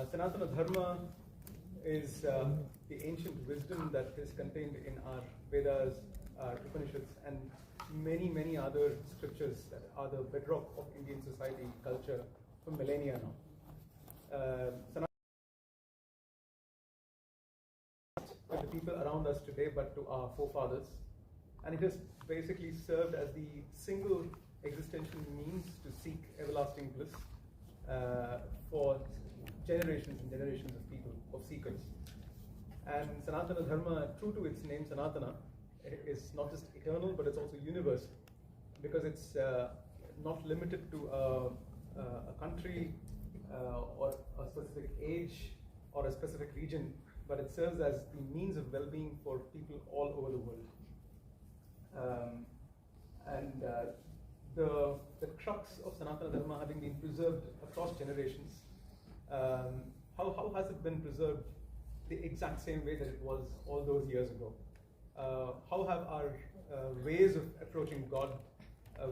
Sanatana Dharma is the ancient wisdom that is contained in our Vedas, our Upanishads, and many, many other scriptures that are the bedrock of Indian society, culture for millennia now. With the people around us today, but to our forefathers, and it has basically served as the single existential means to seek everlasting bliss for generations and generations of people, of seekers. And Sanatana Dharma, true to its name Sanatana, is not just eternal, but it's also universal, because it's not limited to a country or a specific age or a specific region, but it serves as the means of well-being for people all over the world. The crux of Sanatana Dharma having been preserved across generations, how has it been preserved the exact same way that it was all those years ago? How have our ways of approaching God,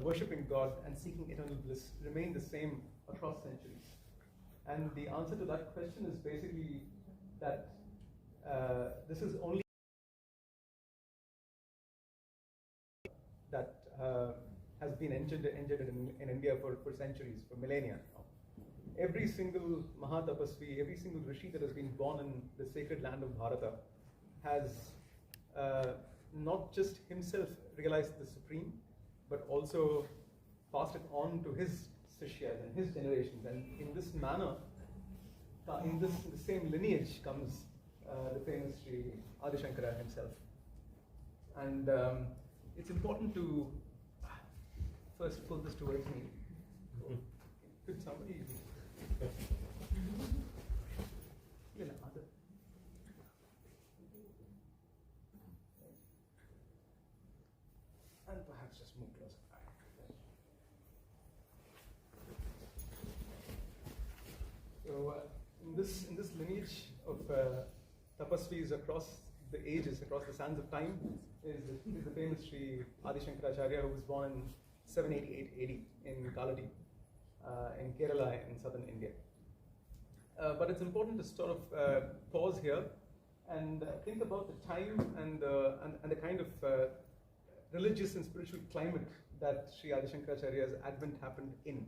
worshipping God, and seeking eternal bliss remained the same across centuries? And the answer to that question is basically that this is only that has been engendered in India for centuries, for millennia. Every single Mahatapasvi, every single Rishi that has been born in the sacred land of Bharata has not just himself realized the Supreme, but also passed it on to his Sishyas and his generations. And in this manner, in the same lineage comes the famous Sri Adi Shankara himself. And it's important to first pull this towards me. Could somebody... And perhaps just move closer. So in this lineage of tapasvis across the ages, across the sands of time, is the famous Sri Adi Shankaracharya, who was born in 788 AD in Kaladi, in Kerala in southern India. But it's important to sort of pause here and think about the time and the kind of religious and spiritual climate that Sri Adi Shankaracharya's advent happened in.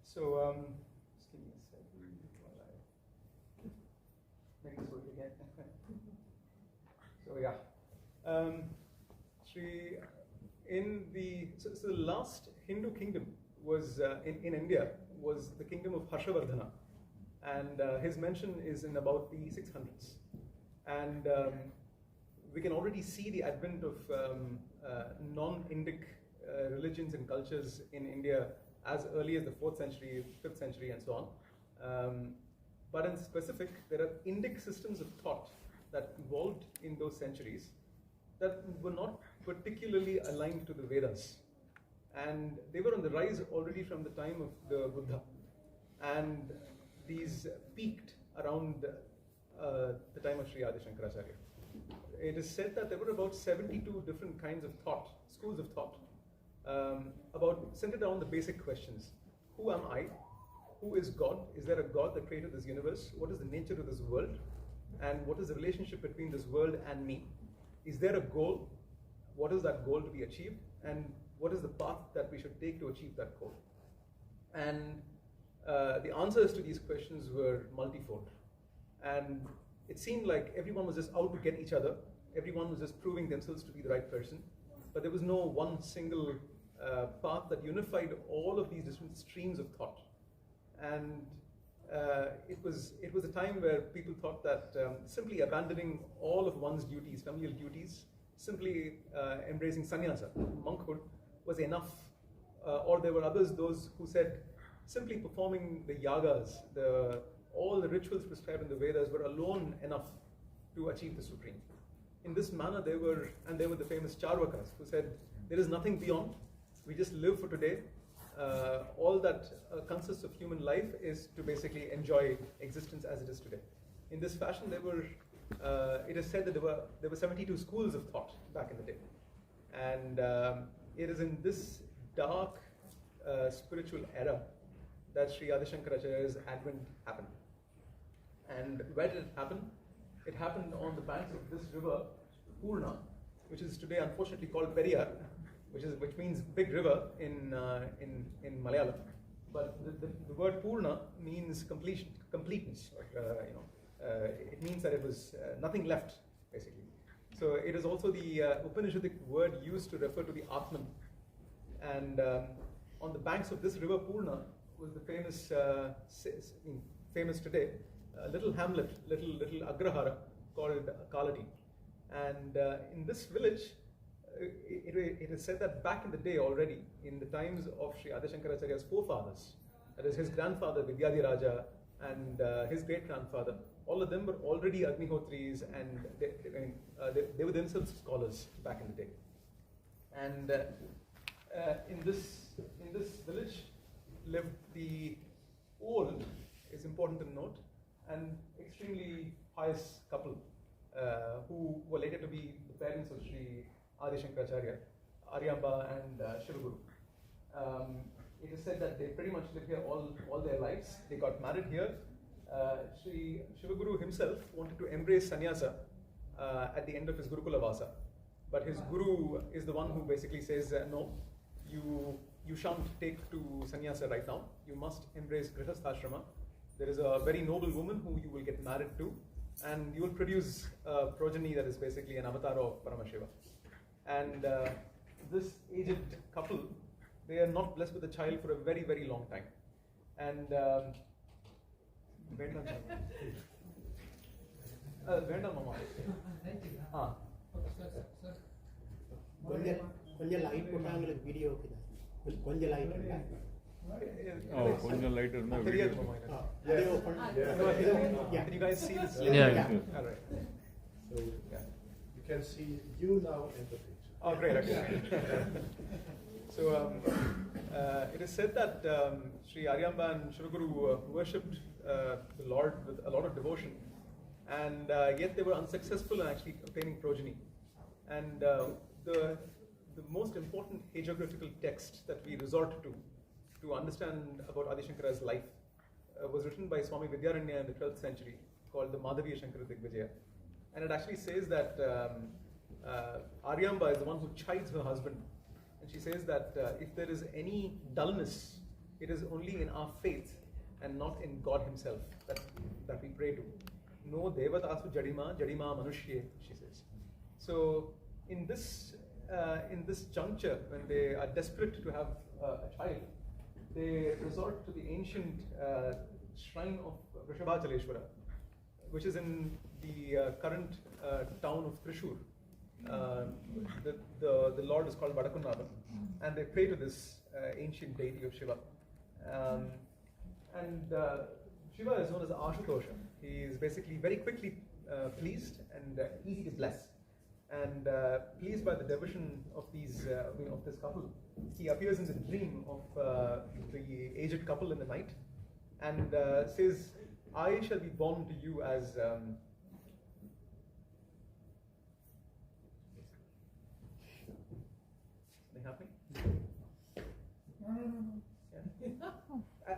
Just give me a second while I make this work again. So the last Hindu kingdom was in India was the kingdom of Harshavardhana, and his mention is in about the 600s. And we can already see the advent of non-Indic religions and cultures in India as early as the 4th century, 5th century, and so on. But in specific, there are Indic systems of thought that evolved in those centuries that were not particularly aligned to the Vedas. And they were on the rise already from the time of the Buddha. And these peaked around the time of Sri Adi Shankaracharya. It is said that there were about 72 different kinds of thought, schools of thought, centered around the basic questions. Who am I? Who is God? Is there a God that created this universe? What is the nature of this world? And what is the relationship between this world and me? Is there a goal? What is that goal to be achieved? And what is the path that we should take to achieve that goal? And the answers to these questions were multifold. And it seemed like everyone was just out to get each other. Everyone was just proving themselves to be the right person. But there was no one single path that unified all of these different streams of thought. And it was a time where people thought that simply abandoning all of one's duties, familial duties, simply embracing sannyasa, monkhood, was enough. Or there were those who said simply performing the yagas, all the rituals prescribed in the Vedas were alone enough to achieve the supreme. In this manner, they were the famous Charvakas who said, there is nothing beyond, we just live for today. All that consists of human life is to basically enjoy existence as it is today. In this fashion, it is said that there were 72 schools of thought back in the day. And it is in this dark spiritual era that Sri Adi Shankaracharya's advent happened. And where did it happen? It happened on the banks of this river, Purna, which is today unfortunately called Periyar, which means big river in Malayalam. But the word Purna means completeness. It means that it was nothing left, basically. So it is also the Upanishadic word used to refer to the Atman. And on the banks of this river Purna was the famous today, little hamlet, little Agrahara called Kalati. And in this village, it is said that back in the day already, in the times of Sri Adi Shankaracharya's forefathers, that is his grandfather Vidyadhiraja and his great-grandfather, all of them were already Agnihotris, and they were themselves scholars back in the day. And in this village lived the old, is important to note, and extremely pious couple who were later to be the parents of Sri Adi Shankaracharya, Aryamba and Shivaguru. It is said that they pretty much lived here all their lives. They got married here. Sri Shivaguru himself wanted to embrace sannyasa at the end of his Gurukula Vasa. But his guru is the one who basically says, no, you shan't take to sannyasa right now. You must embrace Grihastha-ashrama. There is a very noble woman who you will get married to, and you will produce a progeny that is basically an avatar of Paramashiva. And this aged couple, they are not blessed with a child for a very, very long time. And கொஞ்சம் light போட்டாங்களுக்கு video கொஞ்சம் light கொஞ்சம் light இருந்தா video Can you guys see this? Yeah. All right. So you can see you now in the picture. Oh, great. Okay. So it is said that Sri Aryamba and Shivaguru worshipped the Lord with a lot of devotion, and yet they were unsuccessful in actually obtaining progeny. And the most important hagiographical text that we resort to understand about Adi Shankara's life was written by Swami Vidyaranya in the 12th century, called the Madhaviya Shankara Digvijaya. And it actually says that Aryamba is the one who chides her husband. And she says that if there is any dullness, it is only in our faith and not in God himself that we pray to. No devatasu jadima manushye, she says. So in this juncture, when they are desperate to have a child, they resort to the ancient shrine of Vrishabhachaleshwara, which is in the current town of Thrissur. The Lord is called Vadakunnathan, and they pray to this ancient deity of Shiva. Shiva is known as Ashutosha. He is basically very quickly pleased and easy to bless. And pleased by the devotion of of this couple, he appears in the dream of the aged couple in the night, and says, "I shall be born to you as." Something happening? Yeah.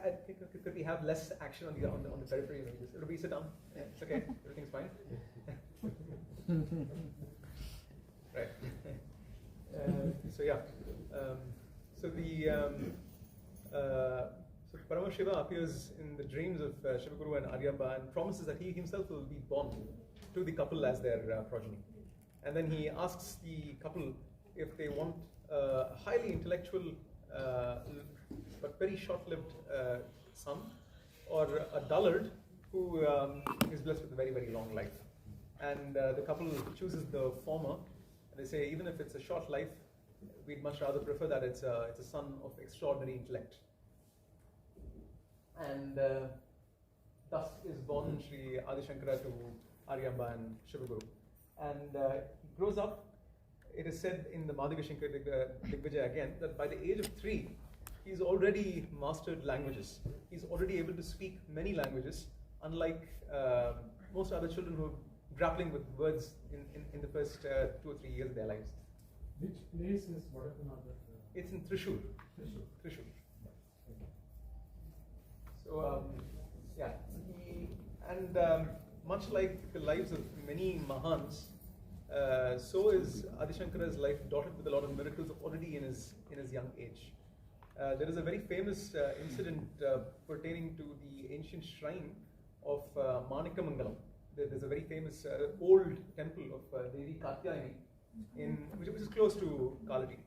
I think could we have less action on the periphery? Ruby, sit down. Yeah, it's okay. Everything's fine. Right. So Paramashiva appears in the dreams of Shivaguru and Aryamba and promises that he himself will be born to the couple as their progeny. And then he asks the couple if they want a highly intellectual but very short-lived son, or a dullard who is blessed with a very, very long life. And the couple chooses the former. They say, even if it's a short life, we'd much rather prefer that it's a son of extraordinary intellect. And thus is born Sri Adi Shankara to Aryamba and Shivaguru. And he grows up. It is said in the Madhaviya Shankara Digvijaya again that by the age of 3, he's already mastered languages. He's already able to speak many languages, unlike most other children who are grappling with words in the first 2 or 3 years of their lives. Which place is Vadakunnathan? It's in Thrissur. Thrissur. So yeah, much like the lives of many Mahans, so is Adi Shankara's life dotted with a lot of miracles already in his young age. There is a very famous incident pertaining to the ancient shrine of Manikamangalam. There's a very famous old temple of Devi Katyayani, which is close to Kaladi.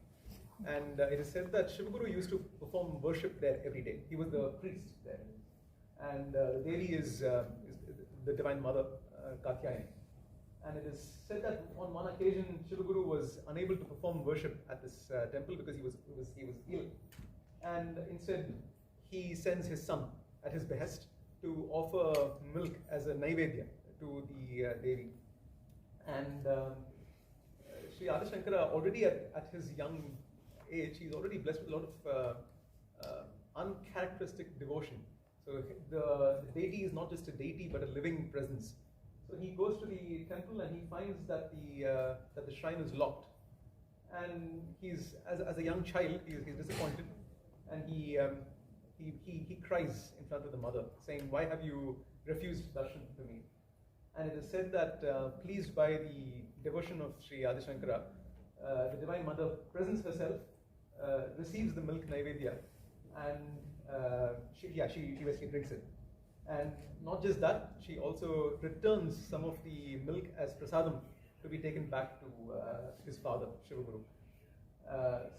And it is said that Shivaguru used to perform worship there every day. He was the priest there. And the Devi is the Divine Mother, Katyayani. And it is said that on one occasion, Shivaguru was unable to perform worship at this temple because he was ill. And instead, he sends his son at his behest to offer milk as a naivedya to the Devi. And Sri Adi Shankara, already at his young age, he's already blessed with a lot of uncharacteristic devotion. So the deity is not just a deity, but a living presence. So he goes to the temple and he finds that the shrine is locked. And he's, as a young child, he's disappointed, and he cries in front of the mother, saying, "Why have you refused darshan to me?" And it is said that pleased by the devotion of Sri Adi Shankara, the Divine Mother presents herself, receives the milk naivedya, and she basically drinks it. And not just that, she also returns some of the milk as prasadam to be taken back to his father, Shivaguru.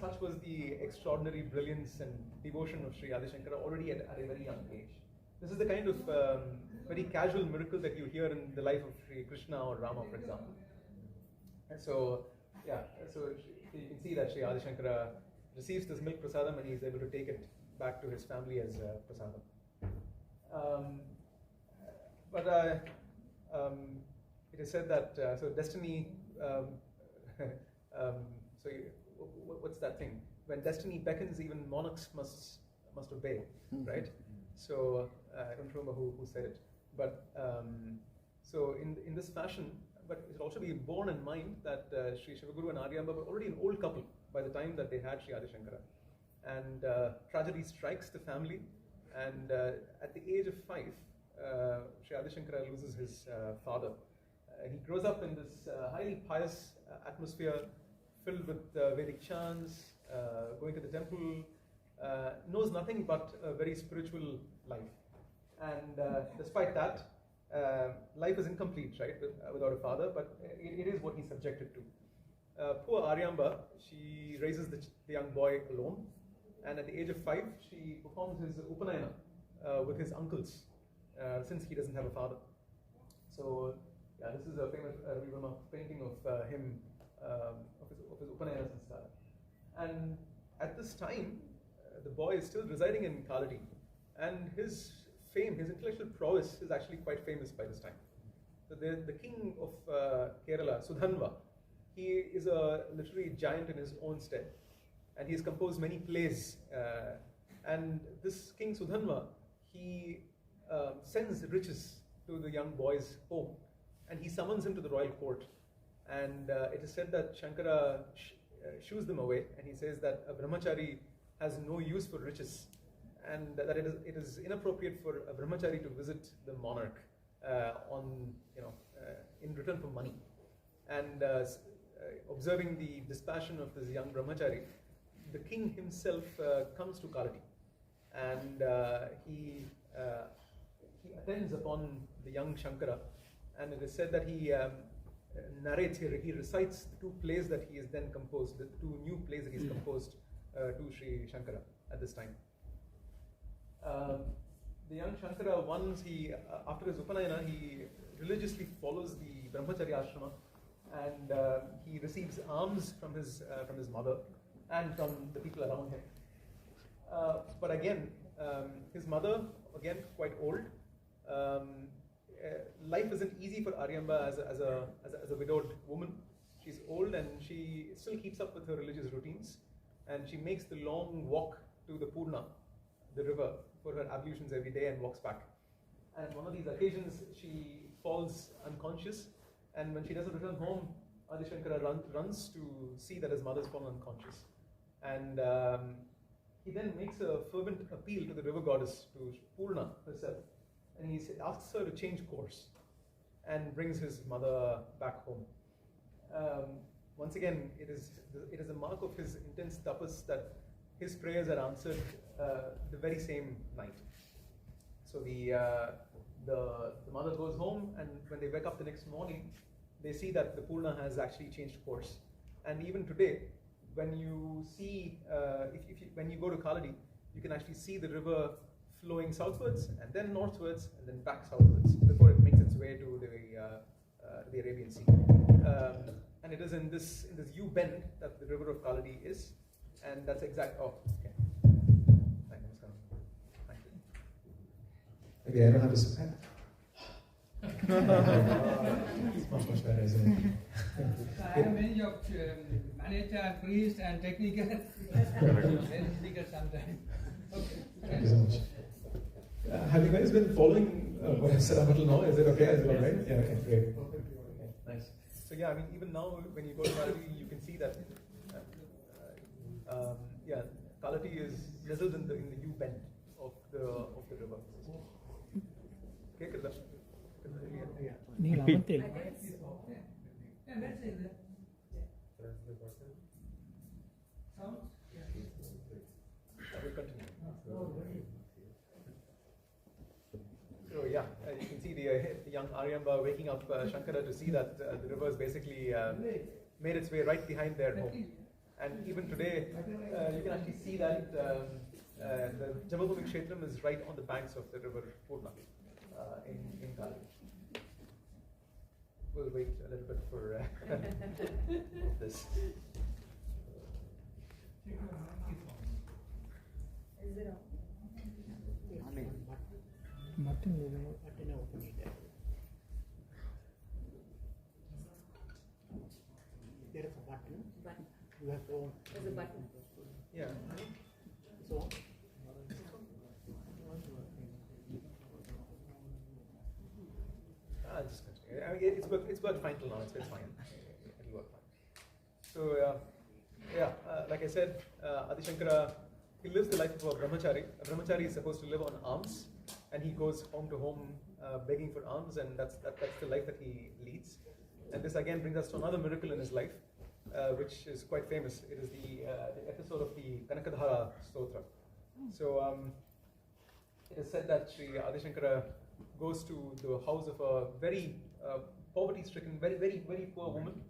Such was the extraordinary brilliance and devotion of Sri Adi Shankara already at a very young age. This is the kind of very casual miracle that you hear in the life of Sri Krishna or Rama, for example. And so, yeah, so you can see that Sri Adi Shankara receives this milk prasadam and he is able to take it back to his family as prasadam. It is said that so destiny. What's that thing? When destiny beckons, even monarchs must obey, right? So I don't remember who said it, but so in this fashion, but it should also be borne in mind that Sri Shivaguru and Aryamba were already an old couple by the time that they had Sri Adi Shankara, and tragedy strikes the family, and at the age of 5, Sri Adi Shankara loses his father. He grows up in this highly pious atmosphere, filled with Vedic chants, going to the temple, knows nothing but a very spiritual life. And despite that, life is incomplete, right, without a father, but it is what he's subjected to. Poor Aryamba, she raises the young boy alone, and at the age of 5, she performs his Upanayana with his uncles, since he doesn't have a father. So, yeah, this is a famous Vivama painting of him, of his Upanayanas and stuff. And at this time, the boy is still residing in Kaladi, and his fame, his intellectual prowess is actually quite famous by this time. So the king of Kerala, Sudhanva, he is a literary giant in his own stead, and he has composed many plays. And this king Sudhanva, he sends riches to the young boy's home, and he summons him to the royal court. And it is said that Shankara shoos them away, and he says that a brahmachari has no use for riches, and that it is inappropriate for a brahmachari to visit the monarch in return for money. And observing the dispassion of this young brahmachari, the king himself comes to Kaladi, and he attends upon the young Shankara, and it is said that he narrates here, he recites the 2 plays that he has then composed, the 2 new plays that he's composed to Sri Shankara at this time. The young Shankara, once after his Upanayana, he religiously follows the Brahmacharya ashrama, and he receives alms from his mother and from the people around him. But again, his mother, again quite old. Life isn't easy for Aryamba as a widowed woman. She's old and she still keeps up with her religious routines, and she makes the long walk to the Purna, the river, for her ablutions every day and walks back. And one of these occasions, she falls unconscious, and when she doesn't return home, Adi Shankara runs to see that his mother's fallen unconscious. And he then makes a fervent appeal to the river goddess, to Purna herself, and he asks her to change course and brings his mother back home. Once again, it is a mark of his intense tapas that his prayers are answered the very same night. So the mother goes home, and when they wake up the next morning, they see that the Purna has actually changed course. And even today, when you see, when you go to Kaladi, you can actually see the river flowing southwards and then northwards and then back southwards before it makes its way to the Arabian Sea. And it is in this U-bend that the river of Kaladi is, and that's exact. Oh, okay. Thank you. Maybe I don't have a support. It's much better, isn't it? I have many jobs, manager, priest, and technical. Very difficult sometimes. Okay. Thank you so much. Have you guys been following what I've said up until now? Is it okay? Is it all right? Yeah, okay, great. Okay, nice. So yeah, I mean, even now when you go to Kaladi, you can see that. Kaladi is nestled in the U-bend of the river. Okay, Karthik. Repeat. Yeah, let's say that. Sound? I will continue. So yeah, you can see the young Aryamba waking up Shankara to see that the river has basically made its way right behind their home. And even today, you can actually see that the Jabalbhumi Kshetram is right on the banks of the river Purna in Kaladi. We'll wait a little bit for this. Is it on? Button open it. There is a button. You have to own. There's a button. Yeah. So. Just continue. I mean, it's worked fine till now. It's fine. It'll work fine. So like I said, Adi Shankara, he lives the life of a brahmachari. A brahmachari is supposed to live on alms, and he goes home to home begging for alms, and that's the life that he leads. And this again brings us to another miracle in his life, which is quite famous. It is the episode of the Kanakadhara Stotra. So it is said that Sri Adi Shankara goes to the house of a very poverty-stricken, very, very, very poor woman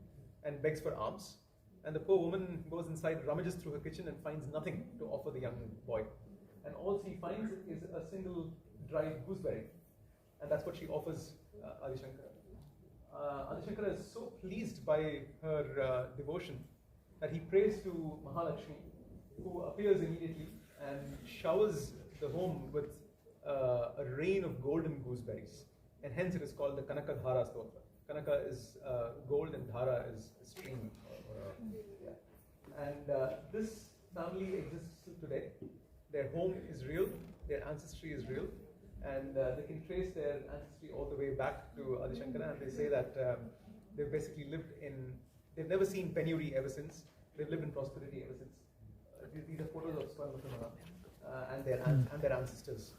and begs for alms. And the poor woman goes inside, rummages through her kitchen and finds nothing to offer the young boy. And all she finds is a single dried gooseberry. And that's what she offers Adi Shankara. Adi Shankara is so pleased by her devotion that he prays to Mahalakshmi, who appears immediately and showers the home with a rain of golden gooseberries. And hence it is called the Kanakadhara Stotra. Kanaka is gold and Dhara is stream. And this family exists still today. Their home is real, their ancestry is real, and they can trace their ancestry all the way back to Adi Shankara, and they say that they've basically they've never seen penury ever since, they've lived in prosperity ever since. These are photos of Swarnatamana and their ancestors,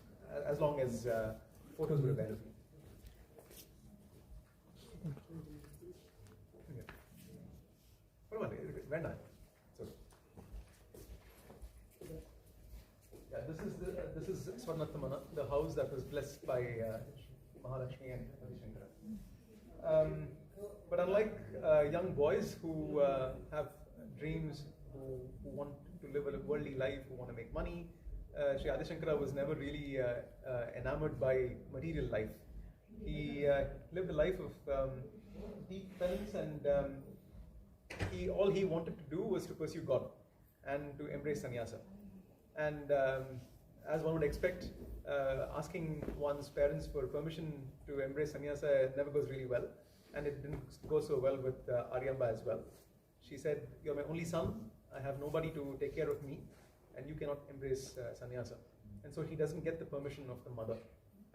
as long as photos were available. This is Swarnatamana, the house that was blessed by Mahalakshmi and Adi Shankara. But unlike young boys who have dreams, who want to live a worldly life, who want to make money, Sri Adi Shankara was never really enamored by material life. He lived a life of deep penance, and all he wanted to do was to pursue God and to embrace sannyasa. And as one would expect, asking one's parents for permission to embrace sannyasa never goes really well, and it didn't go so well with Aryamba as well. She said, "You're my only son, I have nobody to take care of me, and you cannot embrace sannyasa." And so he doesn't get the permission of the mother.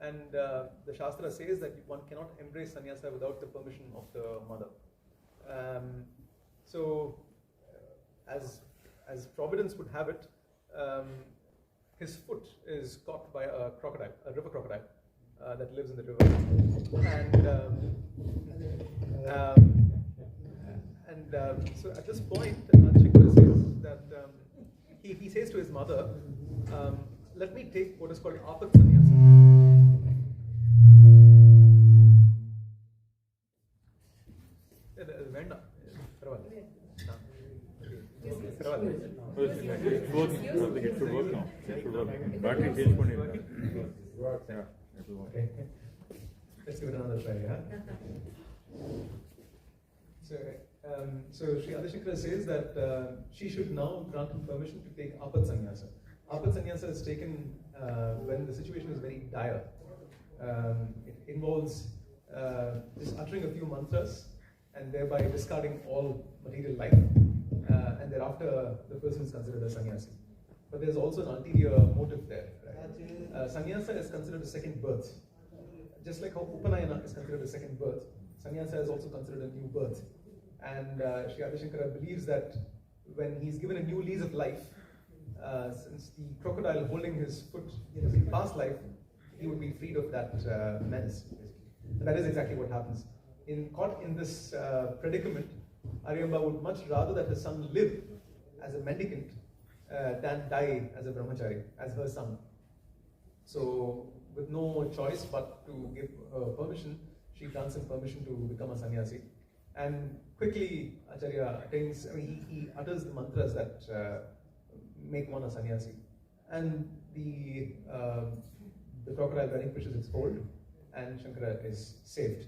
And the Shastra says that one cannot embrace sannyasa without the permission of the mother. So as Providence would have it, his foot is caught by a crocodile, a river crocodile that lives in the river. So at this point, Shankara says that he says to his mother, let me take what is called Apat Sannyasa. It should work now. It should work. Battery change பண்ணிருக்கேன். Yeah, it will work. Let's give it another try, yeah? So Sri Shankara says that she should now grant him permission to take Apat Sannyasa. Apat Sannyasa is taken when the situation is very dire. It involves just uttering a few mantras and thereby discarding all material life. And thereafter, the person is considered a sannyasi. But there's also an ulterior motive there. Right? Sannyasa is considered a second birth. Just like how Upanayana is considered a second birth, sannyasa is also considered a new birth. And Sri Shankara believes that when he's given a new lease of life, since the crocodile holding his foot in his past life, he would be freed of that menace. And that is exactly what happens. Caught in this predicament, Aryamba would much rather that his son live as a mendicant than die as a brahmachari, as her son. So, with no choice but to give permission, she grants him permission to become a sannyasi. And quickly, Acharya attains, he utters the mantras that make one a sannyasi. And the crocodile relinquishes its hold, and Shankara is saved.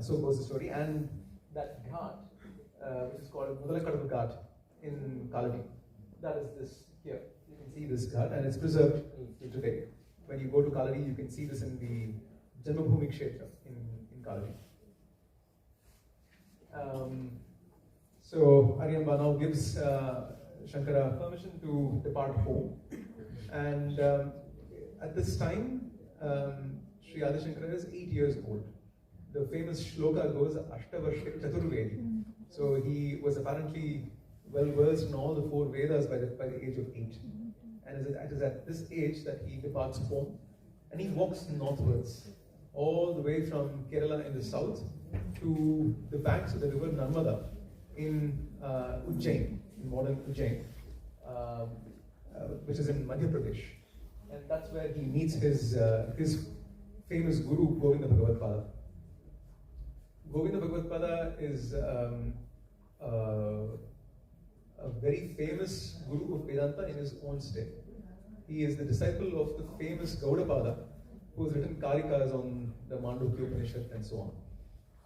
So goes the story. And that ghat, which is called Mudalakadal Ghat in Kaladi, that is this here. You can see this ghat, and it's preserved till today. When you go to Kaladi, you can see this in the Janmabhoomi Kshetra in Kaladi. So Aryamba now gives Shankara permission to depart home, and at this time, Sri Shankara is 8 years old. The famous shloka goes Ashtavarsha Chaturvedi. So he was apparently well versed in all the 4 Vedas by the age of 8. And it is at this age that he departs home, and he walks northwards, all the way from Kerala in the south to the banks of the river Narmada in Ujjain, in modern Ujjain, which is in Madhya Pradesh. And that's where he meets his famous guru, Govinda Bhagavad-pada. Govinda Bhagavad-pada is a very famous guru of Vedanta in his own state. He is the disciple of the famous Gaudapada, who has written Karikas on the Mandukya Upanishad and so on.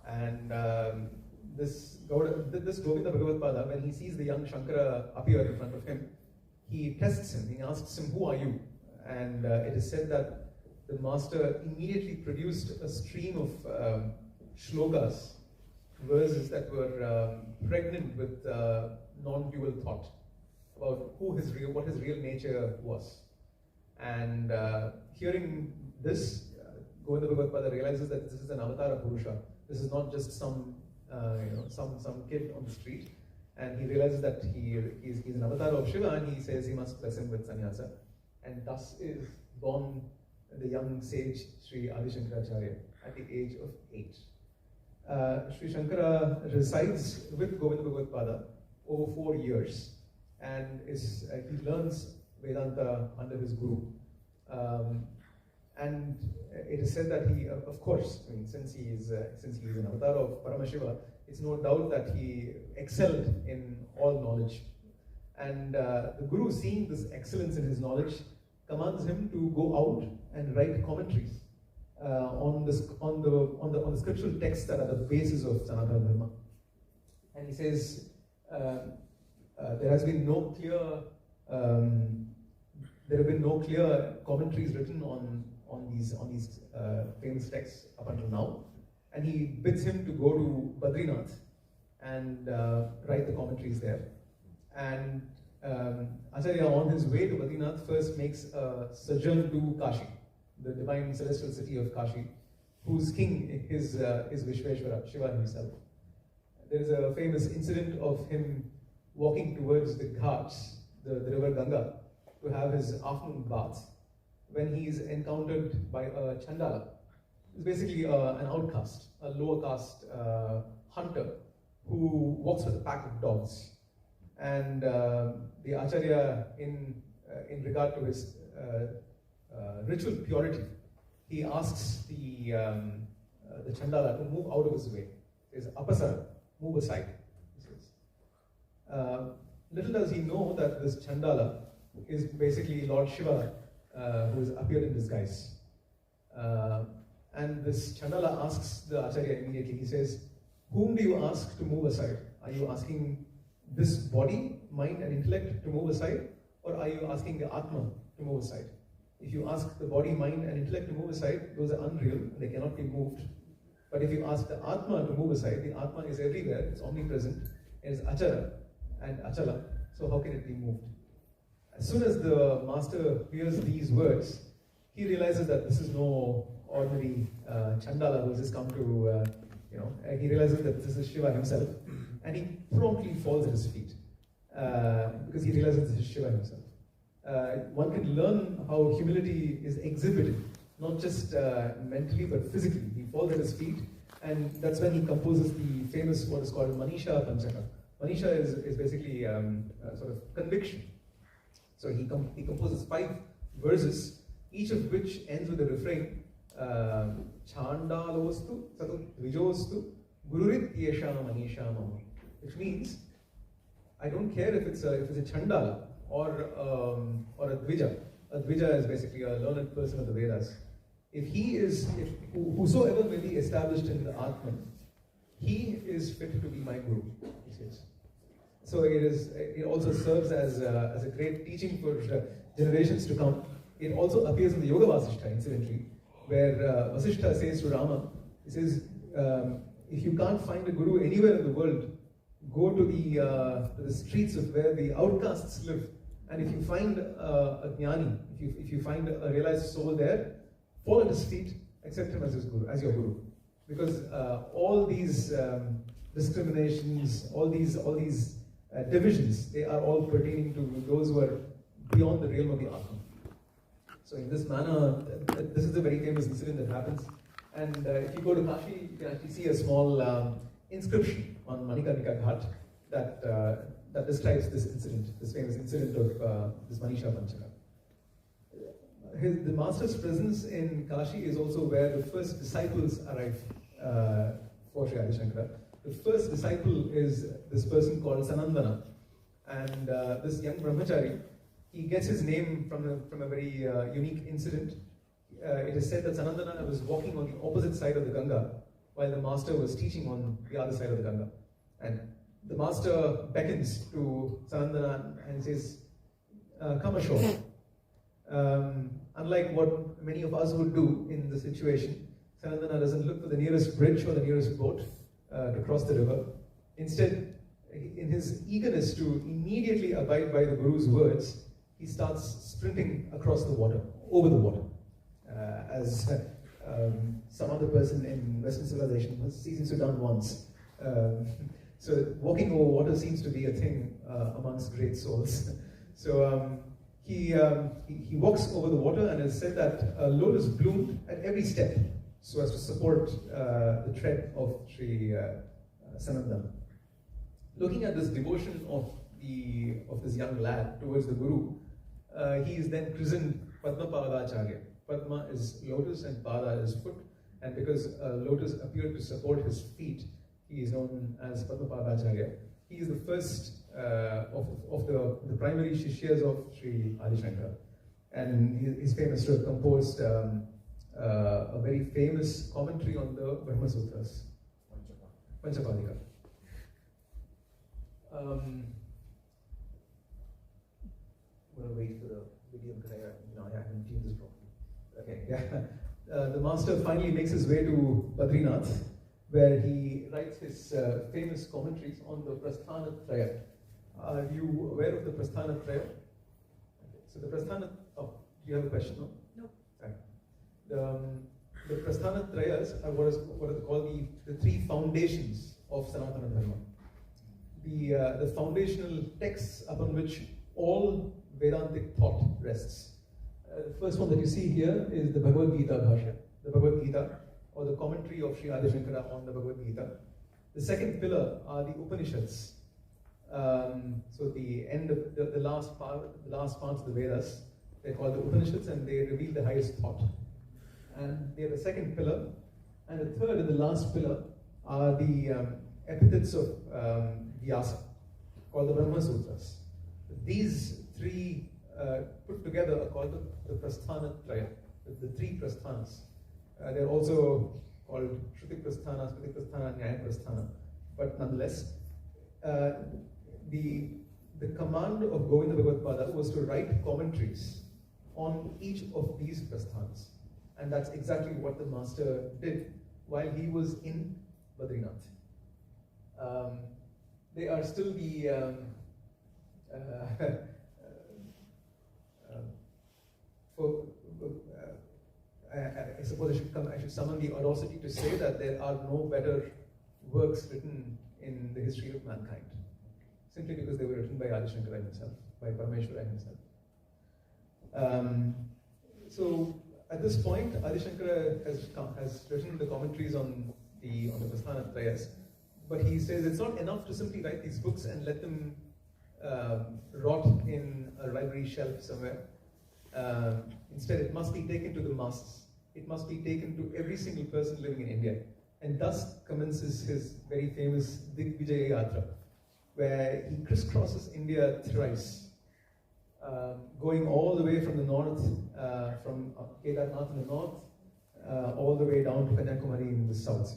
And this Govinda Bhagavad-pada, when he sees the young Shankara appear in front of him, he tests him. He asks him, "Who are you?" And it is said that the master immediately produced a stream of shlokas, verses that were pregnant with non-dual thought about what his real nature was. And hearing this, Govinda Bhagavad-pada realizes that this is an avatara Purusha. This is not just some kid on the street. And he realizes that he's an avatar of Shiva, and he says he must bless him with sannyasa. And thus is born the young sage Sri Shankaracharya at the age of 8. Sri Shankara resides with Govinda Bhagavad-pada over 4 years, and he learns Vedanta under his guru. And it is said that he, of course, since he is an avatar of Paramashiva, it's no doubt that he excelled in all knowledge. And the guru, seeing this excellence in his knowledge, commands him to go out and write commentaries on the scriptural texts that are the basis of Sanatana Dharma. And he says there have been no clear commentaries written on these famous texts up until now. And he bids him to go to Badrinath and write the commentaries there. And Acharya, on his way to Badrinath, first makes a sojourn to Kashi, the divine celestial city of Kashi, whose king is Vishveshwara, Shiva himself. There is a famous incident of him walking towards the ghats, the river Ganga, to have his afternoon bath when he is encountered by a Chandala. It's basically an outcast, a lower caste hunter who walks with a pack of dogs. And the Acharya, in regard to his ritual purity, he asks the Chandala to move out of his way. He says, Apasara, move aside. He says. Little does he know that this Chandala is basically Lord Shiva who has appeared in disguise. And this Chandala asks the Acharya immediately, he says, whom do you ask to move aside? Are you asking this body, mind and intellect to move aside? Or are you asking the Atma to move aside? If you ask the body, mind and intellect to move aside, those are unreal, they cannot be moved. But if you ask the Atma to move aside, the Atma is everywhere, it's omnipresent, it is Achara and Achala, so how can it be moved? As soon as the master hears these words, he realizes that this is no ordinary Chandala who has just come to, he realizes that this is Shiva himself, and he promptly falls at his feet because he realizes this is Shiva himself. One can learn how humility is exhibited, not just mentally but physically. He falls at his feet, and that's when he composes the famous, what is called Manisha Panchaka. Manisha is basically sort of conviction. So he composes 5 verses, each of which ends with the refrain, Chandalostu Satu Dvijostu Gururit Yesha Manisha Mama, which means I don't care if it's a Chandala or a Dvija. A Dvija is basically a learned person of the Vedas. Whosoever may be established in the Atman, he is fit to be my Guru, he says. So it also serves as a great teaching for generations to come. It also appears in the Yoga Vasishtha, incidentally, where Vasishtha says to Rama, he says, if you can't find a Guru anywhere in the world, go to the streets of where the outcasts live, and if you find a jnani, if you find a realized soul there, fall at his feet, accept him as your Guru. Because all these discriminations, all these divisions, they are all pertaining to those who are beyond the realm of the Atman. So in this manner, this is a very famous incident that happens. And if you go to Kashi, you can actually see a small inscription on Manikarnika Ghat that describes this incident, this famous incident of this Manisha Panchaka. The master's presence in Kashi is also where the first disciples arrive for Sri Adi Shankara. The first disciple is this person called Sanandana, and this young brahmachari, he gets his name from a very unique incident. It is said that Sanandana was walking on the opposite side of the Ganga while the master was teaching on the other side of the Ganga. And the master beckons to Sanandana and says, come ashore. Unlike what many of us would do in the situation, Sanandana doesn't look for the nearest bridge or the nearest boat to cross the river. Instead, in his eagerness to immediately abide by the Guru's words, he starts sprinting across the water, over the water, as some other person in Western civilization seems to have done once. So walking over water seems to be a thing amongst great souls. So he walks over the water, and it's said that a lotus bloomed at every step so as to support the tread of Sri Sanandana. Looking at this devotion of this young lad towards the Guru, he is then christened Padmapadacharya. Padma is lotus and Pada is foot, and because lotus appeared to support his feet, he is known as Padmapadacharya. He is the first of the primary Shishyas of Sri Adi Shankara, and he's famous to have composed a very famous commentary on the Brahma Sutras, Panchapadika. I'm going to wait for the video because I haven't tuned this properly. Okay, yeah. The master finally makes his way to Badrinath, where he writes his famous commentaries on the Prasthana Traya. Are you aware of the Prasthana Traya? Okay. So the Prasthana, do you have a question? No? No. The Prasthana Trayas are what are called the 3 foundations of Sanatana Dharma. The foundational texts upon which all Vedantic thought rests. The first one that you see here is the Bhagavad Gita Bhashya, the Bhagavad Gita, or the commentary of Sri Adi Shankara on the Bhagavad Gita. The second pillar are the Upanishads. So the end of the last parts of the Vedas, they're called the Upanishads, and they reveal the highest thought. And they're the second pillar. And the third and the last pillar are the epithets of Vyasa, called the Brahma Sutras. These three put together are called the Prasthana Traya, the three Prasthanas. They're also called Shruti Prasthana, Smriti Prasthana, Nyaya Prasthana. But nonetheless, the command of Govinda Bhagavad was to write commentaries on each of these Prasthanas. And that's exactly what the master did while he was in Badrinath. They are still the I suppose I should summon the audacity to say that there are no better works written in the history of mankind, simply because they were written by Adi Shankara himself, by Parameshwara himself. So at this point, Adi Shankara has written the commentaries on the Prasthana Trayas, but he says it's not enough to simply write these books and let them rot in a library shelf somewhere. Instead, it must be taken to the masses. It must be taken to every single person living in India. And thus commences his very famous Digvijaya Yatra, where he crisscrosses India thrice, going all the way from the north, from Kedarnath in the north, all the way down to Kanyakumari in the south.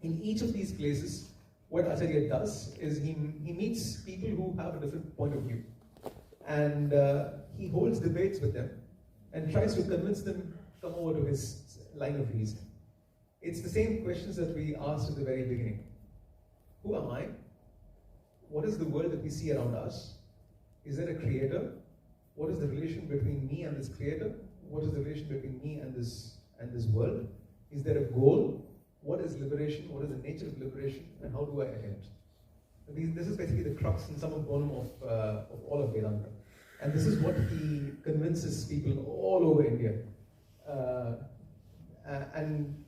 In each of these places, what Acharya does is he meets people who have a different point of view. And he holds debates with them and tries to convince them to come over to his line of reason. It's the same questions that we asked at the very beginning. Who am I? What is the world that we see around us? Is there a creator? What is the relation between me and this creator? What is the relation between me and this world? Is there a goal? What is liberation? What is the nature of liberation? And how do I attain it? This is basically the crux and summum bonum of all of Vedanta. And this is what he convinces people all over India. And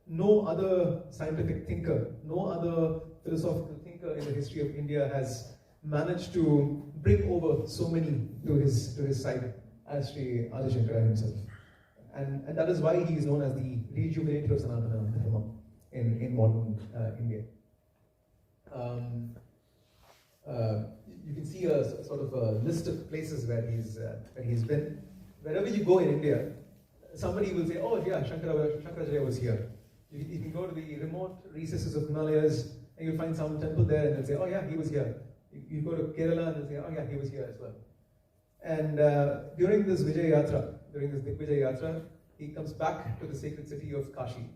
no other scientific thinker, no other philosophical thinker in the history of India has managed to bring over so many to his side as Sri Adi Shankara himself. And that is why he is known as the rejuvenator of Sanatana Dharma in modern India. You can see a sort of a list of places where he's been. Wherever you go in India, somebody will say, "Oh yeah, Shankaracharya was here." You can go to the remote recesses of Himalayas and you'll find some temple there, and they'll say, "Oh yeah, he was here." You go to Kerala and they'll say, "Oh yeah, he was here as well." And during this Vijaya Yatra, during this Digvijaya Yatra, he comes back to the sacred city of Kashi.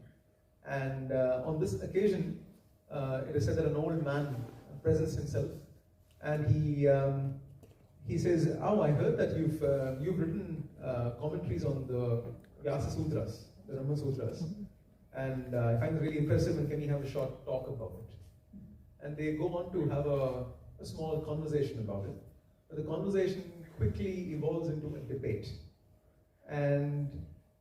And on this occasion, it is said that an old man presents himself, and he says, "Oh, I heard that you've written commentaries on the Vyasa Sutras, the Brahma Sutras, and I find it really impressive, and can we have a short talk about it?" And they go on to have a small conversation about it. But the conversation quickly evolves into a debate. And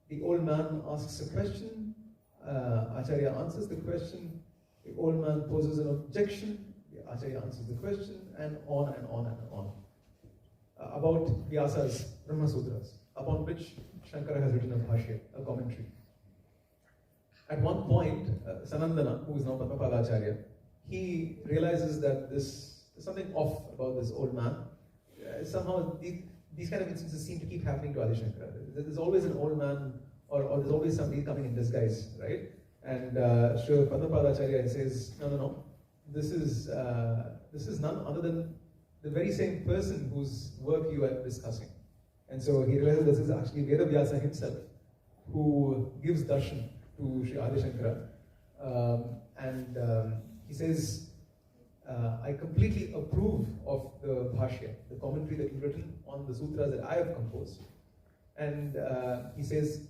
the old man asks a question, Acharya answers the question, the old man poses an objection, the Acharya answers the question, and on and on and on. About Vyasa's Brahma Sutras, upon which Shankara has written a bhashya, a commentary. At one point, Sanandana, who is now Padmapadacharya, he realizes that there's something off about this old man. Somehow these kind of instances seem to keep happening to Adi Shankara. There's always an old man, or there's always somebody coming in disguise, right? And Sri Padmapadacharya says, no, this is none other than the very same person whose work you are discussing. And so he realizes this is actually Vedavyasa himself who gives darshan to Sri Adi Shankara. He says, I completely approve of the bhashya, the commentary that you've written on the sutras that I have composed. And he says,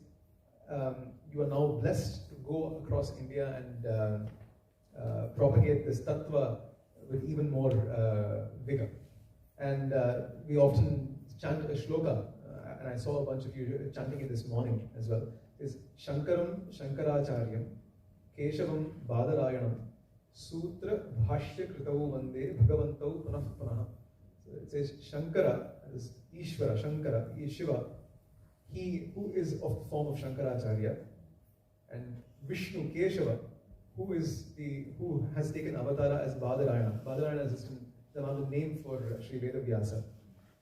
you are now blessed to go across India and propagate this tattva with even more vigor. And we often chant a shloka, and I saw a bunch of you chanting it this morning as well. It's Shankaram Shankaracharyam Keshavam Badarayanam Sutra Bhashya Kritau Vande Bhagavantau Punah Punah. So it says Shankara, is Ishvara, Shankara, Shiva, he who is of the form of Shankaracharya, and Vishnu Keshava, who has taken avatara as Badarayana. Badarayana is just another name for Sri Vedavyasa.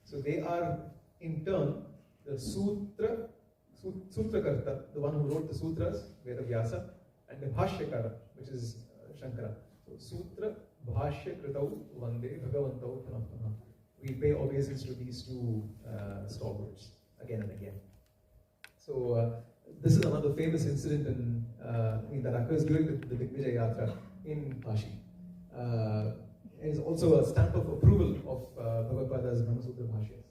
So they are in turn the Sutrakarta, the one who wrote the sutras, Vedavyasa, and the Bhashyakara, which is Shankara. So Sutra Bhashya Kritau Vande Bhagavantau Punah. We pay obeisance to these two stalwarts again and again. So this is another famous incident that occurs during the Digvijaya Yatra in Kashi. It is also a stamp of approval of Bhagavad-pada's Brahmasutra Bhashyas.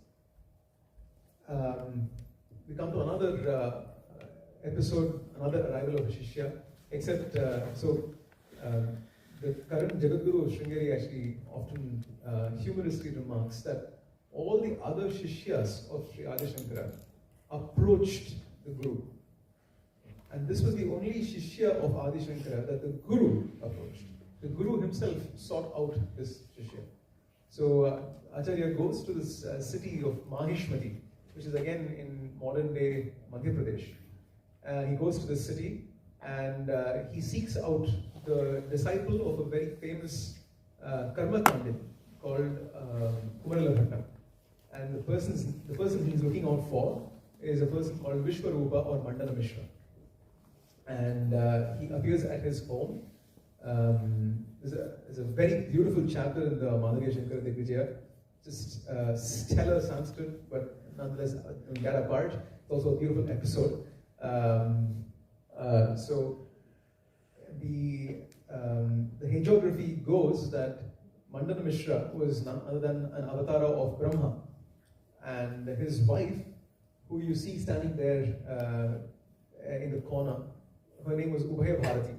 We come to another episode, another arrival of a Shishya, except the current Jagadguru Sringeri actually often humorously remarks that all the other Shishyas of Sri Adi Shankara approached the Guru. And this was the only Shishya of Adi Shankara that the Guru approached. The Guru himself sought out this Shishya. So Acharya goes to this city of Mahishmati, which is again in modern day Madhya Pradesh. He goes to this city and he seeks out the disciple of a very famous Karma Pandit called Kumarala Bhatta. And the person he's looking out for is a person called Vishwarupa or Mandana Mishra. And he appears at his home. There's a very beautiful chapter in the Madhurya Shankara Digvijaya, just stellar Sanskrit, but nonetheless, that apart, it's also a beautiful episode. So the hagiography goes that Mandana Mishra was none other than an avatara of Brahma, and his wife, who you see standing there in the corner, her name was Ubhaya Bharati,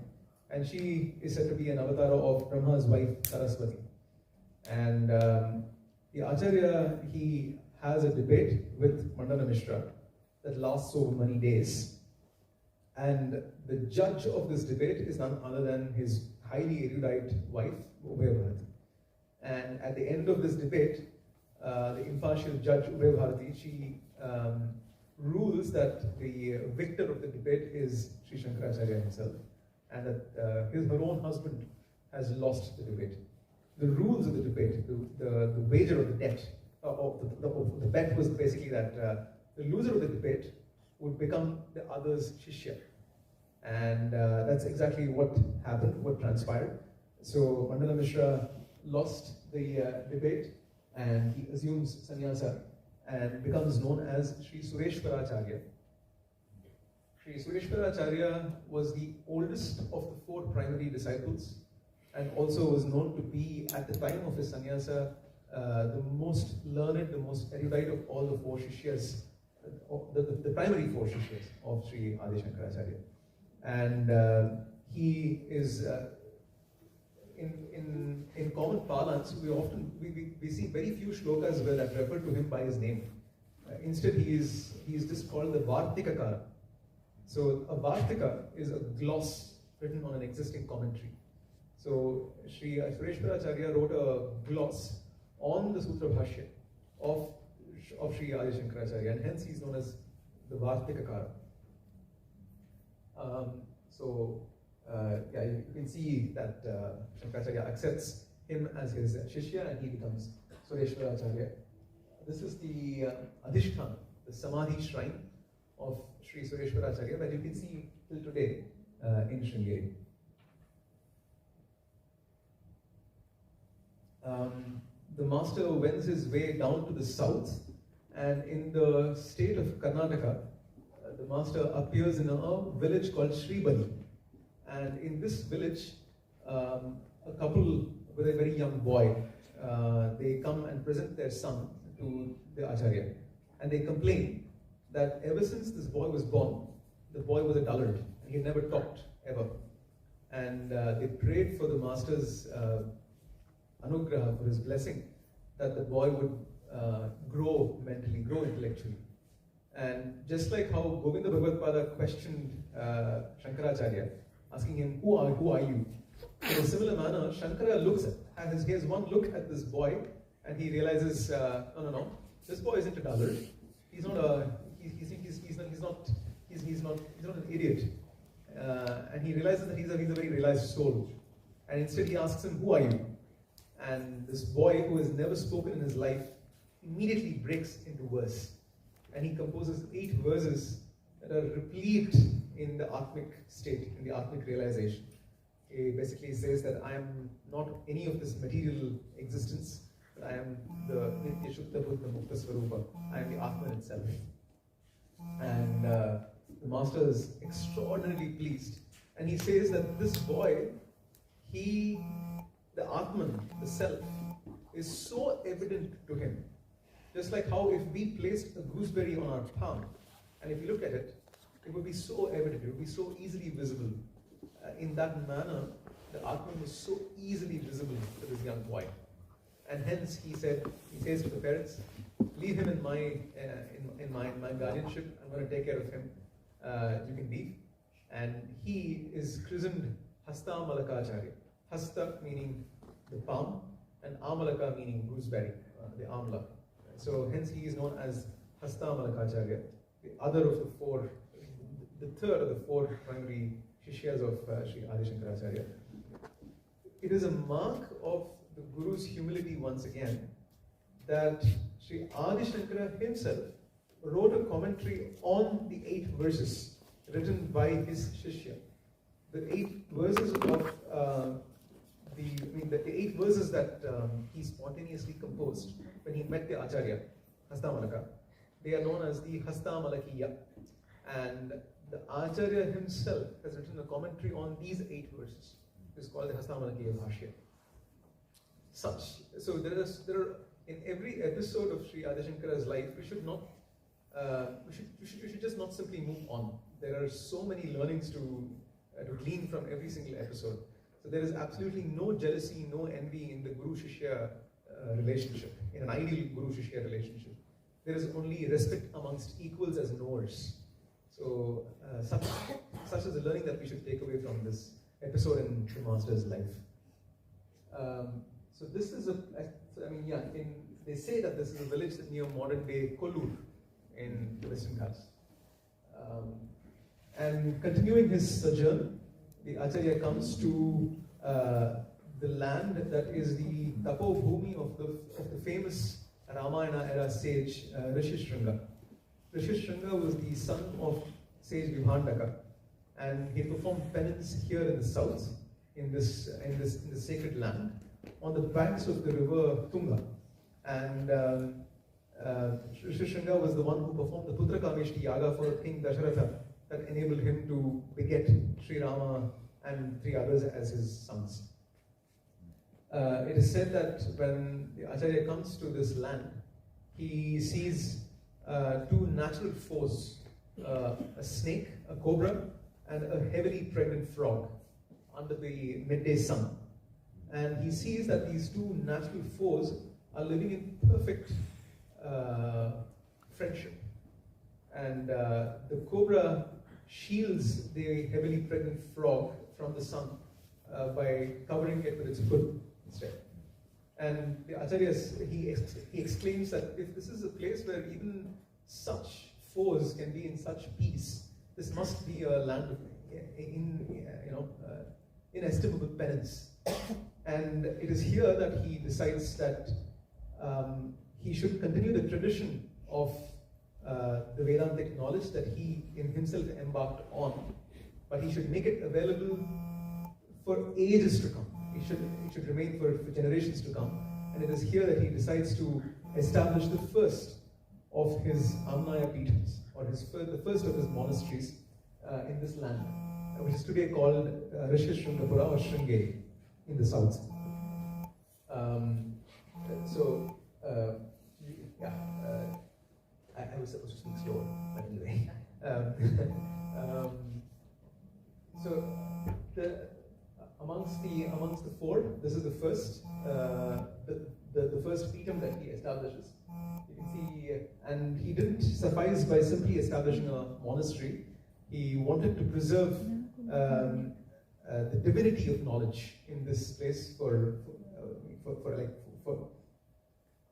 and she is said to be an avatara of Brahma's wife Saraswati. And the Acharya, he has a debate with Mandana Mishra that lasts over many days. And the judge of this debate is none other than his highly erudite wife, Ubhaya Bharati. And at the end of this debate, the impartial judge, Ubhaya Bharati, she rules that the victor of the debate is Sri Shankaracharya himself, and that her own husband has lost the debate. The rules of the debate, the wager of the debt, the bet was basically that the loser of the debate would become the other's Shishya. And that's exactly what happened, what transpired. So Mandana Mishra lost the debate, and he assumes sannyasa and becomes known as Sri Sureshwaracharya. Sri Sureshwaracharya was the oldest of the 4 primary disciples, and also was known to be, at the time of his sannyasa, the most learned, the most erudite of all the 4 Shishyas, the primary 4 Shishyas of Sri Adi Shankaracharya. And he is, in common parlance, we see very few shlokas where that refer to him by his name. Instead, he is just called the Vartikakara. So a Vartika is a gloss written on an existing commentary. So Sri Sureshwaracharya wrote a gloss on the Sutra Bhashya of Sri Adi Shankaracharya, and hence he is known as the Vartikakara. You can see that Shankaracharya accepts him as his Shishya, and he becomes Sureshwaracharya. This is the Adhisthana, the Samadhi shrine of Sri Sureshwaracharya that you can see till today in Sringeri. The master wends his way down to the south, and in the state of Karnataka, the master appears in a village called Shribali. And in this village, a couple with a very young boy, they come and present their son to the Acharya. And they complain that ever since this boy was born, the boy was a dullard, and he never talked, ever. And they prayed for the master's anugraha, for his blessing. that the boy would grow mentally, grow intellectually. And just like how Govinda Bhagavad questioned Shankaracharya, asking him, who are you? In a similar manner, Shankara looks he has one look at this boy, and he realizes, no, this boy isn't a dullard. He's not an idiot. And he realizes that he's a very realized soul. And instead he asks him, who are you? And this boy, who has never spoken in his life, immediately breaks into verse. And he composes 8 verses that are replete in the Atmic state, in the Atmic realization. He basically says that I am not any of this material existence, but I am the Nitya Shuddha Buddha Mukta Swarupa. I am the Atman itself. And the master is extraordinarily pleased. And he says that this boy, the Atman, the self, is so evident to him. Just like how if we placed a gooseberry on our palm, and if you look at it, it would be so evident, it would be so easily visible. In that manner, the Atman was so easily visible to this young boy. And hence he says to the parents, leave him in my guardianship, I'm going to take care of him, you can leave. And he is christened Hasta Malakacharya. Hasta meaning the palm, and Amalaka meaning gooseberry, the amla. So hence he is known as Hasta Malakacharya, the other of the 4, the third of the 4 primary Shishyas of Sri Shankaracharya. It is a mark of the Guru's humility once again that Sri Adi Shankara himself wrote a commentary on the 8 verses written by his Shishya. The 8 verses of the 8 verses that he spontaneously composed when he met the Acharya, Hasta Malaka, they are known as the Hasta Malakiya. And the Acharya himself has written a commentary on these 8 verses. It's called the Hasta Malakiya Bhashya. So there are in every episode of Sri Adi Shankara's life, we should just not simply move on. There are so many learnings to glean from every single episode. So there is absolutely no jealousy, no envy in the Guru-Shishya relationship, in an ideal Guru-Shishya relationship. There is only respect amongst equals as knowers. So such is the learning that we should take away from this episode in the Master's life. So this is they say that this is a village near modern day Kollur in the Western Ghats. And continuing his sojourn, the Acharya comes to the land that is the Tapo Bhumi of the famous Ramayana era sage Rishishringa. Rishishringa was the son of sage Vibhandaka, and he performed penance here in the south, in this sacred land, on the banks of the river Tunga. And Rishishringa was the one who performed the Putra Kameshti Yaga for King Dasharatha that enabled him to beget Sri Rama and 3 others as his sons. It is said that when the Acharya comes to this land, he sees 2 natural foes, a snake, a cobra, and a heavily pregnant frog under the midday sun. And he sees that these 2 natural foes are living in perfect friendship. And the cobra shields the heavily pregnant frog from the sun by covering it with its foot instead. And the Acharya, he exclaims that if this is a place where even such foes can be in such peace, this must be a land of inestimable penance. And it is here that he decides that he should continue the tradition of the Vedantic knowledge that he in himself embarked on, but he should make it available for ages to come. It should remain for generations to come. And it is here that he decides to establish the first of his Amnaya Peethams, or the first of his monasteries in this land, which is today called Rishishringapura or Sringeri in the south. I was supposed to speak slower, but anyway. Amongst the 4, this is the first. the first peetam that he establishes. You can see, and he didn't suffice by simply establishing a monastery. He wanted to preserve the divinity of knowledge in this place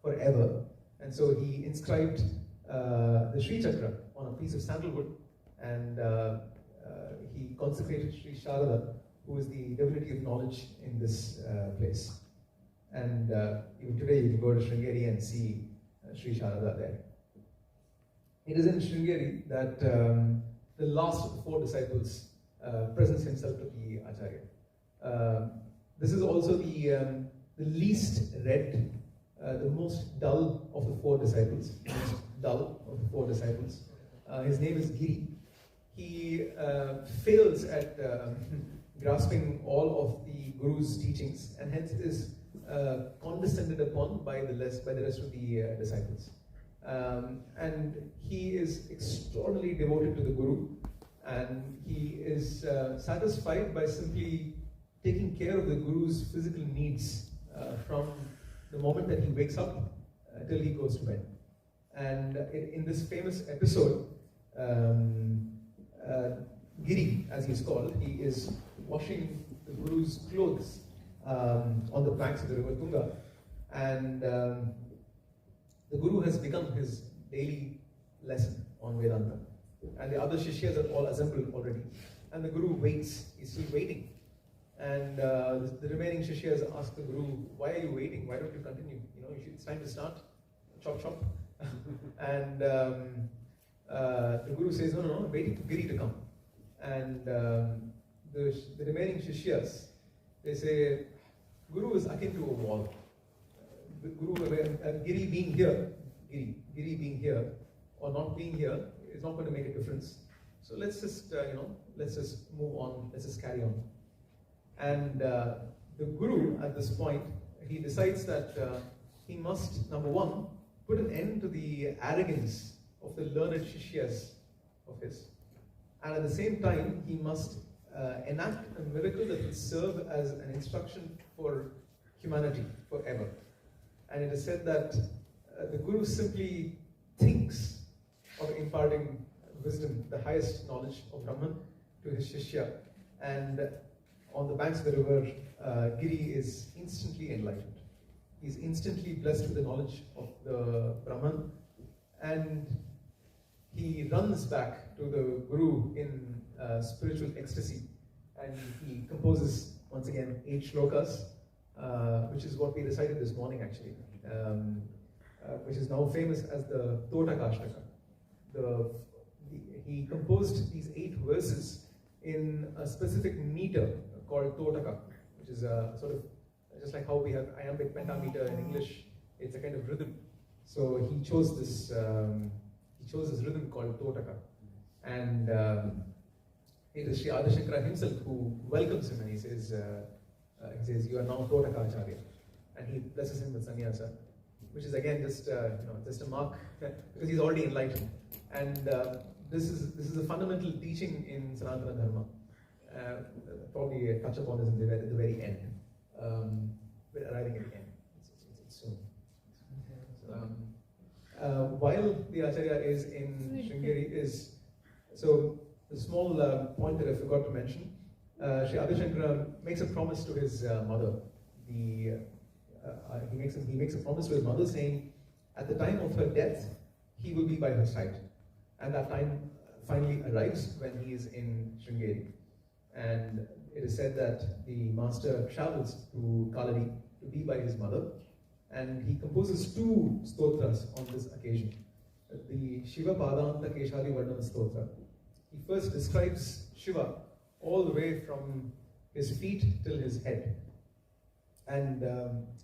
forever. And so he inscribed the Sri Chakra on a piece of sandalwood, and he consecrated Sri Sharada, who is the divinity of knowledge in this place. And even today you can go to Sringeri and see Sri Sharada there. It is in Sringeri that the last of the 4 disciples presents himself to the Acharya. This is also the least read, the most dull of the 4 disciples. His name is Giri. He fails at grasping all of the Guru's teachings, and hence is condescended upon by the rest of the disciples. And he is extraordinarily devoted to the Guru, and he is satisfied by simply taking care of the Guru's physical needs from the moment that he wakes up till he goes to bed. And in this famous episode, Giri, as he's called, he is washing the Guru's clothes on the banks of the river Tunga, and the Guru has become his daily lesson on Vedanta, and the other Shishyas are all assembled already, and the Guru waits, he's still waiting, and the remaining Shishyas ask the Guru, why are you waiting, why don't you continue, it's time to start, chop chop. And the Guru says, no, I'm waiting for Giri to come. And the remaining Shishyas, they say, Guru is akin to a wall. The Guru, Giri being here, or not being here, is not going to make a difference. So let's just move on, let's just carry on. And the Guru, at this point, he decides that he must, number one, put an end to the arrogance of the learned Shishyas of his. And at the same time, he must enact a miracle that will serve as an instruction for humanity forever. And it is said that the Guru simply thinks of imparting wisdom, the highest knowledge of Brahman, to his Shishya. And on the banks of the river, Giri is instantly enlightened. He is instantly blessed with the knowledge of the Brahman, and he runs back to the Guru in spiritual ecstasy, and he composes once again 8 shlokas, which is what we recited this morning actually, which is now famous as the Totakashtaka. He composed these 8 verses in a specific meter called Totaka, which is a sort of just like how we have iambic pentameter in English. It's a kind of rhythm. So he chose this rhythm called Totaka, and it is Sri Shankara himself who welcomes him, and he says, "You are now Totakacharya," and he blesses him with sannyasa, which is again just a mark because he's already enlightened. And this is a fundamental teaching in Sanatana Dharma. Probably touch upon this at the very end. We're arriving at the end. It's soon. While the Acharya is in Sringeri, so the small point that I forgot to mention, Sri Adi Shankara makes a promise to his mother. He makes a promise to his mother saying, at the time of her death, he will be by her side. And that time finally arrives when he is in Sringeri. And it is said that the master travels to Kaladi to be by his mother, and he composes 2 stotras on this occasion. The Shiva Padanta Keshadi Vardhana Stotra. He first describes Shiva all the way from his feet till his head. And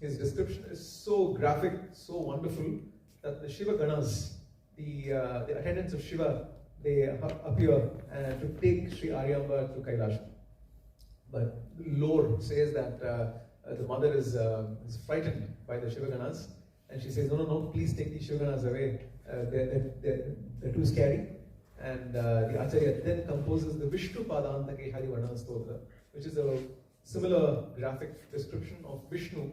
his description is so graphic, so wonderful, that the Shiva Ganas, the attendants of Shiva, they appear to take Sri Aryamba to Kailash. But lore says that the mother is frightened by the Shivaganas, and she says, no, please take these Shivaganas away, they're too scary. And the Acharya then composes the Vishnu Padanta Keshadi Vardhana Stotra, which is a similar graphic description of Vishnu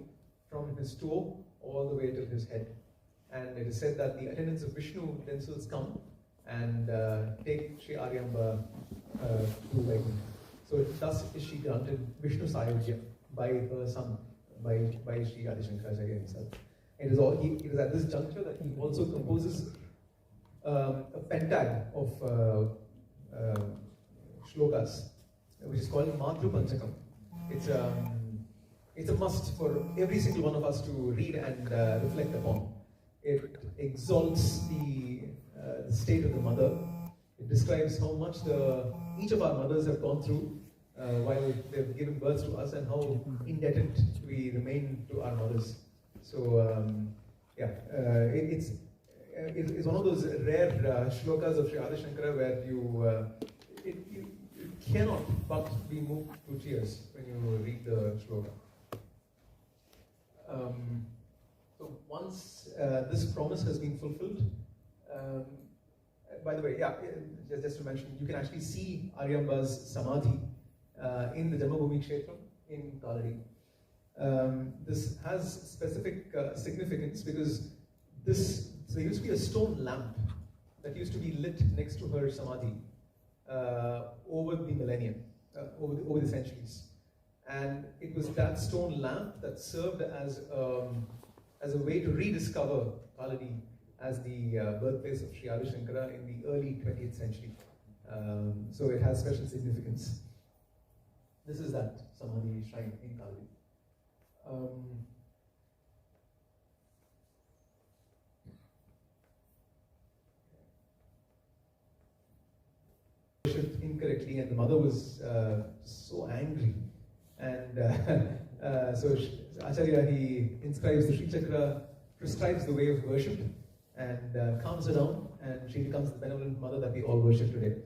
from his toe all the way till his head. And it is said that the attendants of Vishnu themselves come and take Sri Aryamba to Vaikuntha. So thus is she granted Vishnu Sayodhya by her son, by Sri Adi Shankaracharya himself. It is at this juncture that he also composes a pentag of shlokas, which is called Madhru Panchakam. It's a must for every single one of us to read and reflect upon. It exalts the state of the mother. It describes how much each of our mothers have gone through while they've given birth to us, and how indebted we remain to our mothers. So it's one of those rare shlokas of Sri Adi Shankara where you cannot but be moved to tears when you read the shloka. So once this promise has been fulfilled, by the way, just to mention, you can actually see Aryamba's samadhi in the Janmabhoomi Kshetram in Kaladi. This has specific significance because there used to be a stone lamp that used to be lit next to her samadhi over the millennium, over the centuries. And it was that stone lamp that served as a way to rediscover Kaladi as the birthplace of Sri Adi Shankara in the early 20th century. So it has special significance. This is that Samadhi shrine in Kaladi. Worshipped incorrectly, and the mother was so angry. And so Acharya, he inscribes the Sri Chakra, prescribes the way of worship, and calms her down, and she becomes the benevolent mother that we all worship today.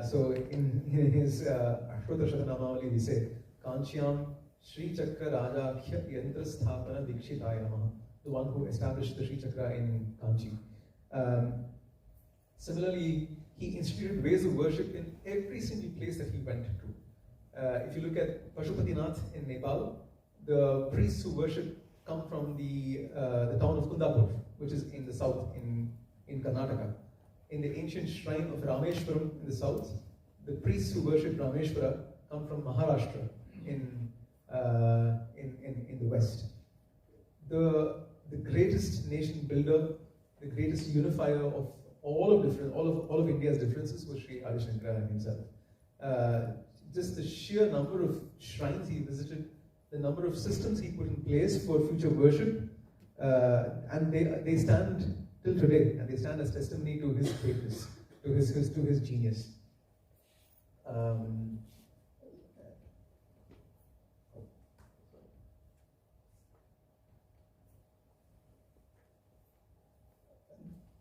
So in his Ashwata Shatanamavali, we say, Kanchyam Sri Chakra Rajakhya Yantra Sthapana Dikshitaya Namaha, the one who established the Sri Chakra in Kanchi. Similarly, he instituted ways of worship in every single place that he went to. If you look at Pashupatinath in Nepal, the priests who worship come from the town of Kundapur, which is in the south, in Karnataka. In the ancient shrine of Rameshwaram in the south, the priests who worship Rameshwara come from Maharashtra in the west. The greatest nation builder, the greatest unifier of all of India's differences was Sri Adi Shankara himself. Just the sheer number of shrines he visited, the number of systems he put in place for future worship, and they stand till today, and they stand as testimony to his greatness, to his genius.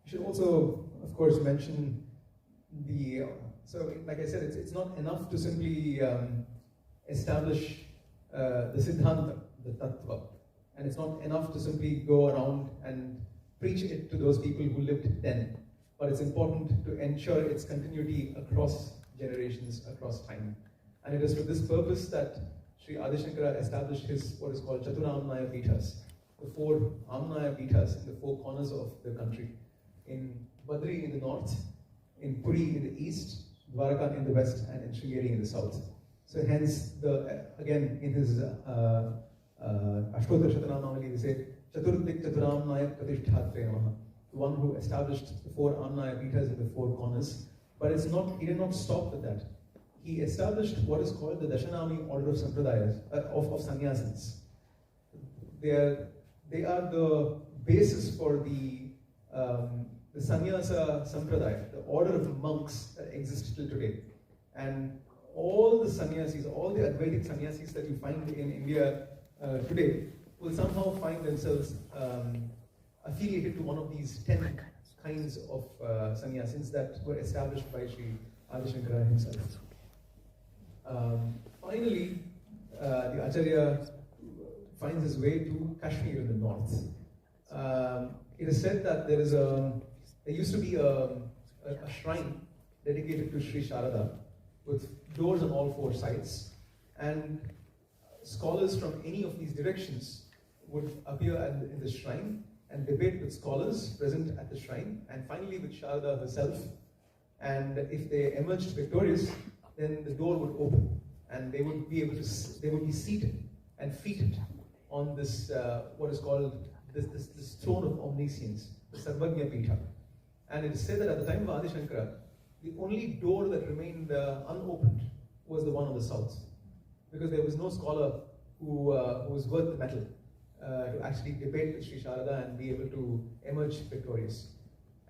You should also, of course, mention so like I said, it's not enough to simply establish the Siddhanta, the Tattva, and it's not enough to simply go around and preach it to those people who lived then, but it's important to ensure its continuity across generations, across time. And it is for this purpose that Sri Adi Shankara established his what is called Chaturamnaya Pithas, the 4 Amnaya Pithas in the 4 corners of the country. In Badri in the north, in Puri in the east, Dwaraka in the west, and in Sringeri in the south. So hence, again, in his Ashtotra Shatanamavali, they say, Chaturdik Chaturamnaya Prathista Advaita-Talk, the one who established the 4 Amnaya Pithas in the 4 corners. But he did not stop with that. He established what is called the Dashanami order of Sampradayas, of sannyasins. They are the basis for the sannyasa sampradaya, the order of monks that exist till today. And all the sannyasis, all the Advaitic sannyasis that you find in India today will somehow find themselves affiliated to one of these 10 kinds of sannyasins that were established by Sri Adi Shankara himself. Finally, the Acharya finds his way to Kashmir in the north. It is said that there used to be a shrine dedicated to Sri Sharada with doors on all 4 sides, and scholars from any of these directions would appear in the shrine and debate with scholars present at the shrine, and finally with Sharada herself. And if they emerged victorious, then the door would open, and they would be seated and feted on this what is called this throne of omniscience, the Sarvagya Pitha. And it is said that at the time of Adi Shankara, the only door that remained unopened was the one on the south, because there was no scholar who was worth the metal to actually debate with Sri Sharada and be able to emerge victorious.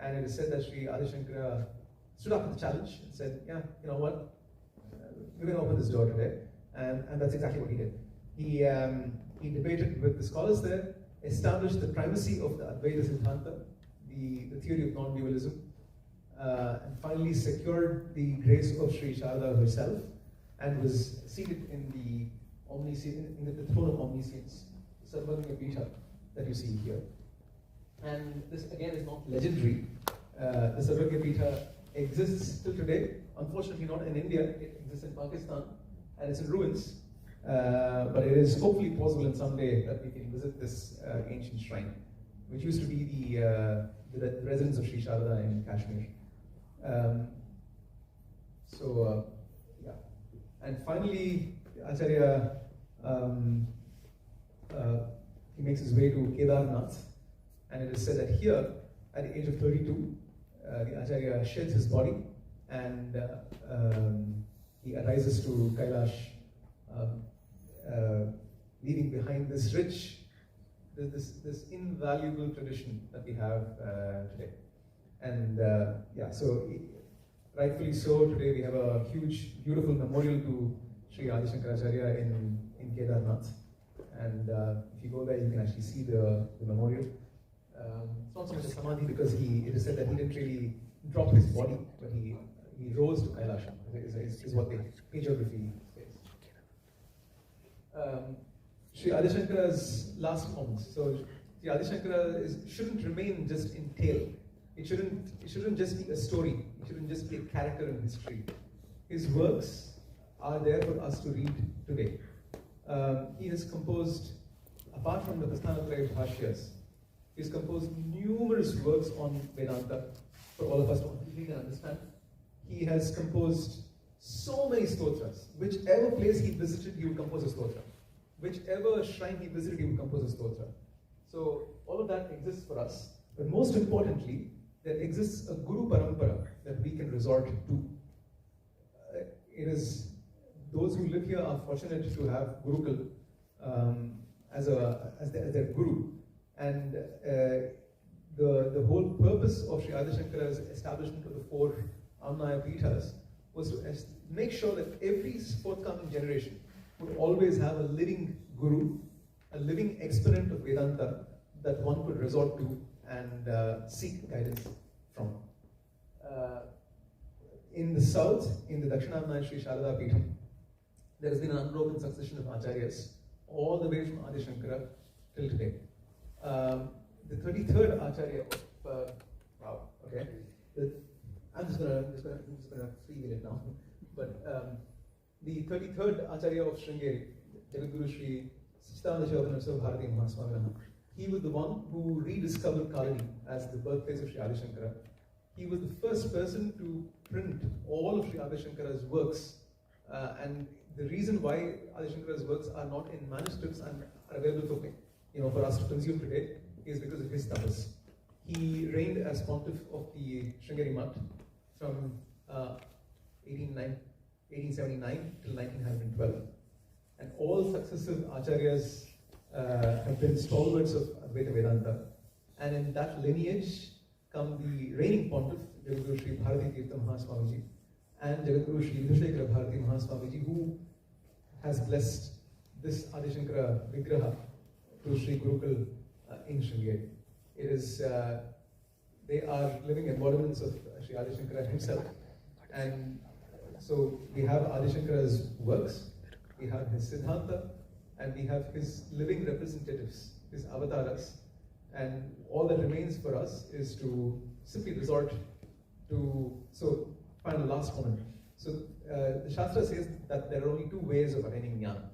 And it is said that Sri Adi Shankara stood up to the challenge and said, yeah, you know what, we're going to open this door today. And that's exactly what he did. He debated with the scholars there, established the primacy of the Advaita Vedaanta, the theory of non-dualism, and finally secured the grace of Sri Sharada herself, and was seated in the throne of omniscience, the Sarvagya Pitha that you see here. And this again is not legendary. The Sarvagya Pitha exists still today. Unfortunately, not in India. It exists in Pakistan, and it's in ruins. But it is hopefully possible in some day that we can visit this ancient shrine, which used to be the residence of Sri Sharada in Kashmir. Yeah. And finally, Acharya, he makes his way to Kedarnath, and it is said that here, at the age of 32, the Acharya sheds his body, and he arises to Kailash, leaving behind this rich, this invaluable tradition that we have today. And yeah, so rightfully so, today we have a huge, beautiful memorial to Sri Adi Shankaracharya in Kedarnath. And if you go there, you can actually see the memorial. It's not so much a samadhi, because it is said that he didn't really drop his body, but he rose to Kailash, is what the hagiography says. Sri Adi Shankara's last moments. So Sri Adi Shankara shouldn't remain just in tale. It shouldn't just be a story. It shouldn't just be a character in history. His works are there for us to read today. He has composed, apart from the Prasthanatraya Bhashyas, he's composed numerous works on Vedanta for all of us to read and understand. He has composed so many stotras. Whichever place he visited, he would compose a stotra. Whichever shrine he visited, he would compose a stotra. So all of that exists for us. But most importantly, there exists a Guru Parampara that we can resort to. It is those who live here are fortunate to have Gurukul as their Guru. And the whole purpose of Sri Adi Shankara's establishment of the 4 Amnaya Pithas was to make sure that every forthcoming generation would always have a living Guru, a living exponent of Vedanta that one could resort to and seek guidance from. In the south, in the Dakshinamnaya Sri Sharada Pitham, there has been an unbroken succession of acharyas, all the way from Adi Shankara till today. The 33rd acharya of wow, okay. I'm just gonna freewheel it now. But the 33rd acharya of Sringeri, Jagadguru Sri Shankaracharya Bharati Mahaswamina, he was the one who rediscovered Kalani as the birthplace of Sri Adi Shankara. He was the first person to print all of Sri Adi Shankara's works, and the reason why Adi Shankara's works are not in manuscripts and are available for us to consume today is because of his tapas. He reigned as pontiff of the Sringeri Mutt from 1879 till 1912, and all successive acharyas have been stalwarts of Advaita Vedanta, and in that lineage come the reigning pontiff, Jagadguru Sri Bharati Mahaswamiji, and Jagadguru Sri Yudhishthira Bharati Mahaswamiji, who has blessed this Adi Shankara Vigraha to Sri Gurukul in Sringeri. It is, they are living embodiments of Sri Adi Shankara himself. And so we have Adi Shankara's works, we have his Siddhanta, and we have his living representatives, his avatars. And all that remains for us is to simply resort to, so final last comment. So the Shastra says that there are only 2 ways of attaining jnana,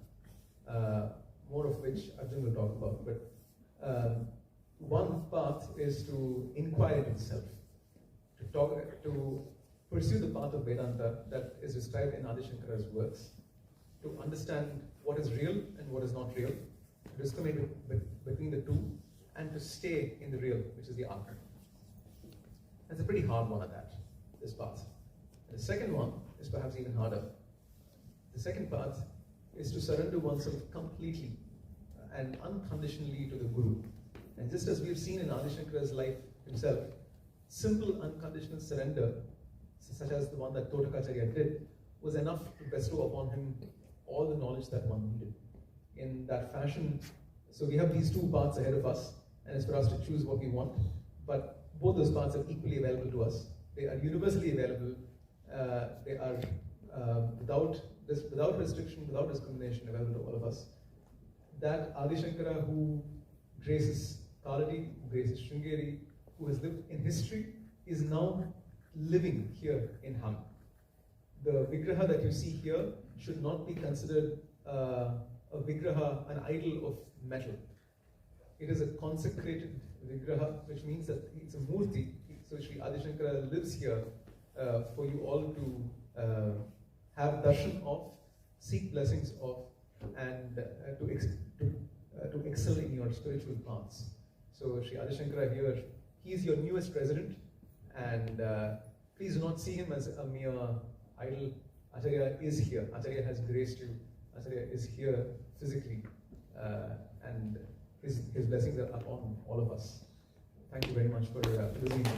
more of which Arjun will talk about. But One path is to inquire into self, to pursue the path of Vedanta that is described in Adi Shankara's works, to understand what is real and what is not real, to discriminate between the two, and to stay in the real, which is the Atman. That's a pretty hard one at that, this path. And the second one is perhaps even harder. The second path is to surrender oneself completely and unconditionally to the Guru. And just as we've seen in Adi Shankara's life himself, simple unconditional surrender, such as the one that Totakacharya did, was enough to bestow upon him all the knowledge that one needed. In that fashion, so we have these two paths ahead of us, and it's for us to choose what we want, but both those paths are equally available to us. They are universally available. They are without restriction, without discrimination, available to all of us. That Adi Shankara who graces Kaladi, who graces Sringeri, who has lived in history, is now living here in Hamm. The Vigraha that you see here should not be considered a Vigraha, an idol of metal. It is a consecrated Vigraha, which means that it's a Murti. So Sri Adi Shankara lives here for you all to have darshan of, seek blessings of, and to excel in your spiritual paths. So Sri Adi Shankara here, he is your newest resident, and please do not see him as a mere idol. Acharya is here. Acharya has graced you. Acharya is here physically, and his blessings are upon all of us. Thank you very much for listening to me.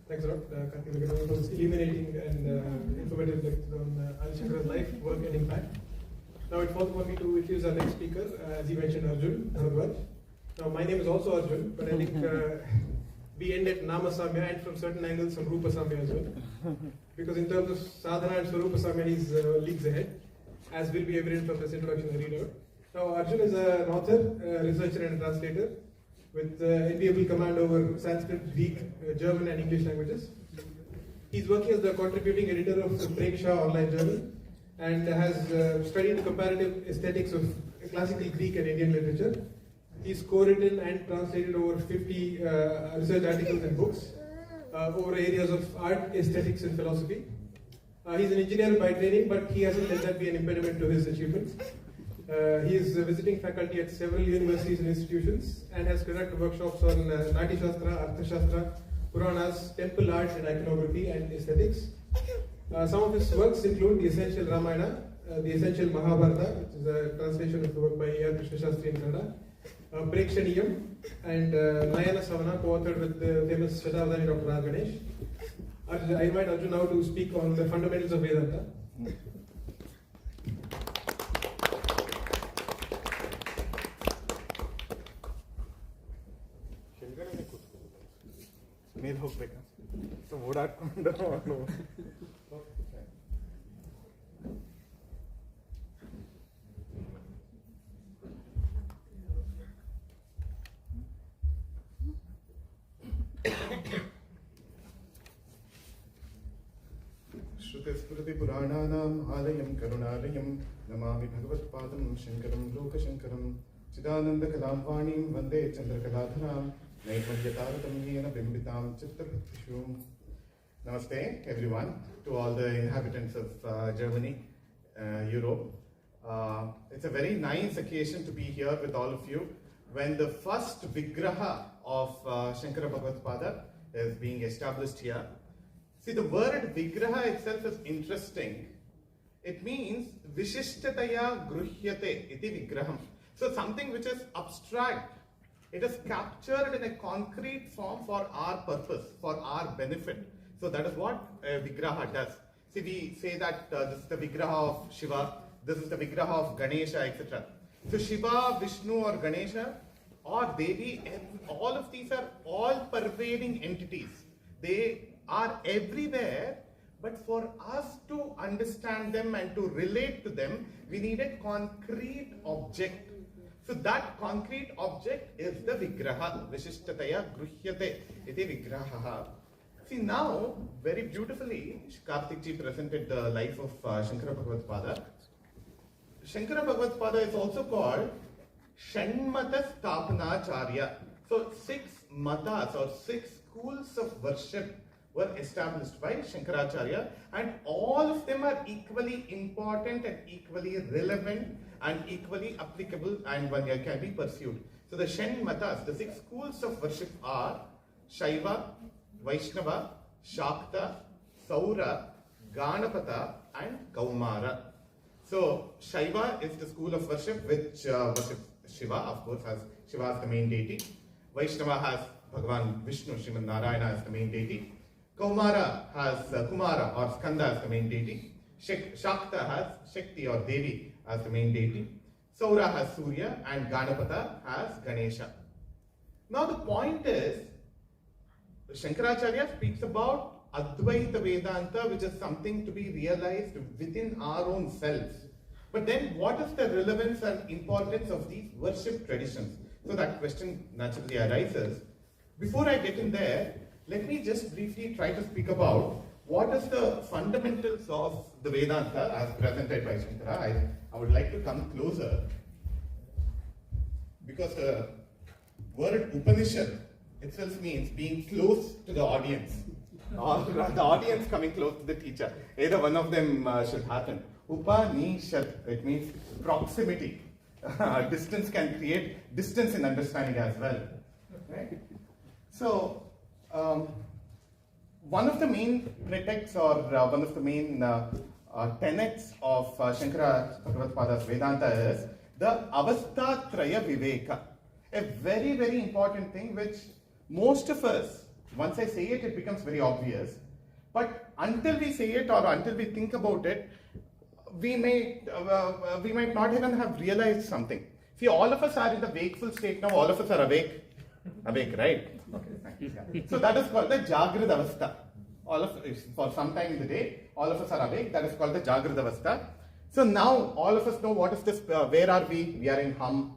Thanks a lot, Karthik, for this illuminating and informative lecture on Adi Shankara's life, work, and impact. Now it falls upon me to introduce our next speaker, as he mentioned, Arjun, Bharadwaj. Now my name is also Arjun, but I think we end at Nama Samya and from certain angles some Rupa Samya as well. Because in terms of Sadhana and Swarupa Samya, he's leagues ahead, as will be evident from this introduction I read out. Now Arjun is an author, researcher and translator, with enviable command over Sanskrit, Greek, German and English languages. He's working as the contributing editor of the Preksha online journal and has studied the comparative aesthetics of classical Greek and Indian literature. He's co-written and translated over 50 research articles and books over areas of art, aesthetics and philosophy. He's an engineer by training, but he hasn't let that be an impediment to his achievements. He is visiting faculty at several universities and institutions and has conducted workshops on Nati Shastra, Artha Shastra, Puranas, temple art and iconography and aesthetics. Some of his works include the Essential Ramayana, the Essential Mahabharata, which is a translation of the work by A.R. Krishna Shastri in Kannada, Prekshaniyam, and Nayana Savana, co-authored with the famous Shatavadani Dr. R. Ganesh. I invite Arjun now to speak on the fundamentals of Vedanta. ಮೇಲೆ ಹೋಗ್ಬೇಕಾ so ಓಡಾಡ್ಕೊಂಡು श्रुतिस्मृतिपुराणानाम् आलयं करुणालयं नमामि भगवत्पादं शङ्करं लोकशङ्करं चिदानन्दकलां वाणीं वन्दे चन्द्रकलाधरां नैर्मल्यतारतम्येन बिम्बितां चित्रवृत्तिषु. Namaste everyone, to all the inhabitants of Germany, Europe. It's a very nice occasion to be here with all of you when the first Vigraha of Shankara Bhagavad-pada is being established here. See, the word Vigraha itself is interesting. It means Vishishtataya Gruhyate iti Vigraham. So something which is abstract, it is captured in a concrete form for our purpose, for our benefit. So that is what Vigraha does. See, we say that this is the Vigraha of Shiva, this is the Vigraha of Ganesha, etc. So Shiva, Vishnu or Ganesha or Devi, all of these are all pervading entities. They are everywhere, But for us to understand them and to relate to them, we need a concrete object. So that concrete object is the vigraha. Vishishtataya gruhyate iti vigraha. See now, very beautifully, Karthik ji presented the life of Shankara Bhagavad-pada. Shankara Bhagavad-pada is also called Shanmata Sthapanacharya. So 6 matas or 6 schools of worship were established by Shankaracharya, and all of them are equally important and equally relevant and equally applicable, and one can be pursued. So the Shan Matas, the 6 schools of worship are Shaiva, Vaishnava, Shakta, Saura, Ganapata and Kaumara. So Shaiva is the school of worship which worships Shiva, of course, as Shiva as the main deity. Vaishnava has Bhagavan Vishnu, Srimad Narayana as the main deity. Kaumara has Kumara or Skanda as the main deity. Shakta has Shakti or Devi as the main deity. Saura has Surya, and Ganapata has Ganesha. Now the point is, Shankaracharya speaks about Advaita Vedanta, which is something to be realized within our own selves. But then what is the relevance and importance of these worship traditions? So that question naturally arises. Before I get in there, let me just briefly try to speak about what is the fundamentals of the Vedanta as presented by Shankara. I would like to come closer, because the word Upanishad itself means being close to the audience, or the audience coming close to the teacher. Either one of them should happen. Upanishad, it means proximity. Distance can create distance in understanding as well. Right? So, one of the main pretexts or one of the main tenets of Shankara Bhagavad-pada's Vedanta is the Avasthatraya Viveka. A very, very important thing which most of us, once I say it, it becomes very obvious. But until we say it or until we think about it, we might not even have realized something. See, all of us are in the wakeful state now. All of us are awake. Awake, right? Okay, thank you. Yeah. So that is called the Jagrad Avastha. All of us, for some time in the day, all of us are awake. That is called the Jagrad Avastha. So now all of us know what is this. Where are we? We are in Hamm,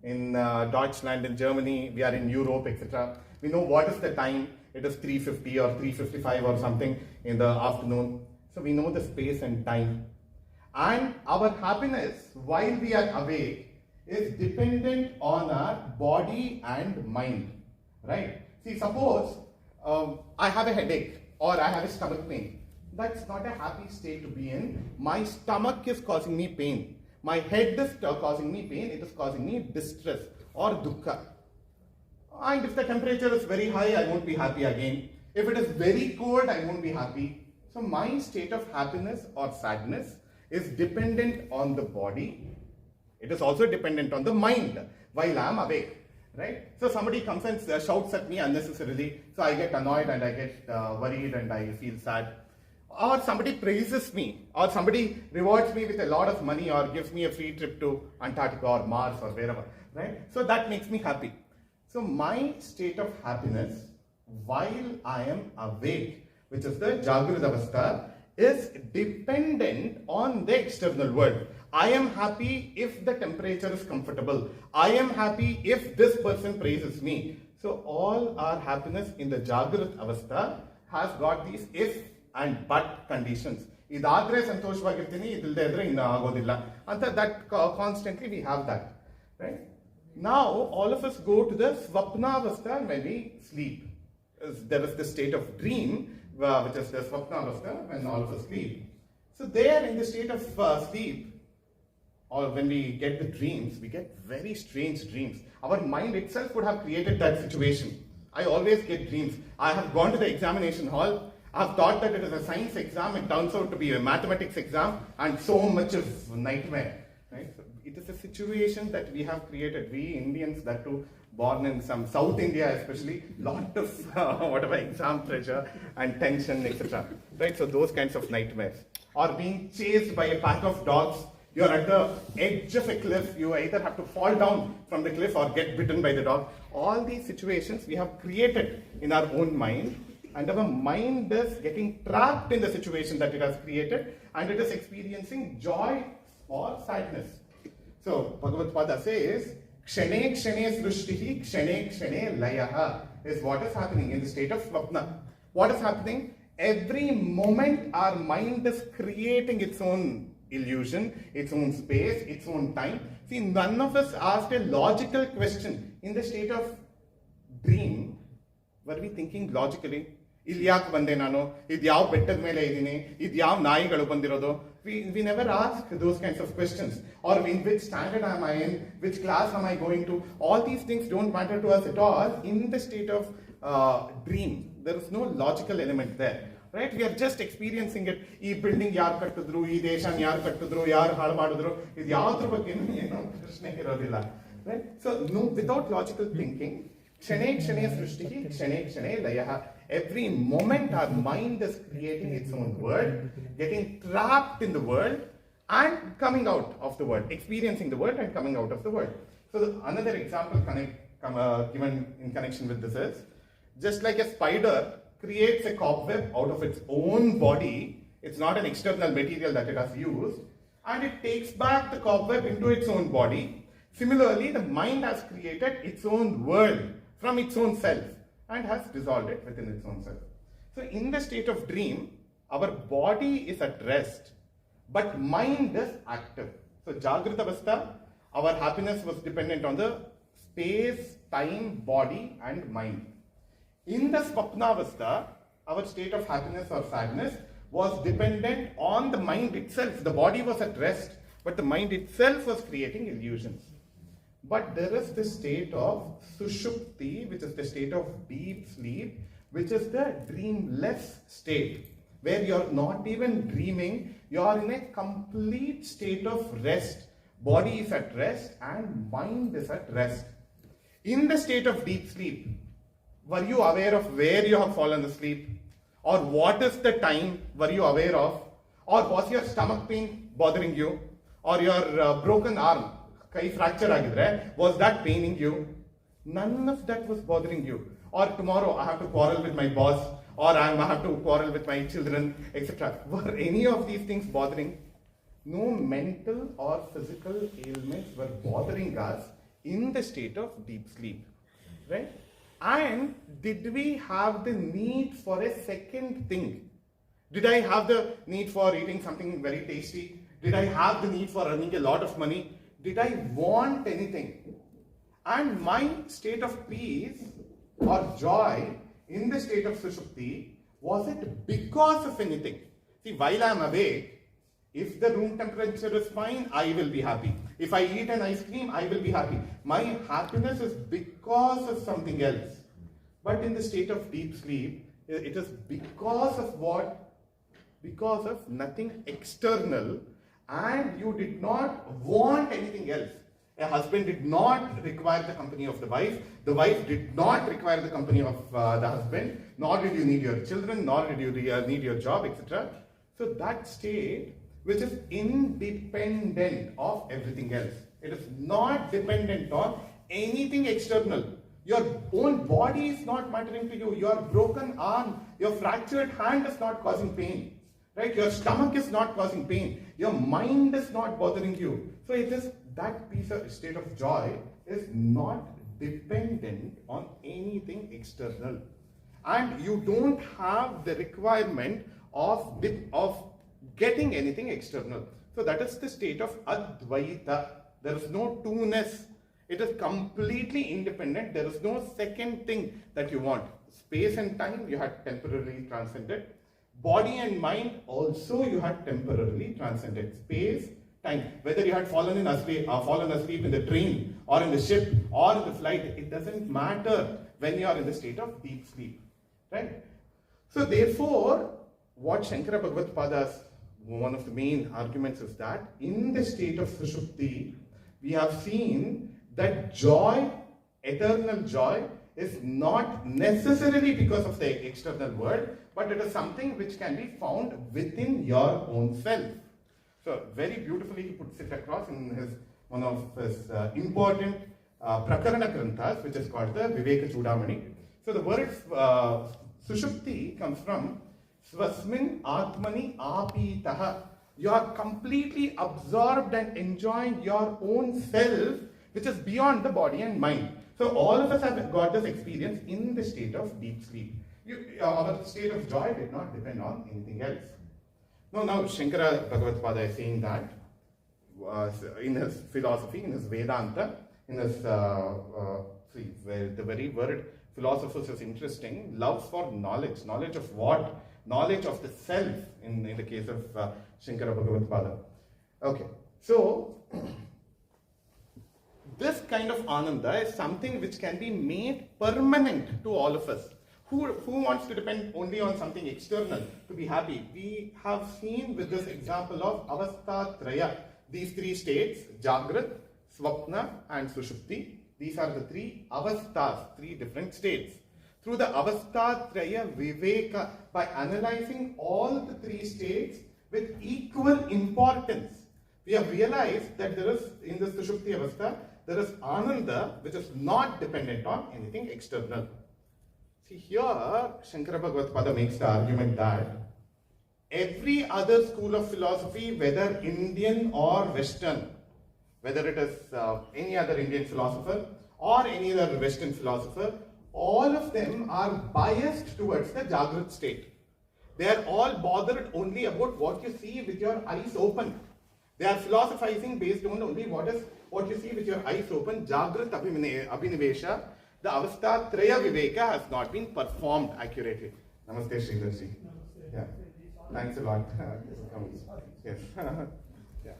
in Deutschland, in Germany. We are in Europe, etc. We know what is the time. It is 3:50 or 3:55 or something in the afternoon. So we know the space and time. And our happiness while we are awake is dependent on our body and mind, right? See, suppose I have a headache or I have a stomach pain. That's not a happy state to be in. My stomach is causing me pain. My head is causing me pain. It is causing me distress or dukkha. And if the temperature is very high, I won't be happy again. If it is very cold, I won't be happy. So my state of happiness or sadness is dependent on the body. It is also dependent on the mind while I am awake, right? So somebody comes and shouts at me unnecessarily, so I get annoyed and I get worried and I feel sad. Or somebody praises me, or somebody rewards me with a lot of money or gives me a free trip to Antarctica or Mars or wherever, right? So that makes me happy. So my state of happiness while I am awake, which is the Jagrad Avastha, is dependent on the external world. I am happy if the temperature is comfortable. I am happy if this person praises me. So all our happiness in the Jagrad Avastha has got these if and but conditions. Idadre santoshvagirtini, idilde inna agodilla. And that constantly we have that, right? Now all of us go to the Swapna Avastha when we sleep. There is the state of dream, which is the Swapna Avastha, when all of us sleep. So there in the state of sleep, or when we get the dreams, we get very strange dreams. Our mind itself would have created that situation. I always get dreams. I have gone to the examination hall. I have thought that it is a science exam. It turns out to be a mathematics exam, and so much of nightmare. Right? So it is a situation that we have created. We Indians, that too, born in some South India especially, lot of exam pressure and tension, etc. Right? So those kinds of nightmares. Or being chased by a pack of dogs. You are at the edge of a cliff. You either have to fall down from the cliff or get bitten by the dog. All these situations we have created in our own mind. and our mind is getting trapped in the situation that it has created, and it is experiencing joy or sadness. So Bhagavad Pada says, Kshane Kshane Srushtihi Kshane Kshane Layaha is what is happening in the state of Swapna. What is happening? Every moment our mind is creating its own illusion, its own space, its own time. See, none of us asked a logical question. In the state of dream, were we thinking logically? Ilyak bande nano, idyav bettad mele idine, idyav naigalu bandirodo. We never ask those kinds of questions. Or in which standard am I in? Which class am I going to? All these things don't matter to us at all in the state of dream. There is no logical element there. Right? We are just experiencing it. Ee building yaar kattidru, ee deshan yaar kattidru, yaar haal madidru. Idu yavadra ಬಗ್ಗೆ ಏನು ಪ್ರಶ್ನೆ ಇರೋದಿಲ್ಲ. Right? So no, without logical thinking, Kshane Kshane Srishtihi Kshane Kshane Layaha. Every moment our mind is creating its own world, getting trapped in the world and coming out of the world, experiencing the world and coming out of the world. So another example given in connection with this is, just like a spider creates a cobweb out of its own body, it's not an external material that it has used, and it takes back the cobweb into its own body. Similarly, the mind has created its own world from its own self and has dissolved it within its own self. So in the state of dream, our body is at rest, but mind is active. So Jagrita Avastha, our happiness was dependent on the space, time, body and mind. In the Swapna Avastha, our state of happiness or sadness was dependent on the mind itself. The body was at rest, but the mind itself was creating illusions. But there is the state of Sushupti, which is the state of deep sleep, which is the dreamless state, where you're not even dreaming, you're in a complete state of rest. Body is at rest and mind is at rest. In the state of deep sleep, were you aware of where you have fallen asleep? Or what is the time were you aware of? Or was your stomach pain bothering you? Or your broken arm, kai fracture agidre, was that paining you? None of that was bothering you. Or tomorrow I have to quarrel with my boss, or I have to quarrel with my children, etc. Were any of these things bothering? No mental or physical ailments were bothering us in the state of deep sleep. Right? And did we have the need for a second thing? Did I have the need for eating something very tasty? Did I have the need for earning a lot of money? Did I want anything? And my state of peace or joy in the state of Sushupti, was it because of anything? See, while I am awake, if the room temperature is fine, I will be happy. If I eat an ice cream, I will be happy. My happiness is because of something else. But in the state of deep sleep, it is because of what? Because of nothing external, and you did not want anything else. A husband did not require the company of the wife did not require the company of the husband, nor did you need your children, nor did you need your job, etc. So that state, which is independent of everything else. It is not dependent on anything external. Your own body is not mattering to you. Your broken arm, your fractured hand is not causing pain. Right? Your stomach is not causing pain. Your mind is not bothering you. So it is that piece of state of joy is not dependent on anything external. And you don't have the requirement of getting anything external. So that is the state of Advaita. There is no two-ness. It is completely independent. There is no second thing that you want. Space and time you had temporarily transcended. Body and mind also you had temporarily transcended. Space, time. Whether you had fallen asleep in the train or in the ship or in the flight, it doesn't matter when you are in the state of deep sleep. Right? So therefore, what Shankara Bhagavad-pada's one of the main arguments is that in the state of Sushupti, we have seen that joy, eternal joy, is not necessarily because of the external world, but it is something which can be found within your own self. So very beautifully he puts it across in one of his important Prakarana Granthas, which is called the Viveka Chudamani. So the words Sushupti comes from Swasmin Atmani Apitaha. You are completely absorbed and enjoying your own self, which is beyond the body and mind. So all of us have got this experience in the state of deep sleep. Our state of joy did not depend on anything else. Now Shankara Bhagavad-pada is saying that in his philosophy, in his Vedanta, in his, the very word philosophers is interesting, love for knowledge. Knowledge of what? Knowledge of the self, in the case of Shankara Bhagavad-pada. Okay, so this kind of ananda is something which can be made permanent to all of us. Who wants to depend only on something external to be happy? We have seen with this example of avastha traya, these three states, Jagrat, Swapna and Sushupti. These are the three avasthas, three different states. Through the avastha traya viveka, by analyzing all the three states with equal importance, we have realized that there is, in the Sushupti avastha, there is ananda which is not dependent on anything external. See, here Shankara Bhagavad-pada makes the argument that every other school of philosophy, whether Indian or Western, whether it is any other Indian philosopher or any other Western philosopher, all of them are biased towards the Jagrat state. They are all bothered only about what you see with your eyes open. They are philosophizing based on only what you see with your eyes open. Jagrat Abhinivesha, the avastha traya viveka has not been performed accurately. Namaste Sridharji. Yeah. Thanks a lot. Yes. Yeah.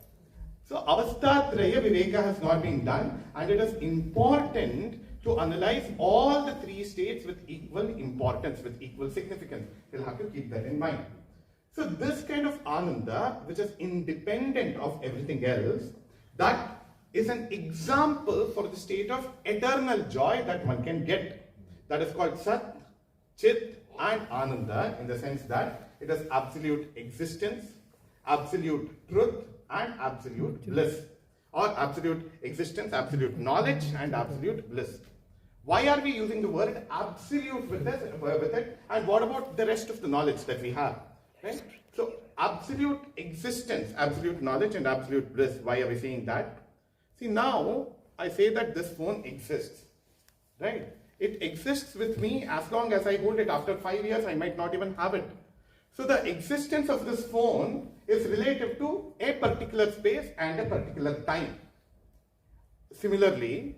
So avastha traya viveka has not been done, and it is important to analyze all the three states with equal importance, with equal significance. You'll have to keep that in mind. So this kind of ananda, which is independent of everything else, that is an example for the state of eternal joy that one can get. That is called Sat, Chit and Ananda, in the sense that it is absolute existence, absolute truth and absolute bliss. Or absolute existence, absolute knowledge and absolute bliss. Why are we using the word absolute with it? And what about the rest of the knowledge that we have? Right? So absolute existence, absolute knowledge and absolute bliss. Why are we saying that? See, now I say that this phone exists, right? It exists with me as long as I hold it. After 5 years, I might not even have it. So the existence of this phone is relative to a particular space and a particular time. Similarly,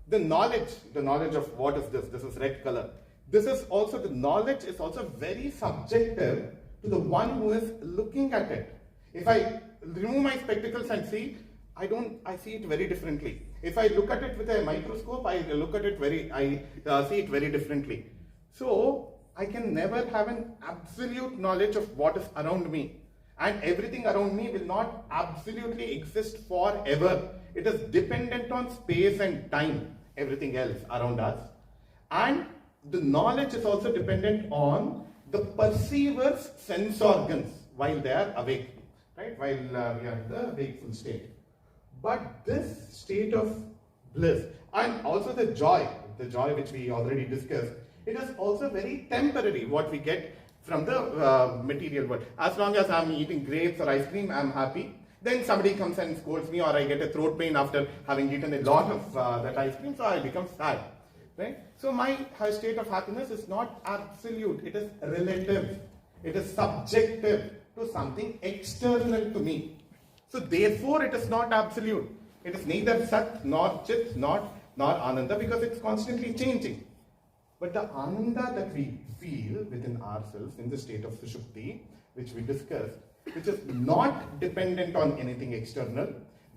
the knowledge of what is this is red color. This is also, the knowledge is also very subjective to the one who is looking at it. If I remove my spectacles and see, I see it very differently. If I look at it with a microscope, I see it very differently. So I can never have an absolute knowledge of what is around me. And everything around me will not absolutely exist forever. It is dependent on space and time, everything else around us. And the knowledge is also dependent on the perceiver's sense organs while they are awake, right? While we are in the wakeful state. But this state of bliss and also the joy which we already discussed, it is also very temporary, what we get from the material world. As long as I'm eating grapes or ice cream, I'm happy. Then somebody comes and scolds me, or I get a throat pain after having eaten a lot of that ice cream, so I become sad. Right? So my state of happiness is not absolute, it is relative. It is subjective to something external to me. So therefore it is not absolute. It is neither Sat nor Chit nor Ananda, because it's constantly changing. But the Ananda that we feel within ourselves in the state of Sushupti, which we discussed, which is not dependent on anything external,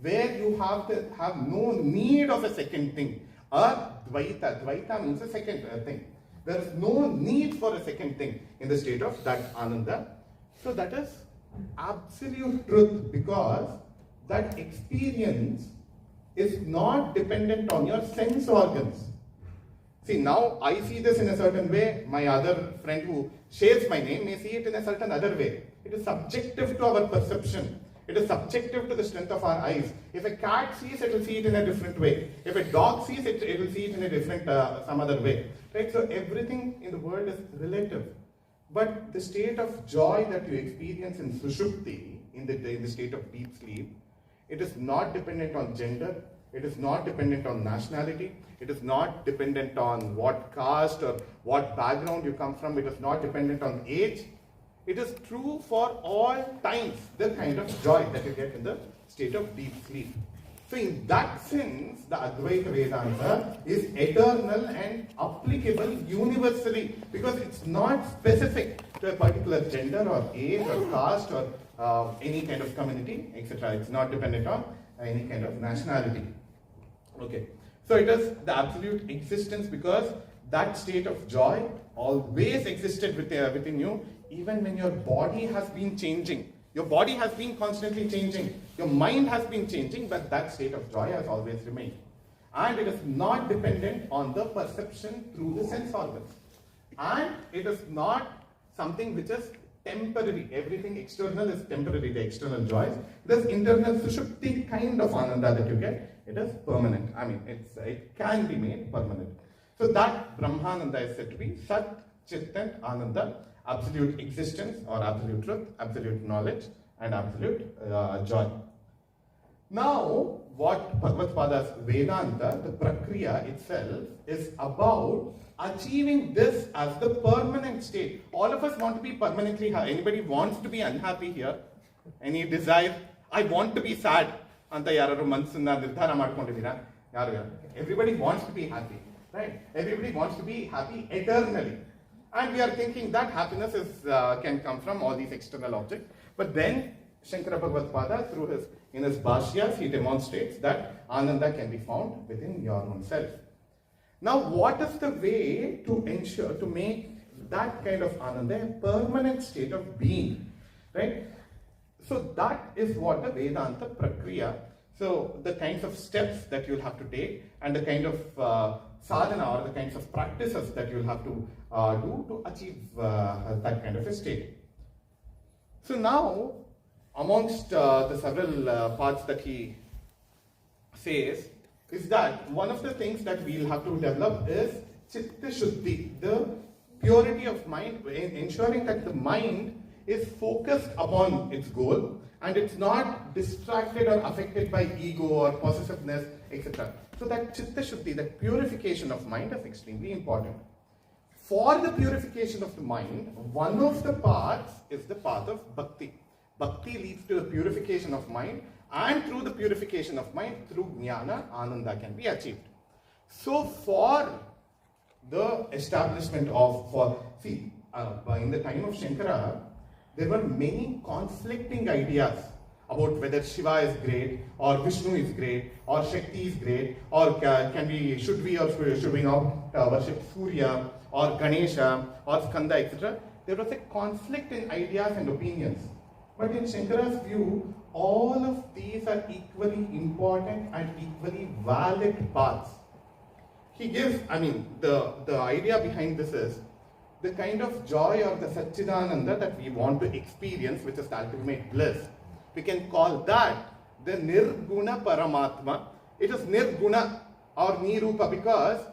where you have no need of a second thing. Advaita means a second thing. There is no need for a second thing in the state of that Ananda. So that is absolute truth, because that experience is not dependent on your sense organs. See, now I see this in a certain way. My other friend who shares my name may see it in a certain other way. It is subjective to our perception. It is subjective to the strength of our eyes. If a cat sees, it will see it in a different way. If a dog sees, it will see it in a different, some other way. Right? So everything in the world is relative. But the state of joy that you experience in Sushupti, in the state of deep sleep, it is not dependent on gender, it is not dependent on nationality, it is not dependent on what caste or what background you come from, it is not dependent on age. It is true for all times, the kind of joy that you get in the state of deep sleep. So in that sense, the Advaita Vedanta is eternal and applicable universally, because it's not specific to a particular gender or age or caste or any kind of community, etc. It's not dependent on any kind of nationality. Okay, so it is the absolute existence, because that state of joy always existed within you, even when your body has been changing. Your body has been constantly changing. Your mind has been changing, but that state of joy has always remained. And it is not dependent on the perception through the sense organs. And it is not something which is temporary. Everything external is temporary, the external joys. This internal sushupti kind of ananda that you get, it is permanent. I mean, it can be made permanent. So that Brahmananda is said to be Sat, Chit and Ananda, absolute existence or absolute truth, absolute knowledge and absolute joy. Now, what Bhagavad-pada's Vedanta, the Prakriya itself, is about achieving this as the permanent state. All of us want to be permanently happy. Anybody wants to be unhappy here? Any desire? I want to be sad. Everybody wants to be happy, right? Everybody wants to be happy eternally. And we are thinking that happiness can come from all these external objects. But then Shankara Bhagavad-pada, in his Bhashyas, he demonstrates that Ananda can be found within your own self. Now, what is the way to ensure, to make that kind of Ananda a permanent state of being, right? So that is what the Vedanta Prakriya, so the kinds of steps that you'll have to take and the kind of sadhana or the kinds of practices that you'll have to do to achieve that kind of a state. So now, amongst the several parts that he says, is that one of the things that we'll have to develop is Chitta Shuddhi, the purity of mind, ensuring that the mind is focused upon its goal and it's not distracted or affected by ego or possessiveness, etc. So that Chitta Shuddhi, that purification of mind, is extremely important. For the purification of the mind, one of the paths is the path of Bhakti. Bhakti leads to the purification of mind, and through the purification of mind, through Jnana, Ananda can be achieved. So for the establishment of, in the time of Shankara, there were many conflicting ideas about whether Shiva is great, or Vishnu is great, or Shakti is great, or should we not worship Surya, or Ganesha, or Skanda, etc. There was a conflict in ideas and opinions. But in Shankara's view, all of these are equally important and equally valid paths. He gives, the idea behind this is the kind of joy or the Satchidananda that we want to experience, which is the ultimate bliss. We can call that the Nirguna Paramatma. It is Nirguna or Nirupa because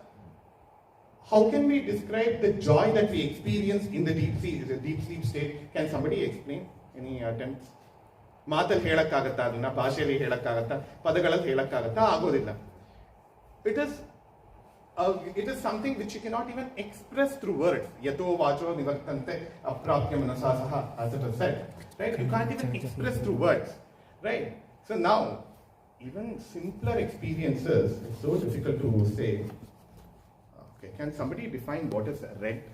how can we describe the joy that we experience in the deep sleep state? Can somebody explain? Any attempts? Maatal helakkagutta adana, bhasheyalli helakkagutta, padagalali helakkagutta, agodilla. It is something which you cannot even express through words. Yato vacho nivartante aprapya manasasaha, as it is said. Right? You can't even express through words. Right? So now, even simpler experiences, it's so difficult to say. Okay, can somebody define what is red?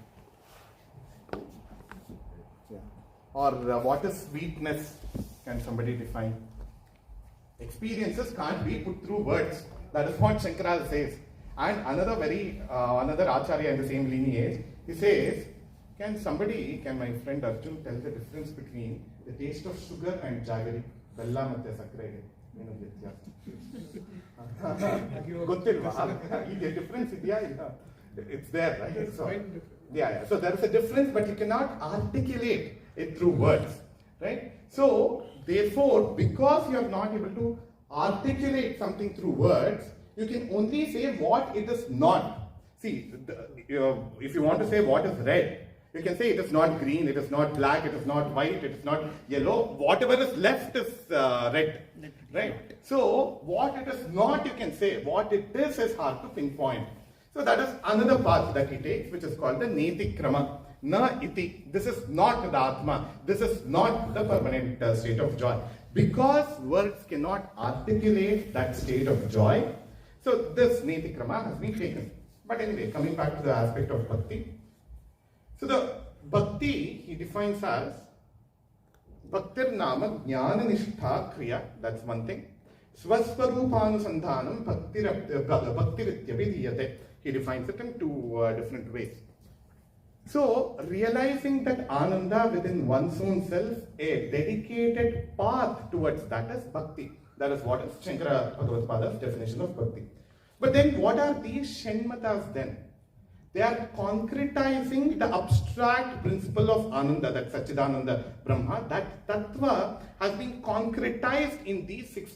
Or what is sweetness? Can somebody define? Experiences can't be put through words. That is what Shankara says. And another Acharya in the same lineage, he says, can my friend Arjun tell the difference between the taste of sugar and jaggery? Bella matte sakkare. The difference it's there, right? So there is a difference, but you cannot articulate it through words, right? So Therefore, because you are not able to articulate something through words, you can only say what it is not. See, if you want to say what is red, you can say it is not green, it is not black, it is not white, it is not yellow. Whatever is left is red, right? So, what it is not, you can say. What it is hard to pinpoint. So, that is another path that he takes, which is called the Neti Krama. Na iti. This is not the Atma. This is not the permanent state of joy. Because words cannot articulate that state of joy, so this Neti Krama has been taken. But anyway, coming back to the aspect of bhakti. So the bhakti he defines as bhaktir nama jnana nishtha kriya, that's one thing. Swasvaroopanusandhanam bhaktirityavidiyate. He defines it in two different ways. So, realizing that Ananda within one's own self, a dedicated path towards that is bhakti. That is what is Shankara Bhagavad-pada's definition of bhakti. But then what are these Shenmatas then? They are concretizing the abstract principle of Ananda, that Satchidananda Brahma. That Tattva has been concretized in these six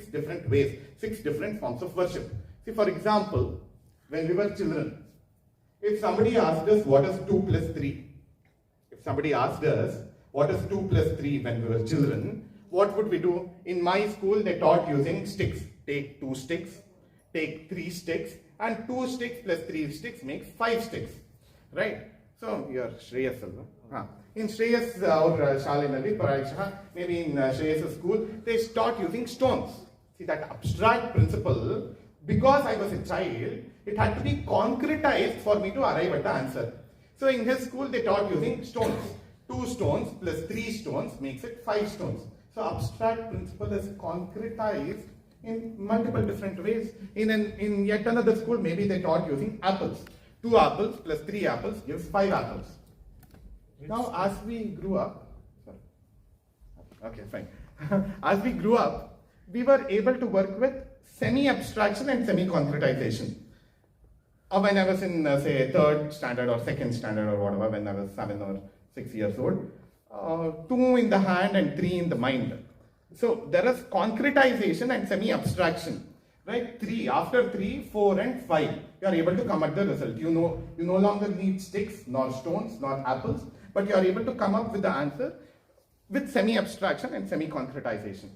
different ways, 6 different forms of worship. See, for example, when we were children, if somebody asked us what is 2 plus 3, if somebody asked us what is 2 plus 3 when we were children, what would we do? In my school, they taught using sticks. Take 2 sticks, take 3 sticks, and 2 sticks plus 3 sticks makes 5 sticks, right? So, your Shreyas, in Shreyas or Shalinali, Parayasha, maybe in Shreyas school, they start using stones. See, that abstract principle, because I was a child, it had to be concretized for me to arrive at the answer. So, in his school, they taught using stones. 2 stones plus 3 stones makes it 5 stones. So, abstract principle is concretized in multiple different ways. In yet another school, maybe they taught using apples. 2 apples plus 3 apples gives 5 apples. Now, as we grew up, okay, fine. As we grew up, we were able to work with semi-abstraction and semi-concretization. When I was in, say, 3rd standard or 2nd standard or whatever, when I was 7 or 6 years old, 2 in the hand and 3 in the mind. So there is concretization and semi-abstraction, right? 3, after 3, 4 and 5, you are able to come at the result. You no longer need sticks, nor stones, nor apples, but you are able to come up with the answer with semi-abstraction and semi-concretization.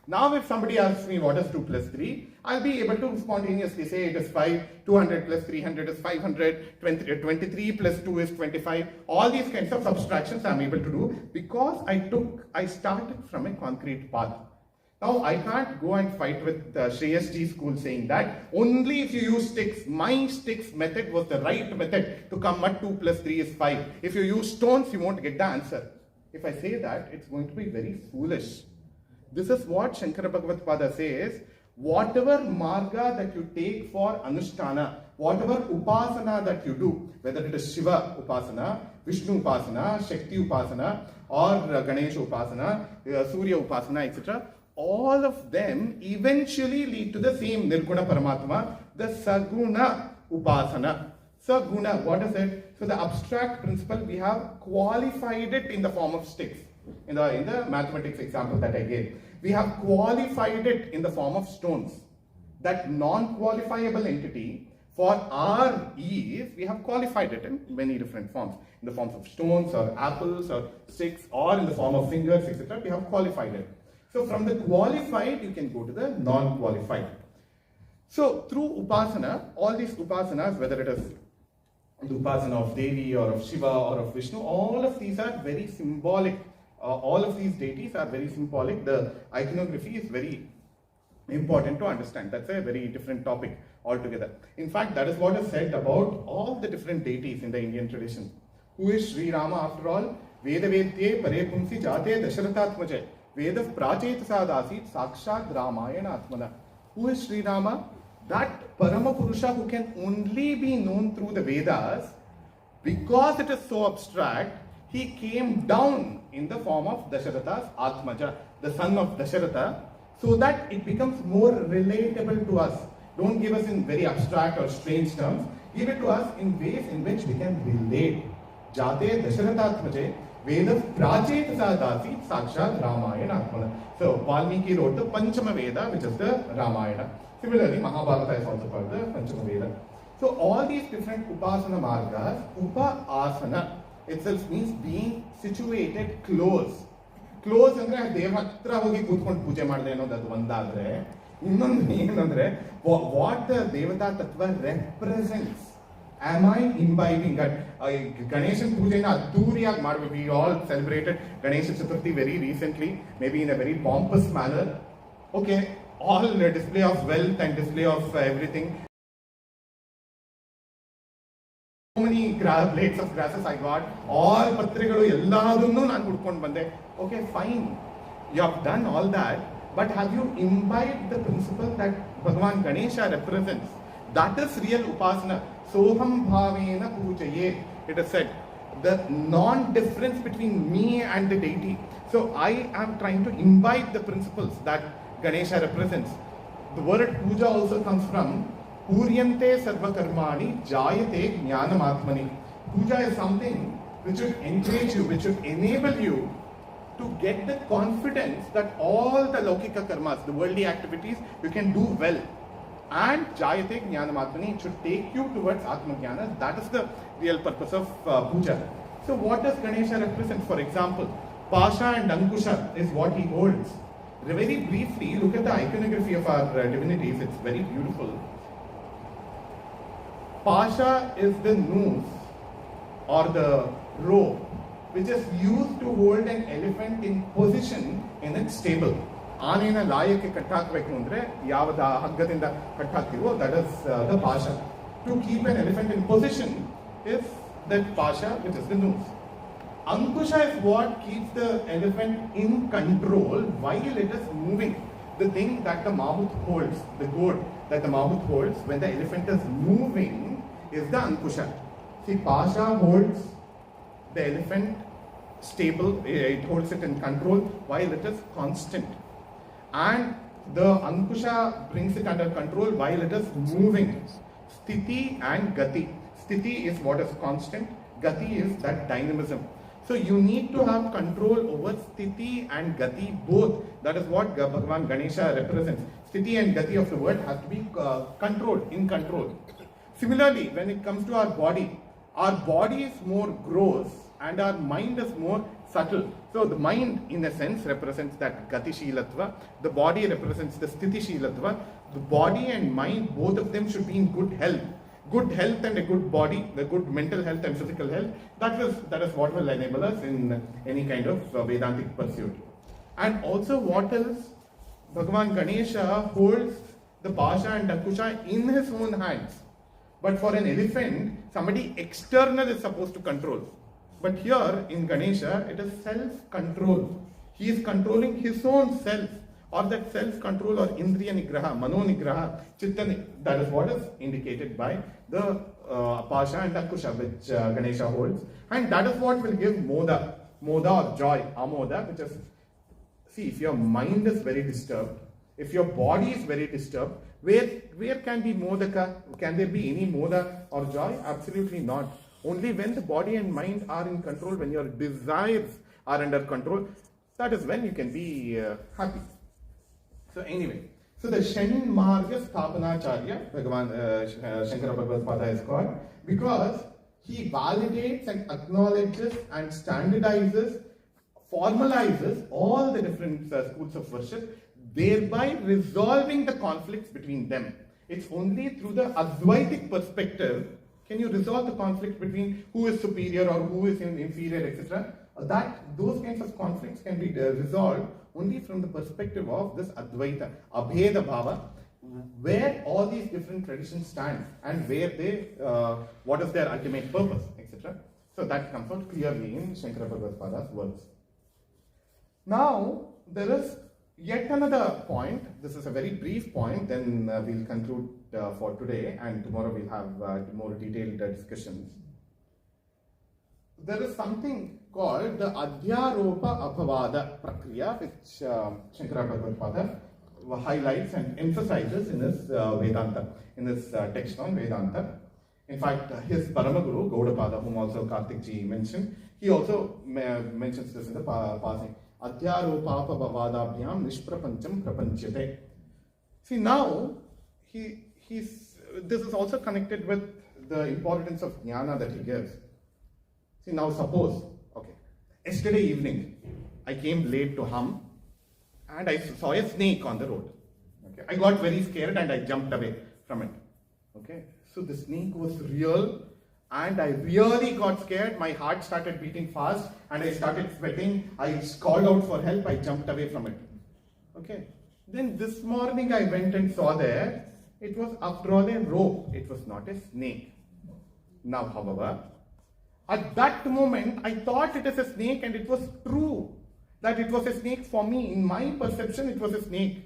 Now if somebody asks me what is 2 plus 3, I'll be able to spontaneously say it is 5, 200 plus 300 is 500, 23 plus 2 is 25. All these kinds of subtractions I'm able to do because I started from a concrete path. Now I can't go and fight with the Shreyas G school saying that only if you use sticks. My sticks method was the right method to come at 2 plus 3 is 5. If you use stones, you won't get the answer. If I say that, it's going to be very foolish. This is what Shankara Bhagavad-pada says. Whatever marga that you take for Anushtana, whatever upasana that you do, whether it is Shiva upasana, Vishnu upasana, Shakti upasana, or Ganesha upasana, Surya upasana, etc., all of them eventually lead to the same Nirguna Paramatma, the Saguna upasana. Saguna, what is it? So the abstract principle, we have qualified it in the form of sticks. In the mathematics example that I gave, we have qualified it in the form of stones. That non-qualifiable entity for our ease, we have qualified it in many different forms. In the forms of stones or apples or sticks or in the form of fingers, etc. We have qualified it. So from the qualified, you can go to the non-qualified. So through upasana, all these upasanas, whether it is the upasana of Devi or of Shiva or of Vishnu, all of these are very symbolic. All of these deities are very symbolic. The iconography is very important to understand. That's a very different topic altogether. In fact, that is what is said about all the different deities in the Indian tradition. Who is Sri Rama after all? Veda Vedye Pare Pumsi Jate Dasharathatmaje. Veda Prachetasa Dasit Sakshat Ramayana Atmana. Who is Sri Rama? That Parama Purusha who can only be known through the Vedas, because it is so abstract, he came down in the form of Dasharatha's Atmaja, the son of Dasharatha, so that it becomes more relatable to us. Don't give us in very abstract or strange terms. Give it to us in ways in which we can relate. Jate Dasharathatmaje Vedas Prachetasa Dasi Sakshat Ramayana. So Valmiki wrote the Panchama Veda, which is the Ramayana. Similarly, Mahabharata is also called the Panchama Veda. So all these different Upasana Margas, Upa-asana itself means being situated close. Close ಅಂದ್ರೆ ದೇವ ಹತ್ರ ಹೋಗಿ ಕೂತ್ಕೊಂಡು ಪೂಜೆ ಮಾಡಿದೆ ಅನ್ನೋದು ಒಂದಾದ್ರೆ, ಇನ್ನೊಂದು ಏನಂದ್ರೆ ವಾಟ್ ದ ದೇವತಾ ತತ್ವ represents. Am I imbibing that? Ganeshan Puja adduriyaagi ಮಾಡಬೇಕು. We all celebrated Ganesha Chaturthi very recently, maybe in a very pompous manner. Okay, all display of wealth and display of everything. So many blades of grasses I got. All patrigalu elladunnu ನಾನು ಹುಡ್ಕೊಂಡು ಬಂದೆ. Okay, fine. You have done all that, but have you imbibed the principle that Bhagavan Ganesha represents? That is real upasana. Soham bhavena pujaye. It is said, the non-difference between me and the deity. So I am trying to imbibe the principles that Ganesha represents. The word puja also comes from Puryante sarva karmani jayate jnanam atmani. Puja is something which should encourage you, which should enable you to get the confidence that all the laukika karmas, the worldly activities, you can do well. And Jayate Jnanam Atmani, it should take you towards Atma Jnana. That is the real purpose of puja. So what does Ganesha represent? For example, Pasha and Ankusha is what he holds. Very briefly, look at the iconography of our divinities. It's very beautiful. Pasha is the noose or the rope which is used to hold an elephant in position in its stable. ಆನೆನ ಲಾಯಕ್ಕೆ ಕಟ್ಟಾಕಬೇಕು ಅಂದ್ರೆ ಯಾವ್ದು ಹಗ್ಗದಿಂದ ಕಟ್ಟಾಕ್ತಿವೋ that is the pasha. To keep an elephant in position is that pasha which is the noose. Ankusha is what keeps the elephant in control while it is moving. The thing that the mammoth holds, the goad that the mammoth holds when the elephant is moving is the ankusha. See, pasha holds the elephant stable, it holds it in control while it is constant. And the ankusha brings it under control while it is moving. Sthiti and gati. Sthiti is what is constant, gati is that dynamism. So you need to have control over sthiti and gati both. That is what Bhagavan Ganesha represents. Sthiti and gati of the word has to be controlled, in control. Similarly, when it comes to our body is more gross and our mind is more subtle. So the mind in a sense represents that gati shilatva, the body represents the sthiti shilatva. The body and mind, both of them should be in good health. Good health and a good body, the good mental health and physical health, that is what will enable us in any kind of Vedantic pursuit. And also what else? Bhagavan Ganesha holds the Pasha and Ankusha in his own hands. But for an elephant, somebody external is supposed to control. But here in Ganesha, it is self-control. He is controlling his own self, or that self-control or Indriya Nigraha, Mano Nigraha, Chitta Nigraha. That is what is indicated by the Pasha and Ankusha which Ganesha holds. And that is what will give Moda or joy, Amoda, which is, see, if your mind is very disturbed, if your body is very disturbed, where can be Modaka? Can there be any Moda or joy? Absolutely not. Only when the body and mind are in control, when your desires are under control, that is when you can be happy. So anyway, so the Shanmarga Sthapanacharya, Bhagavan Shankaracharya Prathista is called because he validates and acknowledges and standardizes, formalizes all the different schools of worship, thereby resolving the conflicts between them. It's only through the Advaitic perspective can you resolve the conflict between who is superior or who is inferior, etc. Those kinds of conflicts can be resolved only from the perspective of this Advaita, Abheda Bhava, where all these different traditions stand and where they, what is their ultimate purpose, etc. So that comes out clearly in Shankaracharya Prathista works. Now, there is yet another point. This is a very brief point, then we'll conclude for today, and tomorrow we'll have more detailed discussions. There is something called the Adhyaropa Abhavada Prakriya, which Shankaracharya Prathista highlights and emphasizes in his Vedanta, in his text on Vedanta. In fact, his Paramaguru, Gaudapada, whom also Karthik ji mentioned, he also mentions this in the passing. Adhyarupapa bhavadabhyam nishprapancham prapanchate. See, now, this is also connected with the importance of jnana that he gives. See, now suppose, okay, yesterday evening, I came late to Hamm and I saw a snake on the road. Okay, I got very scared and I jumped away from it. Okay, so the snake was real and I really got scared. My heart started beating fast and I started sweating. I called out for help. I jumped away from it. Okay, then this morning I went and saw there, it was after all a rope. It was not a snake. Now, however, at that moment, I thought it is a snake and it was true that it was a snake for me. In my perception, it was a snake.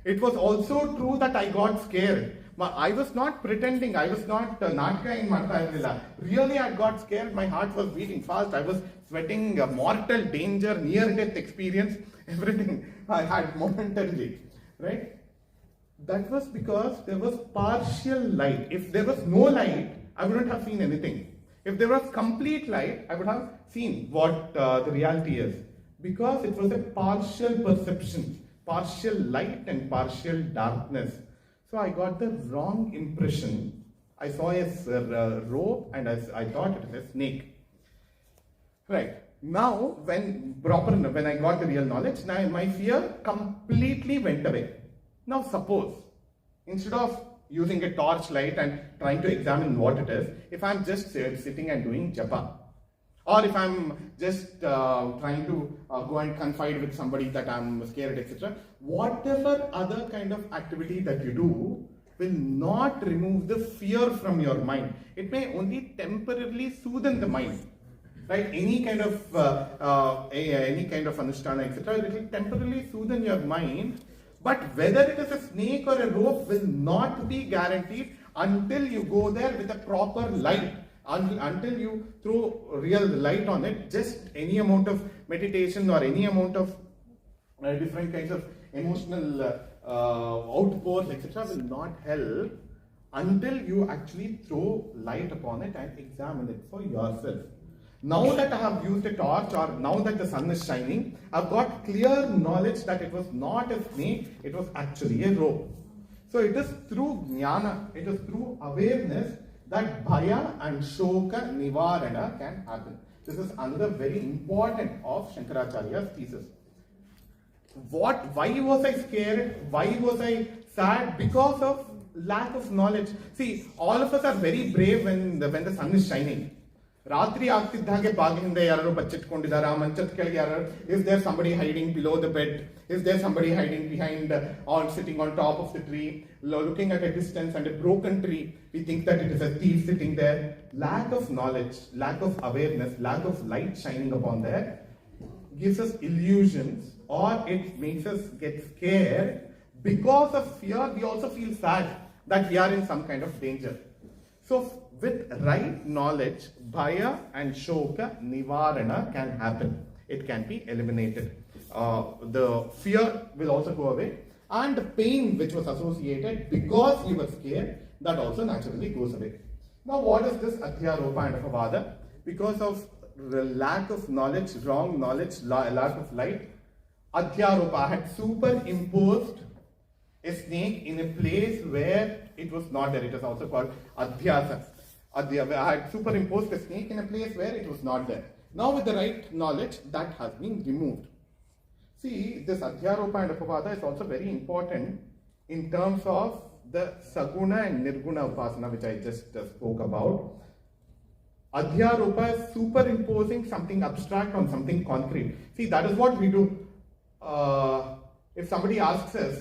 It was also true that I got scared. I was not pretending. I was not natka in Martha. Really, I got scared. My heart was beating fast. I was sweating, mortal danger, near-death experience, everything I had momentarily, right? That was because there was partial light. If there was no light, I wouldn't have seen anything. If there was complete light, I would have seen what the reality is. Because it was a partial perception, partial light and partial darkness. So I got the wrong impression. I saw a rope and I thought it was a snake. Right. Now, when I got the real knowledge, now my fear completely went away. Now suppose, instead of using a torch light and trying to examine what it is, if I'm just sitting and doing japa, or if I'm just trying to go and confide with somebody that I'm scared, etc., whatever other kind of activity that you do will not remove the fear from your mind. It may only temporarily soothe the mind. Right? Any kind of anushtana, etc., it will temporarily soothe your mind. But whether it is a snake or a rope will not be guaranteed until you go there with a proper light. Until you throw real light on it. Just any amount of meditation or any amount of different kinds of emotional outpours, etc., will not help until you actually throw light upon it and examine it for yourself. Now that I have used a torch, or now that the sun is shining, I've got clear knowledge that it was not a snake, it was actually a rope. So it is through jnana, it is through awareness that bhaya and shoka nivarana can happen. This is another very important of Shankaracharya's thesis. Why was I scared? Why was I sad? Because of lack of knowledge. See, all of us are very brave when the sun is shining. Ratri ಆಗ್ತಿದ್ದಾಗೆ ಬಾಗಿಲಿಂದ ಯಾರು ಬಚ್ಚಿಟ್ಕೊಂಡಿದ್ದಾರ ಮಂಚದ ಕೆಳಗೆ ಯಾರು is there somebody hiding below the bed, is there somebody hiding behind or sitting on top of the tree, looking at a distance and a broken tree, we think that it is a thief sitting there. Lack of knowledge, lack of awareness, lack of light shining upon there gives us illusions, or it makes us get scared. Because of fear, we also feel sad that we are in some kind of danger. So with right knowledge, bhaya and shoka nivarana can happen. It can be eliminated. The fear will also go away, and the pain which was associated because you were scared, that also naturally goes away. Now, what is this adhyaropa and apavada? Because of the lack of knowledge, wrong knowledge, lack of light, adhyaropa had superimposed a snake in a place where it was not there. It is also called adhyasa. I had superimposed a snake in a place where it was not there. Now with the right knowledge, that has been removed. See, this adhyaropa and apavada is also very important in terms of the saguna and nirguna upasana, which I just spoke about. Adhyaropa is superimposing something abstract on something concrete. See, that is what we do. If somebody asks us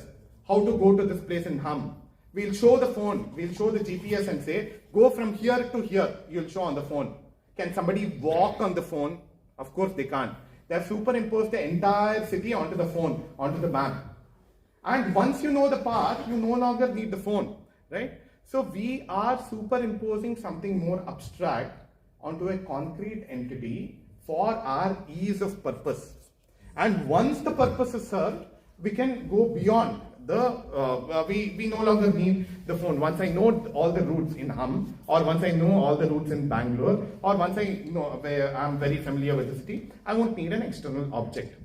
how to go to this place in Hamm, we'll show the phone, we'll show the GPS and say, go from here to here, you'll show on the phone. Can somebody walk on the phone? Of course they can't. They have superimposed the entire city onto the phone, onto the map. And once you know the path, you no longer need the phone, right? So we are superimposing something more abstract onto a concrete entity for our ease of purpose. And once the purpose is served, we can go beyond we no longer need the phone. Once I know all the routes in Hamm, or once I know all the routes in Bangalore, or once I know where I'm very familiar with the city, I won't need an external object.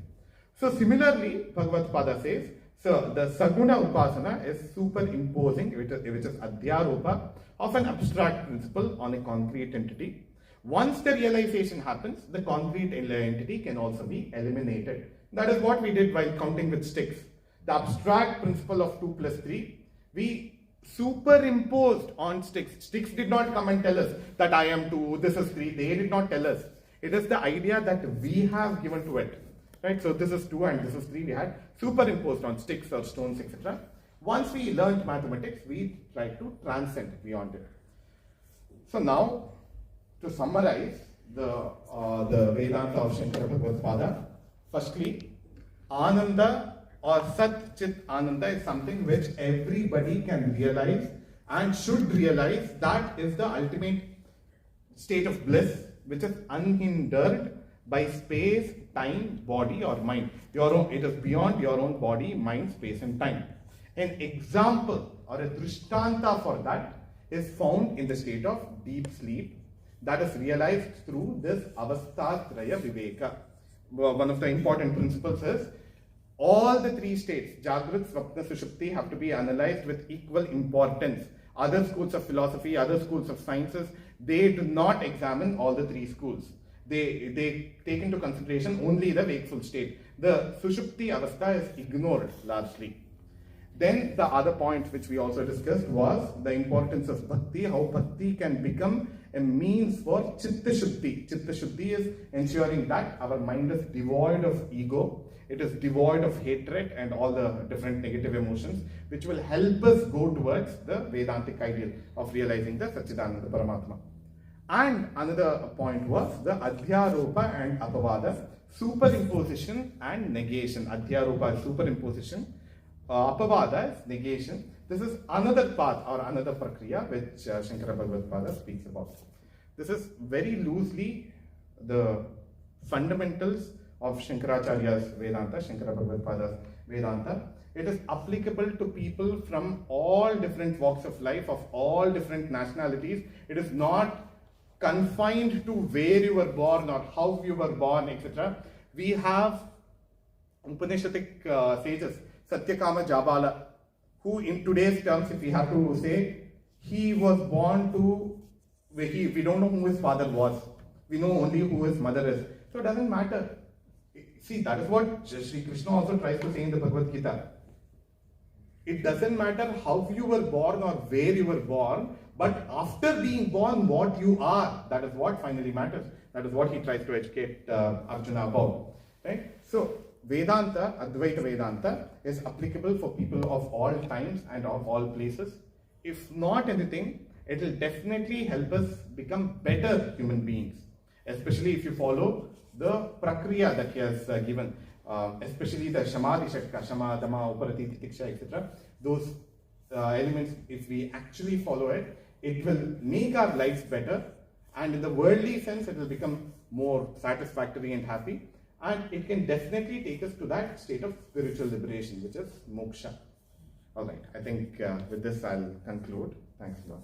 So similarly, Bhagavad Pada says, so the Saguna Upasana is superimposing, which is Adhyaropa, of an abstract principle on a concrete entity. Once the realization happens, the concrete entity can also be eliminated. That is what we did while counting with sticks. The abstract principle of 2 plus 3, we superimposed on sticks. Sticks did not come and tell us that I am 2, this is 3. They did not tell us. It is the idea that we have given to it. Right? So this is 2 and this is 3. We had superimposed on sticks or stones, etc. Once we learned mathematics, we tried to transcend beyond it. So now, to summarize the Vedanta of Shankaracharya Prathista, firstly, Ananda or Sat Chit Ananda is something which everybody can realize and should realize. That is the ultimate state of bliss, which is unhindered by space, time, body or mind. It is beyond your own body, mind, space and time. An example or a drishtanta for that is found in the state of deep sleep that is realized through this avasthatraya viveka. One of the important principles is all the 3 states, Jagrat, Swapna, Sushupti, have to be analyzed with equal importance. Other schools of philosophy, other schools of sciences, they do not examine all the 3 schools. They take into consideration only the wakeful state. The Sushupti avastha is ignored largely. Then the other point which we also discussed was the importance of bhakti, how bhakti can become a means for chitta shuddhi. Chitta shuddhi is ensuring that our mind is devoid of ego, it is devoid of hatred and all the different negative emotions, which will help us go towards the Vedantic ideal of realizing the Satchidananda Paramatma. And another point was the Adhyaropa and Apavada, superimposition and negation. Adhyaropa is superimposition, Apavada is negation. This is another path or another prakriya which Shankara Bhagavad speaks about. This is very loosely the fundamentals of Shankaracharya's Vedanta, Shankara Bhagavad Vedanta. It is applicable to people from all different walks of life, of all different nationalities. It is not confined to where you were born or how you were born, etc. We have Upanishadic sages, Satyakama Jabala, who in today's terms, if we have to say, he was born to, we don't know who his father was. We know only who his mother is. So it doesn't matter. See, that is what Sri Krishna also tries to say in the Bhagavad Gita. It doesn't matter how you were born or where you were born, but after being born, what you are, that is what finally matters. That is what he tries to educate Arjuna about. Right? So, Vedanta, Advaita Vedanta, is applicable for people of all times and of all places. If not anything, it will definitely help us become better human beings, especially if you follow the prakriya that he has given, especially the Shamadhi Shatka, Shama, Dama, Uparati, Titiksha, etc. Those elements, if we actually follow it, it will make our lives better, and in the worldly sense, it will become more satisfactory and happy. And it can definitely take us to that state of spiritual liberation, which is moksha. Alright, I think with this I'll conclude. Thanks a lot.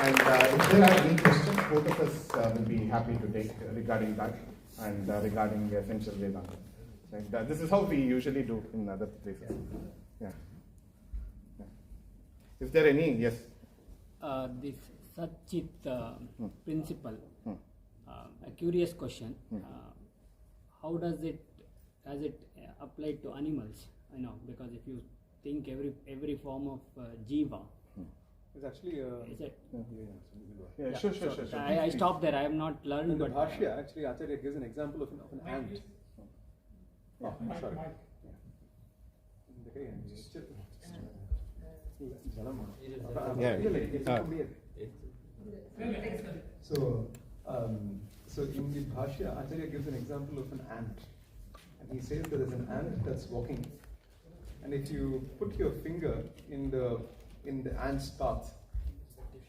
And if there are any questions, both of us will be happy to take regarding that and regarding the essential Vedanta. And, this is how we usually do in other places. Yeah. Is there any? Yes. This Satchit principle. A curious question. How does it apply to animals? I know, because if you think every form of jiva, it's actually is it? Yeah, sure. I stopped there. I have not learned. In the but Bhashya, actually, Acharya gives an example of an ant. Oh, sorry. So in the Bhashya, Acharya gives an example of an ant. And he says there is an ant that's walking. And if you put your finger in the ant's path, if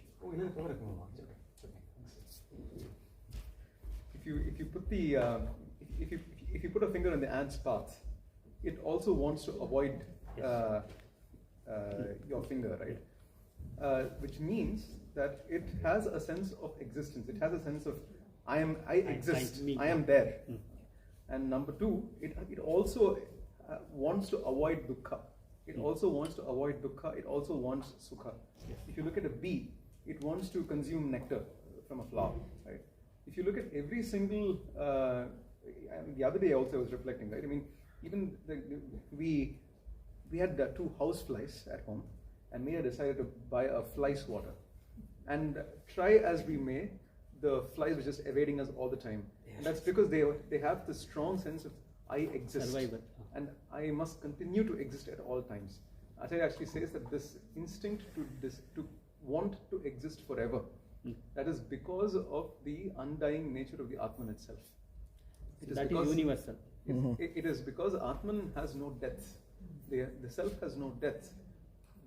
you put a finger on the ant's path, it also wants to avoid your finger, right? Which means that it has a sense of existence. It has a sense of I exist, I am there. And number two, it also wants to avoid dukkha. It also wants to avoid dukkha. It also wants sukha. If you look at a bee, it wants to consume nectar from a flower, right? If you look at every single, the other day also I was reflecting, right? I mean, even we had 2 house flies at home, and Mia decided to buy a fly swatter. And try as we may, the flies were just evading us all the time. And that's because they have this strong sense of I exist. Survival. And I must continue to exist at all times. Acharya actually says that this instinct to want to exist forever, that is because of the undying nature of the Atman itself. That is universal. It is because Atman has no death. The self has no death.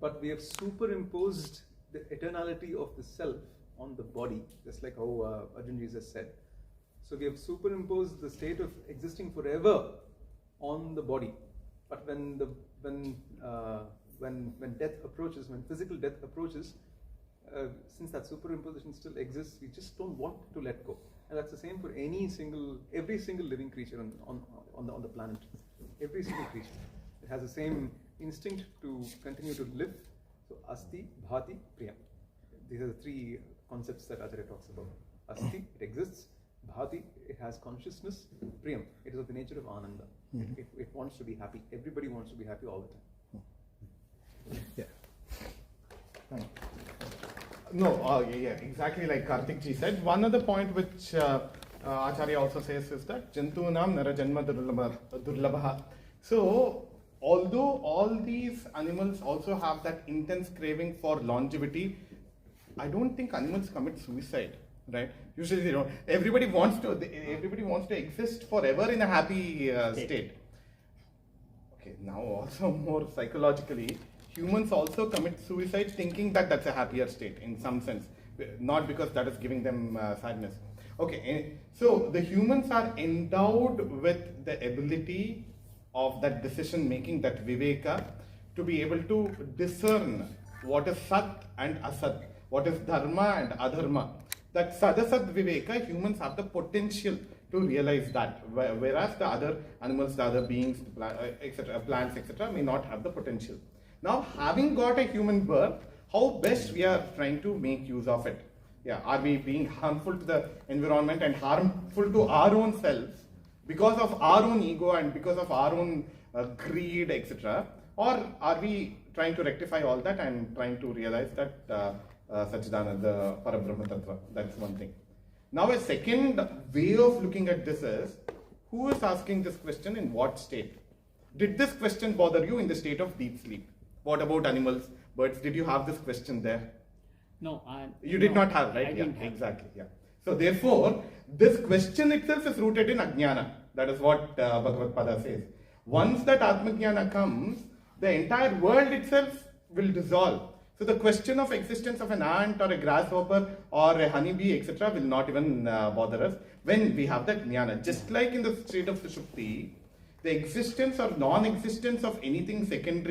But we have superimposed the eternality of the self on the body, just like how Arjun just said. So we have superimposed the state of existing forever on the body. But when death approaches, when physical death approaches, since that superimposition still exists, we just don't want to let go. And that's the same for every single living creature on the planet. Every single creature. It has the same instinct to continue to live. So asti, bhati, priyam. These are the 3 concepts that Acharya talks about. Asti, it exists. Bhati, it has consciousness. Priyam, it is of the nature of ananda. It wants to be happy. Everybody wants to be happy all the time. Yeah. No, yeah, exactly like Karthik ji said. One other point which Acharya also says is that Jantunam nara janma durlabha. So, although all these animals also have that intense craving for longevity, I don't think animals commit suicide, right? Usually they don't. Everybody wants to exist forever in a happy state. Okay, now also more psychologically, humans also commit suicide thinking that that's a happier state in some sense, not because that is giving them sadness. Okay, so the humans are endowed with the ability of that decision making, that viveka, to be able to discern what is sat and asat, what is dharma and adharma. That sadasat viveka, humans have the potential to realize that, whereas the other animals, the other beings, etc., plants, etc., may not have the potential. Now, having got a human birth, how best we are trying to make use of it? Yeah, are we being harmful to the environment and harmful to our own selves because of our own ego and because of our own greed, etc.? Or are we trying to rectify all that and trying to realize that Sachidananda Parabrahma Tattva? That's one thing. Now, a second way of looking at this is, who is asking this question in what state? Did this question bother you in the state of deep sleep? What about animals, birds? Did you have this question there? No, you did not have, right? Yeah, exactly. Yeah. So therefore, this question itself is rooted in Ajnana. That is what Bhagavad Pada says. Once that Atmajnana comes, the entire world itself will dissolve. So the question of existence of an ant or a grasshopper or a honeybee, etc., will not even bother us when we have that jnana. Just like in the state of Sushupti, the existence or non-existence of anything second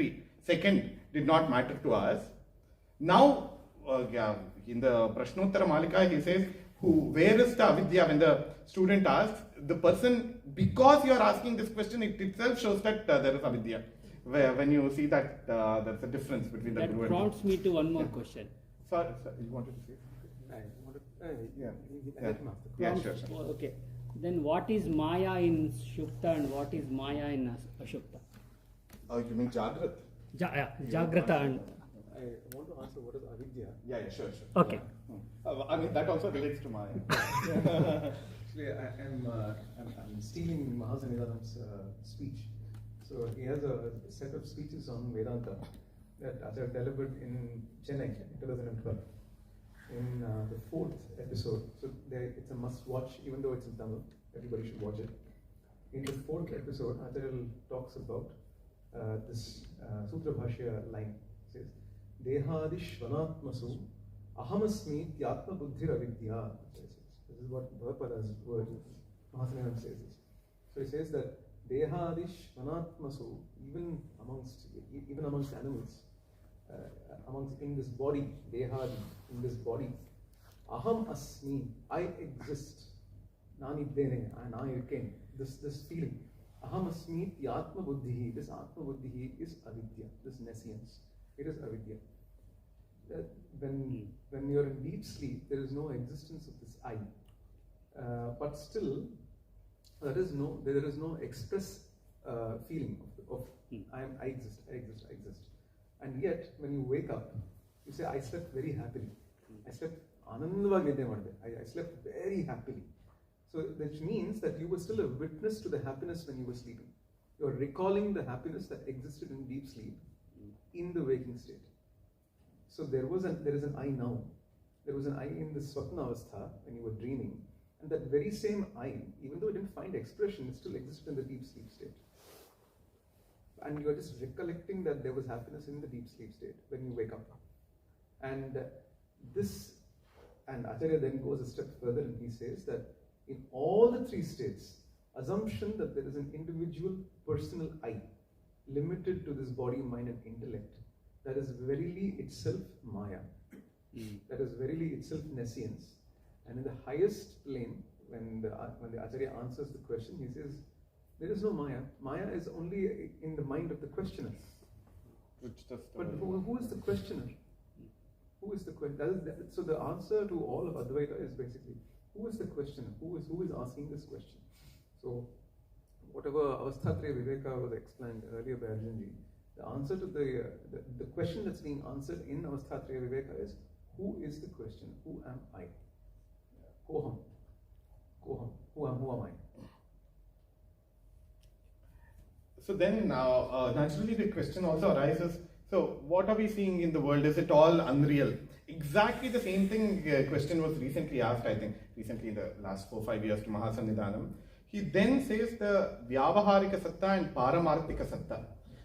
did not matter to us. Now, in the Prashnottara Malika, he says, where is the avidya? When the student asks, the person, because you are asking this question, it itself shows that there is avidya. When you see that there's a difference between the guru and... That prompts me to one more question. Sorry, you wanted to say something? Yeah, sure. Okay. Then what is Maya in Shupta and what is Maya in Ashupta? Oh, you mean Jagrat? Jagrata and... I want to answer what is avidya. Yeah, sure. Okay. I mean, that also relates to Maya. Actually, I'm stealing Mahasanidaram's speech. So he has a set of speeches on Vedanta that Acharya delivered in Chennai in 2012. In the 4th episode, so it's a must-watch, even though it's in Tamil, everybody should watch it. In the 4th episode, Acharya talks about this Sutra Bhashya line. It says, Dehadi Shvanatmasu Ahamasmi Tyatma Buddhir Avidya. This is what Bhagavada's word, Mahasanidaram says this. So he says that Dehadish Vanatmasu, even amongst animals, in this body, Dehadi, in this body, Aham Asmi, I exist. Nani Dene, I irken. This feeling. Aham Asmi, Yatma Buddhi, this Atma Buddhi is avidya, this nescience. It is avidya. When you're in deep sleep, there is no existence of this I. But still, there is no express feeling of I exist. And yet, when you wake up, you say, I slept very happily. I slept I slept very happily. So which means that you were still a witness to the happiness when you were sleeping. You are recalling the happiness that existed in deep sleep in the waking state. So there is an I now. There was an I in the Swapna Avastha when you were dreaming. And that very same I, even though it didn't find expression, it still existed in the deep sleep state. And you are just recollecting that there was happiness in the deep sleep state when you wake up. And Acharya then goes a step further and he says that in all the three states, assumption that there is an individual personal I, limited to this body, mind and intellect, that is verily itself Maya. That is verily itself nescience. And in the highest plane, when the Acharya answers the question, he says, there is no Maya. Maya is only in the mind of the questioner. But who is the questioner? Who is the questioner? So the answer to all of Advaita is basically, who is the questioner? Who is asking this question? So whatever Avasthatraya Viveka was explained earlier by Arjunji, the answer to the question that's being answered in Avasthatraya Viveka is, who is the questioner? Who am I? Koham. Who am I? So then naturally the question also arises, so what are we seeing in the world? Is it all unreal? Exactly the same thing question was recently asked, I think, recently in the last 4-5 years to Mahasannidhanam. He then says the Vyavaharika Satta and Paramarthika Satta.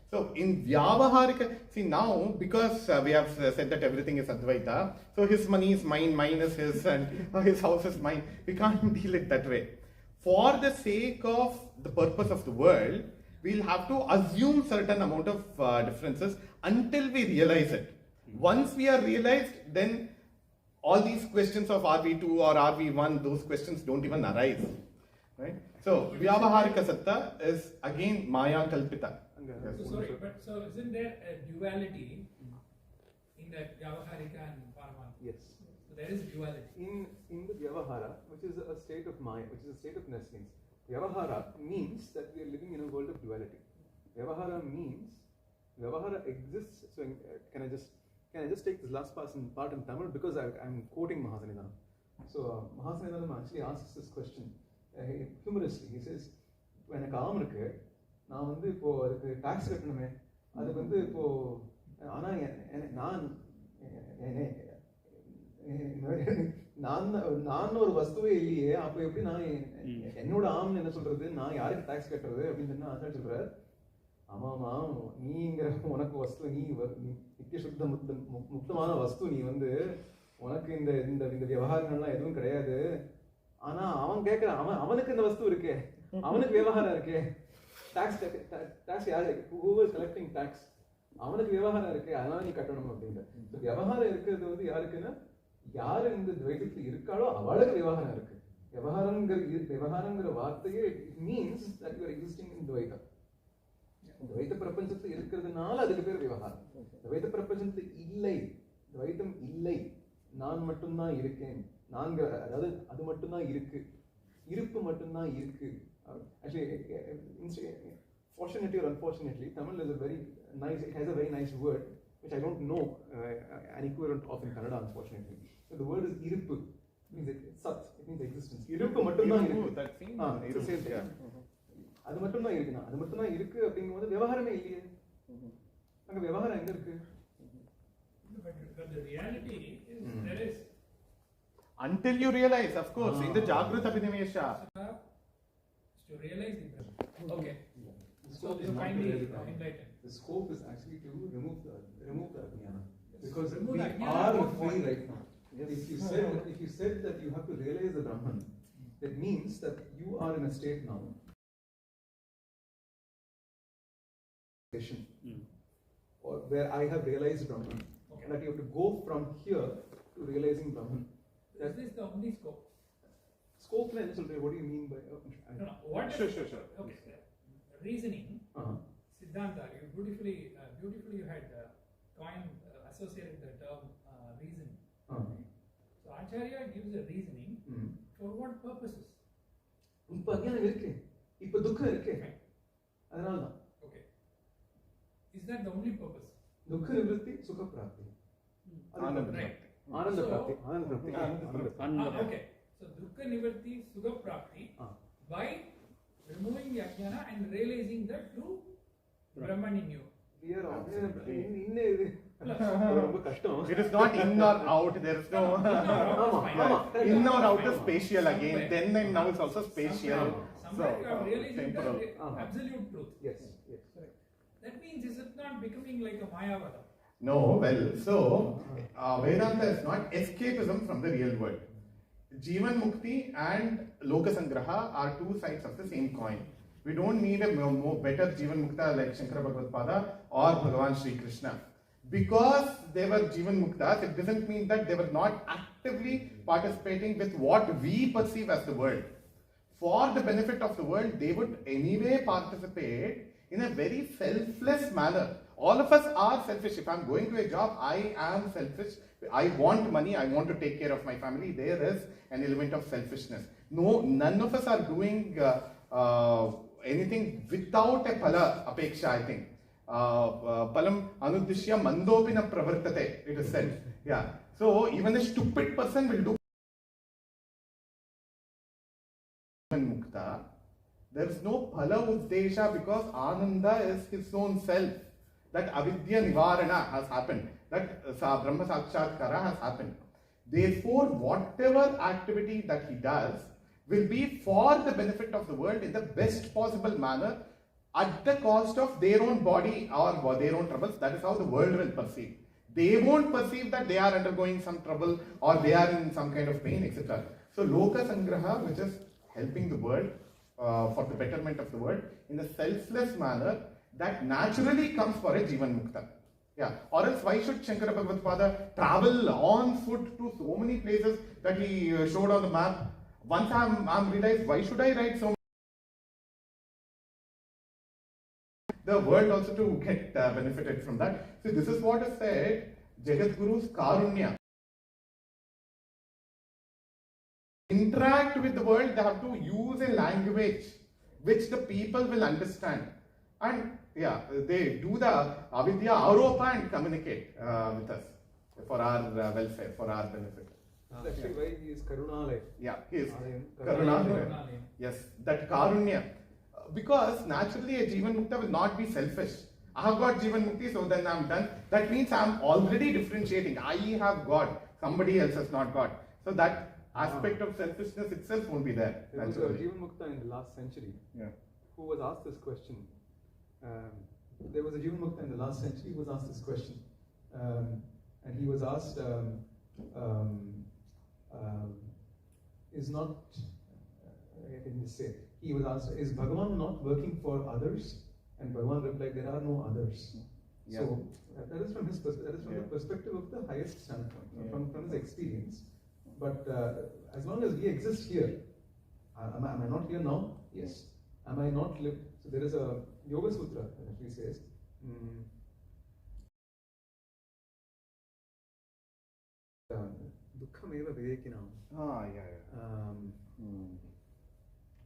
So in Vyavaharika, see now, because we have said that everything is Advaita, so his money is mine, mine is his, and his house is mine. We can't deal it that way. For the sake of the purpose of the world, we'll have to assume certain amount of differences until we realize it. Once we are realized, then all these questions of are we two or are we one, those questions don't even arise. Right? So Vyavaharika Satta is again Maya Kalpita. So sorry, but so isn't there a duality in that Vyavaharika and Paramarthika? Yes. So there is duality. In the Vyavahara, which is a state of Maya, which is a state of nescience, Vyavahara means that we are living in a world of duality. Vyavahara exists. So can I just take this last part in Tamil because I'm quoting Mahasannidhanam. So Mahasannidhanam actually asks this question humorously. He says, when a com இருக்கு நான் வந்து இப்போ அதுக்கு tax கட்டணுமே அதுக்கு வந்து இப்போ ஆனா நான் ஒரு வஸ்துவே இல்லையே அப்போ எப்படி நான் என்னோட ஆம்னு என்ன சொல்றது நான் யாருக்கு டாக்ஸ் கட்டுறது அப்படின்னு சொன்னா ஆச்சாரிய சொல்றாரு ஆமாமா நீங்கிற உனக்கு வஸ்து நீ நித்திய சுத்த முக்தமான வஸ்து நீ வந்து உனக்கு இந்த விவகாரங்கள்லாம் எதுவும் கிடையாது ஆனா அவன் கேட்கறான் அவனுக்கு இந்த வஸ்து இருக்கே அவனுக்கு விவகாரம் இருக்கே டாக்ஸ் யாரு who is collecting tax அவனுக்கு விவகாரம் இருக்கு அதனால நீ கட்டணும் அப்படின்ற விவகாரம் இருக்கிறது வந்து யாருக்குன்னா யாரு இந்த துவைதத்துல இருக்காளோ அவளுக்கு விவகாரம் இருக்கு விவகாரங்கிற வார்த்தையே means that you are existing in துவைதா துவைத பிரபஞ்சத்துல இருக்கிறதுனால அதுக்கு பேர் விவகாரம் துவைத பிரபஞ்சத்துல இல்லை துவைதம் இல்லை நான் மட்டும்தான் இருக்கேன் அதாவது அது மட்டும்தான் இருக்கு இருப்பு மட்டும்தான் இருக்கு actually fortunately or unfortunately Tamil is it has a very nice word which I don't know an equivalent of in Kannada unfortunately. So the word is iruppu, means sat, it means existence. Iruppu mattumதான் இருக்கு அது மட்டும்தான் இருக்குனா அது மட்டும்தான் இருக்கு அப்படிங்கும்போது விவகாரமே இல்லையே அங்க விவகாரம் எங்க இருக்கு but the reality is there is until you realize, of course, in the Jagrut Abhinivesha to realize the present. Okay. So you kindly enlighten. The scope is actually to remove the ajnana because we are free right now. If you said that you have to realize the Brahman, that means that you are in a state now or where I have realized Brahman. Okay. That you have to go from here to realizing Brahman. Is this the only scope? Scope, what do you mean by? No, no. What is, Sure. Okay. Reasoning. Siddhanta. You beautifully you had coined associated the term reasoning. So Acharya gives a reasoning for what purposes? இப்போ அஞ்ஞானம் இருக்கு, இப்போ துக்கம் இருக்கு, அதனால தான். Okay. Is that the only purpose? துக்க நிவர்த்தி, சுக பிராப்தி, ஆனந்த பிராப்தி, ஆனந்த பிராப்தி, ஆனந்த பிராப்தி. Okay. So dukkha nivarti, sukha prapti by removing the ajnana and realizing the true Brahman in you. It is not in or out, there is no in or out is spatial again, then and now is also spatial. Somewhere you are realizing temporal. the absolute truth. Yes. That means is it not becoming like a Mayavada? No, well, so Vedanta is not escapism from the real world. Jivan Mukti and Loka Sangraha are two sides of the same coin. We don't need a more better Jivan Mukta like Shankara Bhagavad or Bhagavan Sri Krishna. Because they were Jivan Muktas, it doesn't mean that they were not actively participating with what we perceive as the world. For the benefit of the world, they would anyway participate in a very selfless manner. All of us are selfish. If I'm going to a job, I am selfish. I want money, I want to take care of my family. There is an element of selfishness. No, none of us are doing anything without a phala apeksha, I think. Palam anudishya mandopina pravartate, it is said. Yeah. So even a stupid person will do mukta. There is no phala uddesha because Ananda is his own self. That avidya nivarana has happened. That Brahma Sakshatkara has happened. Therefore, whatever activity that he does will be for the benefit of the world in the best possible manner at the cost of their own body or their own troubles. That is how the world will perceive. They won't perceive that they are undergoing some trouble or they are in some kind of pain, etc. So, Loka Sangraha, which is helping the world for the betterment of the world in a selfless manner, that naturally comes for a Jivan Mukta. Yeah. Or else why should Shankara Bhagavad travel on foot to so many places that he showed on the map? Once I'm realized, why should I write so much? The world also to get benefited from that. So this is what is said, Jagat Guru's Karunya. Interact with the world, they have to use a language which the people will understand. And yeah, they do the avidya aropa and communicate with us for our welfare, for our benefit. That's actually why he is Karunalaya. Yeah, he is Karunalaya. Yes, that Karunya. Because naturally a Jivan Mukta will not be selfish. I have got Jivan Mukti, so then I'm done. That means I'm already differentiating. I have got, somebody else has not got. So that aspect of selfishness itself won't be there. There was a Jivan Mukta in the last century who was asked this question. There was a Jivan Mukta in the last century who was asked this question. And he was asked, is not, I can just say, he was asked, is Bhagavan not working for others? And Bhagavan replied, there are no others. Yeah. So that is from his that is from the perspective of the highest standpoint, from his experience. But as long as we exist here, am I not here now? Yes. Am I not live? So there is a Yoga Sutra that actually says, Dukkhameva Vivekinam.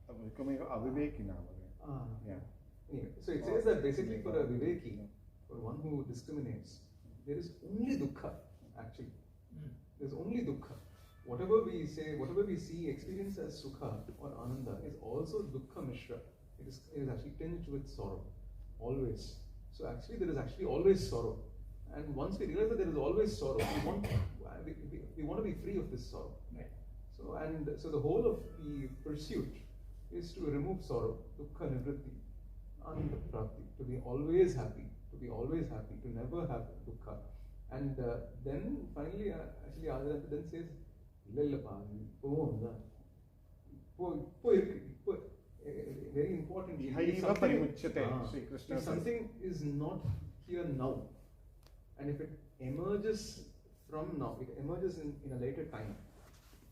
Dukkhameva Avivekinam. Anyway, so it says that basically for a Viveki, for one who discriminates, there is only Dukkha actually. There is only Dukkha. Whatever we say, whatever we see, experience as Sukha or Ananda is also Dukkha Mishra. It is actually tinged with sorrow, always. So actually there is actually always sorrow. And once we realize that there is always sorrow, we want to be free of this sorrow. Right. So the whole of the pursuit is to remove sorrow, Dukkha Nivritti, Ananda Prapti, to be always happy, to never have Dukkha. And then finally, actually Advaita then says, very important importantly, Ihaiva parimuchyate, Sri Krishna if says. something is not here now, and if it emerges from now, it emerges in a later time,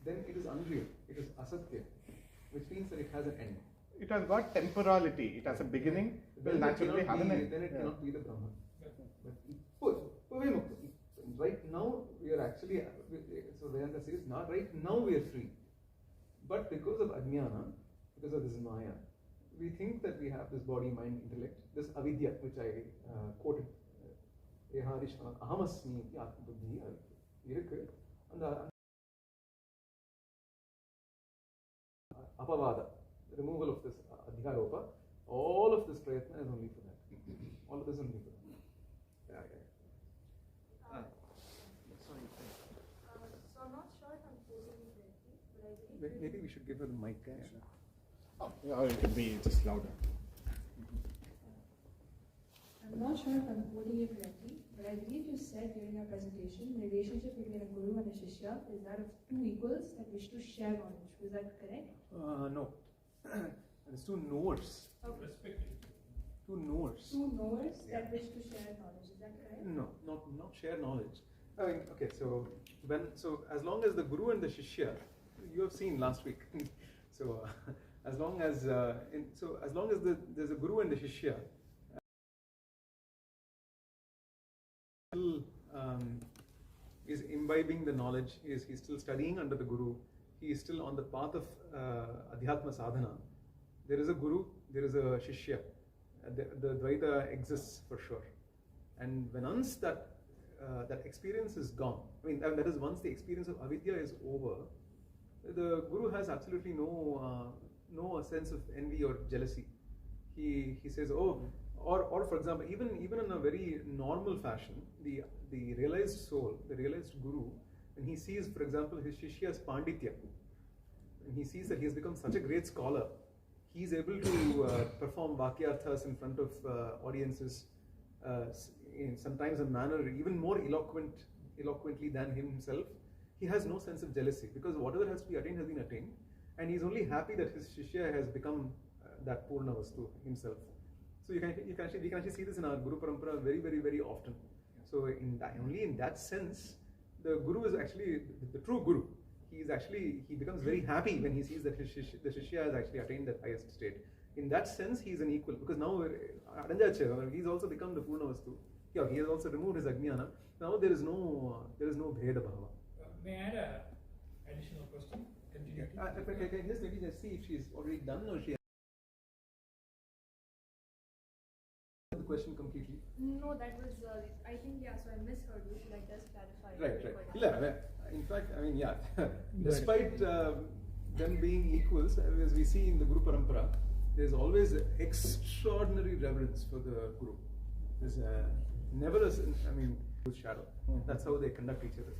then it is unreal, it is asatya, which means that it has an end. It has got temporality, it has a beginning, it will naturally have an end. Then it cannot be the Brahman. But right now we are actually, so Vedanta says, now right now we are free. But because of Ajnana, because of this Maya, we think that we have this body, mind, intellect, this avidya, which I quoted. Ahamasmi buddhi irukku. And apavada, the removal of this adhyaropa, all of this prayatna is only for that. All of this is only for that. Sorry. So I'm not sure if I'm posing it correctly, but I believe Maybe we should give her the mic. Oh, yeah, or it could be just louder. I'm not sure if I'm quoting you correctly, but I believe you said during your presentation the relationship between a guru and a shishya is that of two equals that wish to share knowledge. Was that correct? No. It's two knowers. Perspective. Two knowers. Two knowers that wish to share knowledge. Is that correct? No, not share knowledge. I mean, okay, so as long as the guru and the shishya, you have seen last week. So as long as there's a guru and a shishya, is imbibing the knowledge, he's still studying under the guru, he is still on the path of adhyatma sadhana. There is a guru, there is a shishya. The Dvaita exists for sure. And once that experience is gone, I mean that is once the experience of avidya is over, the guru has absolutely no sense of envy or jealousy. He says, oh, or for example, even in a very normal fashion, the realized soul, the realized guru, when he sees, for example, his shishya's panditya, and he sees that he has become such a great scholar, he is able to perform vakyarthas in front of audiences, in sometimes a manner even more eloquently than himself. He has no sense of jealousy because whatever has to be attained has been attained, and he is only happy that his shishya has become that Purna Vastu himself. So we can actually see this in our Guru Parampara very, very, very often. So only in that sense, the Guru is actually the true Guru. He becomes very happy when he sees that the Shishya has actually attained that highest state. In that sense, he is an equal, because now he's also become the Purna Vastu. Yeah, he has also removed his Ajnana. Now there is no Bheda Bhava. May I add an additional question? Can maybe just see if she's already done or she has the question completely. No, that was, I think, yeah, so I misheard you. Should I just clarify? Right. Yeah, in fact, I mean, yeah, despite them being equals, as we see in the Guru Parampara, there's always extraordinary reverence for the Guru. There's never shadow. That's how they conduct each other.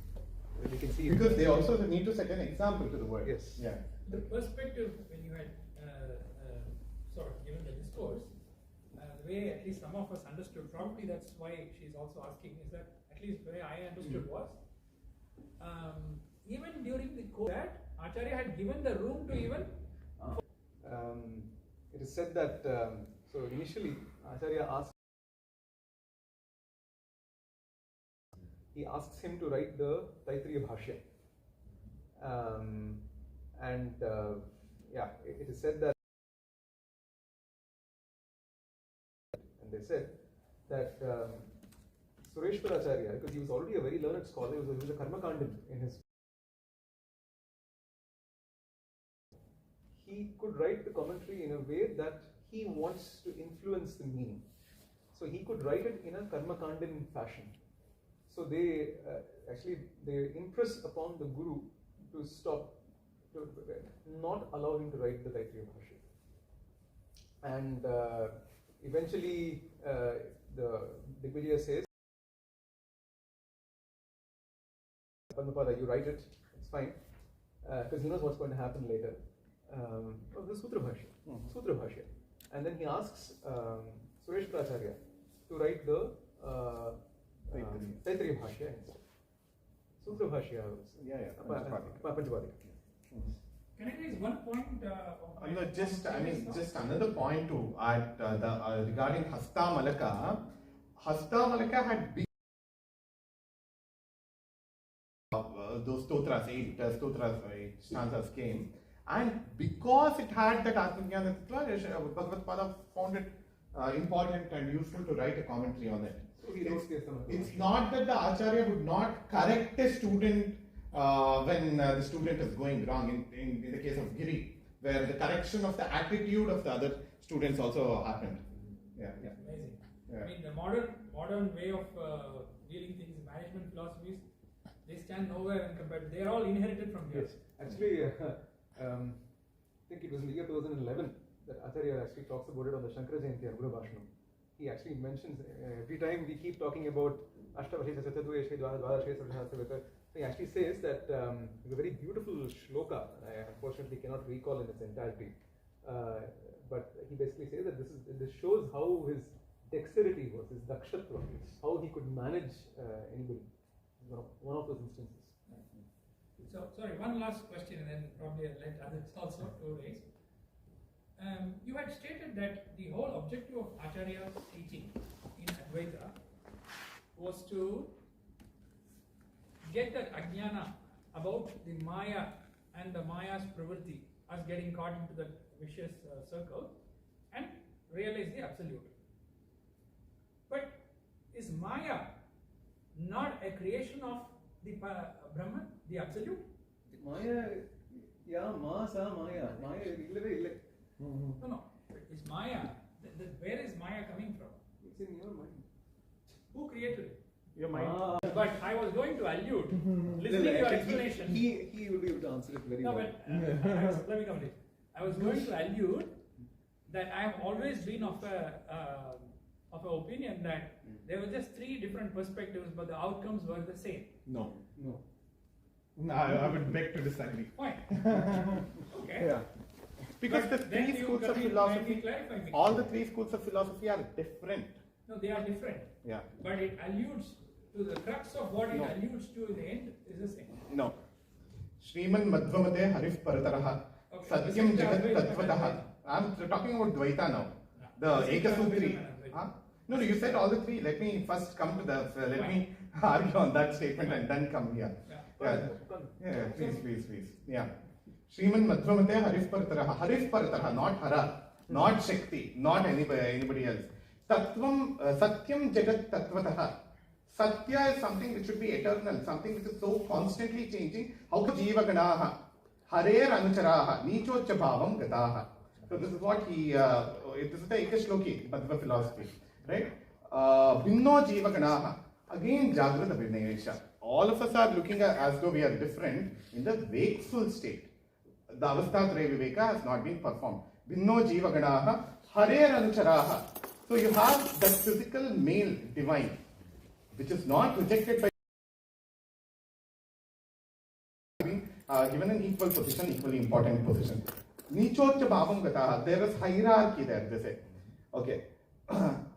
We can see because they also need to set an example to the world. Yes. Yeah. The perspective when you had sort of given the discourse, the way at least some of us understood, probably that's why she's also asking, is that at least the way I understood was, even during the course that Acharya had given the room to even. It is said that so initially Acharya asks him to write the Taittiriya Bhashya, it is said that, and they said that Sureshwaracharya, because he was already a very learned scholar, he was a Karmakandin in his. He could write the commentary in a way that he wants to influence the meaning. So he could write it in a Karmakandin fashion. So they impress upon the Guru to not allow him to write the Taittiriya Bhashya. And eventually the Digvijaya says, Padmapada, you write it, it's fine, because he knows what's going to happen later. The Sutra Bhashya. And then he asks Sureshwaracharya to write the Taittiriya Bhashya instead. Sutra Bhashya. Panchapadika. Can I raise one point? No, just another point to add regarding Hasta Malaka. Hasta Malaka had big those stotras, 8 stotras, 8 stanzas came, and because it had that Atmajnana Tattva, Bhagavad Pada found it important and useful to write a commentary on it. It's not that the Acharya would not correct a student when the student is going wrong. In the case of Giri, where the correction of the attitude of the other students also happened. Yeah. Amazing. Yeah. I mean, the modern way of dealing things, management philosophies, they stand nowhere and compared. They are all inherited from here. Yes. Actually, I think it was in the year 2011 that Acharya actually talks about it on the Shankaracharya Prathista Advaita-Talk. He actually mentions every time we keep talking about Ashtavashesha Satyadvayesha Dvadashesha. He actually says that it's a very beautiful shloka. I unfortunately cannot recall in its entirety, but he basically says that this shows how his dexterity was, his dakshatva, how he could manage anybody. One of those instances. So, sorry, one last question and then probably I'll let others also to raise. You had stated that the whole objective of Acharya's teaching in Advaita was to get that ajnana about the Maya and the Maya's pravritti, us getting caught into the vicious circle, and realize the absolute. But is Maya not a creation of the Brahman, the absolute? Maya, yeah, Maya. No. Is Maya, where is Maya coming from? It's in your mind. Who created it? Your mind. But I was going to allude, listening to your explanation. He will be able to answer it very well. But let me complete. I was going to allude that I have always been of an opinion that there were just 3 different perspectives, but the outcomes were the same. No, I would beg to disagree. Fine. Okay. Yeah. Because But the then 3 you schools of kindly philosophy, clarify me. all the 3 schools of philosophy are different. No, they are different. Yeah. But it alludes to the crux of what it No. alludes to in the end is the same. No. Shriman Madhvamate Harif Parataraha Satyam Jagat Tattvataha. I'm talking about Dvaita now. The Ekasutri. Huh? No, you said all the 3. Let me first come to the. Let me argue on that statement and then come here. Yeah, please. Yeah. Shriman Madhvamate Harif Parataraha, not Hara, not Shakti, not anybody else. Tattvam, Satyam Jagat Tattvataha. Satya is something which should be eternal, something which is so constantly changing. How Jiva Ganaha, Harer Anucharaha, Nichocha Bhavam Gataha. So this is what he, this is the Ekashloki, Madhva philosophy, right? Bhinno Jiva Ganaha, again Jagrata Vinayesha. All of us are looking at as though we are different in the wakeful state. The Avasthatraya Viveka has not been performed. Bhinno Jiva Ganaha, Harer Anucharaha. So you have that physical male divine, which is not rejected by being given an equal position, equally important position. Nichocha bhavam gataha. There is hierarchy there, they say. Okay.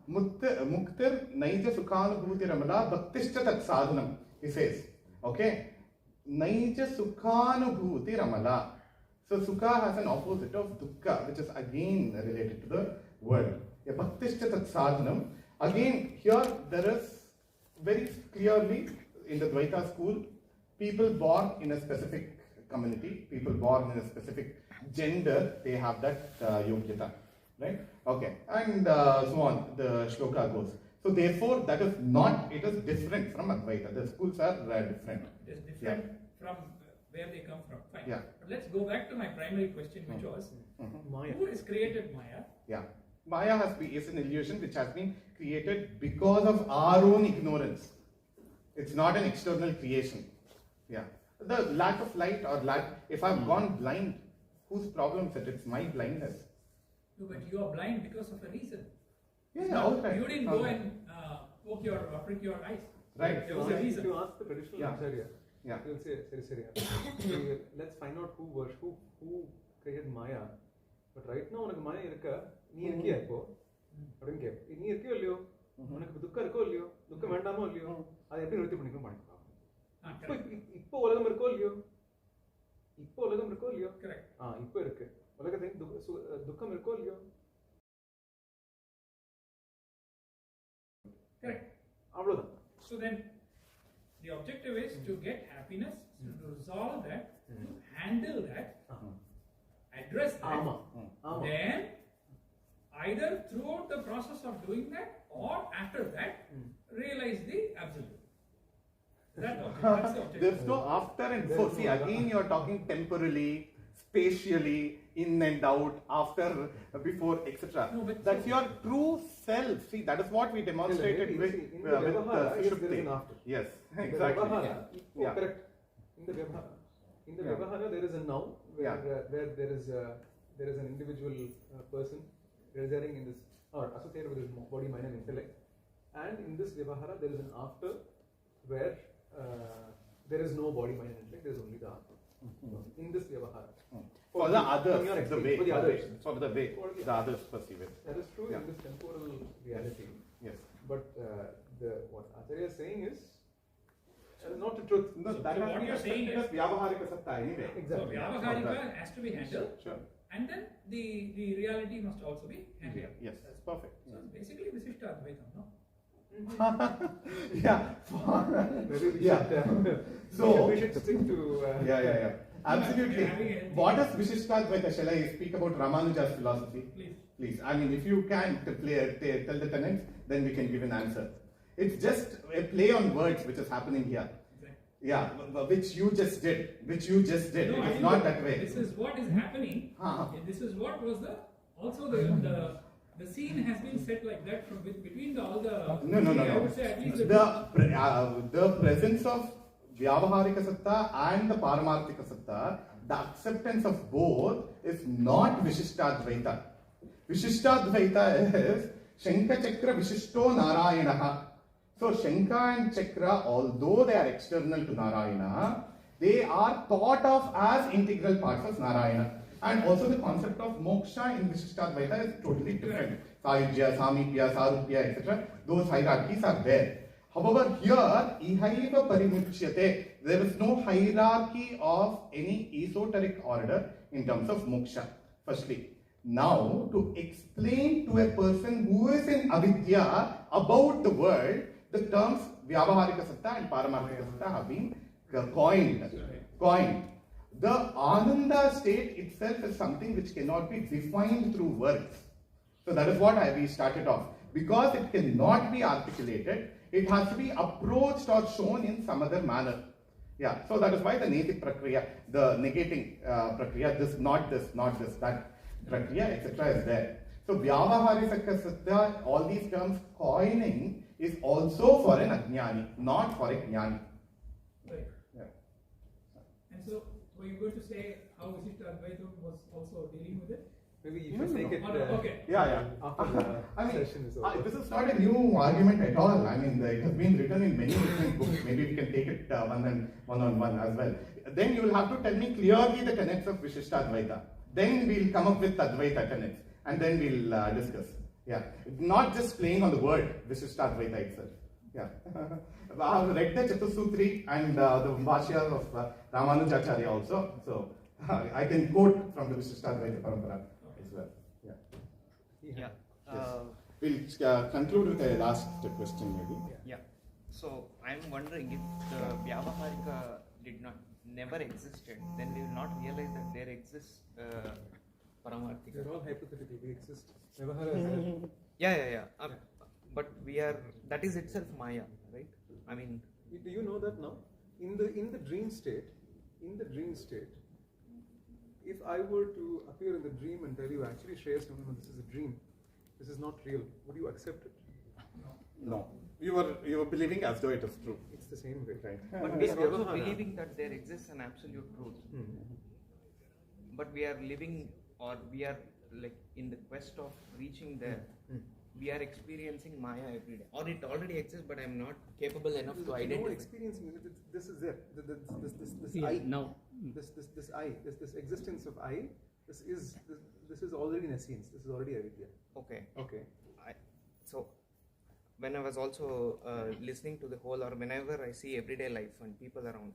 Muktir naija sukhanubhuti ramala bhaktishcha tat sadhanam, he says. Okay. Naija sukhanubhuti ramala. So sukha has an opposite of dukkha, which is again related to the word. Bhaktishcha tat sadhanam. Again, here there is very clearly in the Dvaita school, people born in a specific community, people born in a specific gender, they have that yogyata, right? Okay, and so on, the shloka goes. So therefore, that is not, it is different from Advaita. The schools are different. It is different from where they come from. Fine. Yeah. But let's go back to my primary question, which was, Maya. who has created Maya? Yeah. Maya is an illusion which has been created because of our own ignorance. It's not an external creation. Yeah. The lack of light or if I've gone blind, whose problem is it? It's my blindness. No, but you are blind because of a reason. Yeah, okay. You didn't go and prick your eyes. Right. There was a reason. If you ask the traditional Acharya, he will say, Sari, let's find out who created Maya. But right now, உனக்கு மாயா இருக்கா? நீ இருக்கியா இப்போ? அப்படின்னு கேட்ப. நீ இருக்கியோ இல்லையோ? உனக்கு துக்கம் இருக்கோ இல்லையோ? துக்கம் வேண்டாமோ இல்லையோ? அதை எப்படி நிறுத்தி பண்ணிக்கணும்? இப்போ உலகம் இருக்கோ இல்லையோ? இப்போ உலகம் இருக்கோ இல்லையோ? Correct. இப்போ இருக்கு. உலகத்தில் துக்கம் இருக்கோ இல்லையோ? Correct. அவ்வளவுதான். So then, the objective is to get happiness, to resolve that, to handle that, address that. Then, either throughout the process of doing that or after that, realize the absolute. That's the objective. There's no after and before. See, again you're talking temporally, spatially, in and out, after, before, etc. No, but That's your true self. See, that is what we demonstrated with Sushupti. Yes, exactly. Yeah. Correct. In the Vyavahara, there is a now where there is an individual person residing in this or associated with his body, mind, and intellect. And in this Vyavahara, there is an after where there is no body, mind, and intellect. There is only the after. In this Vyavahara. For the others, the way, for the others perceive it. That is true in this temporal reality. Yes. But what Acharya is saying is not the truth. No, that So has what been you're saying accepted as is- Vyavaharika Satta anyway. So Exactly. Vyavaharika has to be handled, Sure. and then the reality must also be handled. Yes, perfect. So it's basically Visishta Advaita, no? Yeah. Maybe we Yeah. should, So- we should stick to. Yeah. Absolutely. What is Vishishtadvaita? Shall I speak about Ramanuja's philosophy? Please. I mean, if you can tell the tenets, then we can give an answer. It's just a play on words which is happening here. Yeah, which you just did. No, It I is think not that way. This is what is happening. This is what was the scene has been set like that from between all the. No. I would say at least The presence of Vyavaharika Satta and the Paramarthika Satta, the acceptance of both is not Vishishtadvaita. Vishishtadvaita is Shankachakra Vishishto Narayanaha. So Shanka and Chakra, although they are external to Narayana, they are thought of as integral parts of Narayana. And also the concept of moksha in Vishishtadvaita is totally different. Sayujya, Samipya, Sarupya, etc. Those hierarchies are there. However, here, ihaiva parimuchyate, there is no hierarchy of any esoteric order in terms of moksha. Firstly, now to explain to a person who is in avidya about the world, the terms Vyavaharika Satta and Paramarthika Satta have been coined. The Ananda state itself is something which cannot be defined through words. So that is what we started off. Because it cannot be articulated, it has to be approached or shown in some other manner. Yeah, so that is why the Neti Prakriya, the negating Prakriya, this, not that Prakriya, etc. is there. So Vyavaharika Satta, all these terms coining is also for an Ajnani, not for a Jnani. Right. Yeah. And so, were you going to say how Visishta Advaita was also dealing with it? Maybe you should take it. Okay. Yeah. After the I mean, session is over. this is not a new argument at all. I mean, it has been written in many different books. Maybe we can take it one on one as well. Then you will have to tell me clearly the tenets of Vishishtadvaita. Then we'll come up with Advaita tenets, and then we'll discuss. Yeah, not just playing on the word Vishishtadvaita itself. Yeah. I have read the Chatusutri and the Bhashya of Ramanujacharya also. So I can quote from the Vishishtadvaita Parampara as well. Yeah. We'll conclude with a last question maybe. Yeah. So I'm wondering if the Vyavaharika never existed, then we will not realize that there exists Paramarthika. They're all hypothetical. We exist. Vyavahara is there. Yeah. But we are. That is itself Maya, right? I mean. Do you know that now? In the dream state, if I were to appear in the dream and tell you, actually, Shreyas, no, this is a dream. This is not real. Would you accept it? No. You were believing as though it is true. It's the same way, right? But we are also believing that there exists an absolute truth. But we are living, or we are like in the quest of reaching there. We are experiencing Maya every day, or it already exists, but I am not capable enough to identify. No, experiencing it. This is it. This Yeah, I. now. This I. This existence of I. This is already in essence. This is already avidya. Okay. So when I was also listening to the whole, or whenever I see everyday life and people around,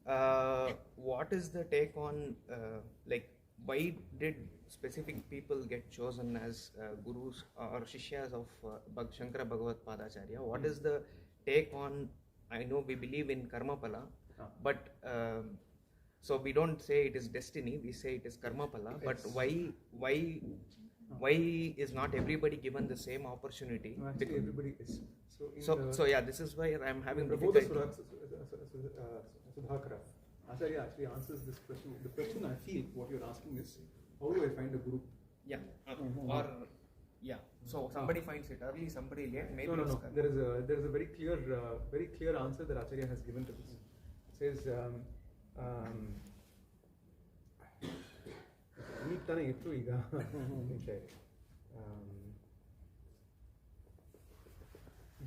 what is the take on like why did specific people get chosen as gurus or shishyas of Shankara Bhagavad Padacharya? What is the take on? I know we believe in karma pala, but so we don't say it is destiny, we say it is karma pala. But why is not everybody given the same opportunity? No, actually, everybody is. So yeah, this is why I'm having difficulty. difficulty. Sudhakara, Acharya actually answers this question. The question I feel what you're asking is, how do I find a guru? Yeah, or yeah. So somebody finds it early, somebody late. Maybe No. it's karma. There is a very clear answer that Acharya has given to this. It says,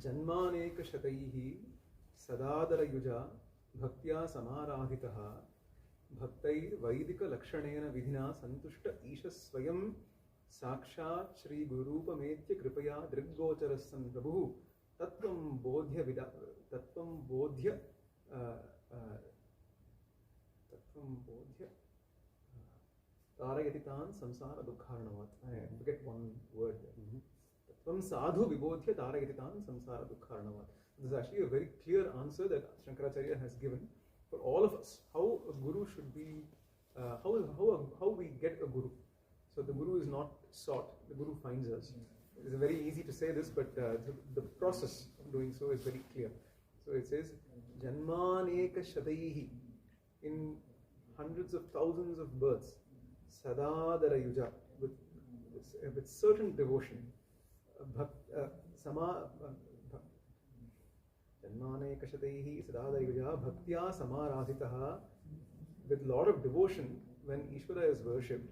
Janmaneka shataihi sadadara yuja bhaktya samarahitaha bhaktair vaidika lakshanena vidhina santushta isha swayam sakshat Shri Guru Rupametya kripaya driggocharasan prabhu tatvam bodhya tarayatitan samsara dukharnavat. I forget one word there. Tatvam sadhu vibodhya tarayatitan samsara dukharnavat. This is actually a very clear answer that Shankaracharya has given for all of us. How a guru should be, how we get a guru. So the guru is not sought, the guru finds us. It's very easy to say this, but the process of doing so is very clear. So it says, Janmaneka shataihi, in hundreds of thousands of births, sadadara yuja, with certain devotion, Janmaneka shataihi sadadara yuja bhaktya samaradhitaha, with lot of devotion when Ishvara is worshipped.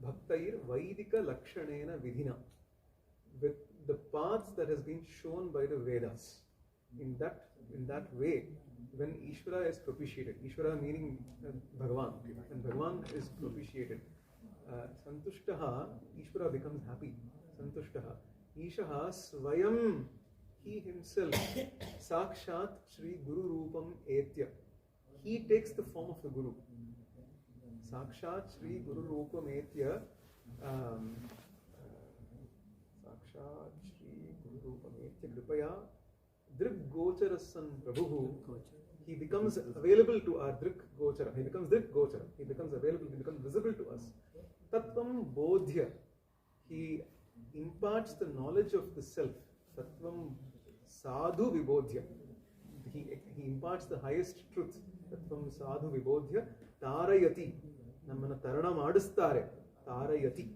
Bhaktair Vaidika Lakshanena Vidhina, with the paths that has been shown by the Vedas. In that way, when Ishvara is propitiated, Ishvara meaning Bhagavan, when Bhagavan is propitiated, Santushtaha, Ishvara becomes happy. Santushtaha, Ishaha Swayam, he himself, Sakshat Shri Guru Rupam Etya, he takes the form of the Guru. Sakshat Shri Guru Rupam Etya, Sakshat Shri Guru Rupam Etya Kripaya Drik Gocharasan Prabhu, he becomes available to our Drik Gochara. He becomes Drik Gochara. He becomes available, he becomes visible to us. Tattvam Bodhya, he imparts the knowledge of the self. Tattvam Sadhu Vibodhya, he imparts the highest truth. Tattvam Sadhu Vibodhya Tarayati, nammana tarana madustare. Tarayati,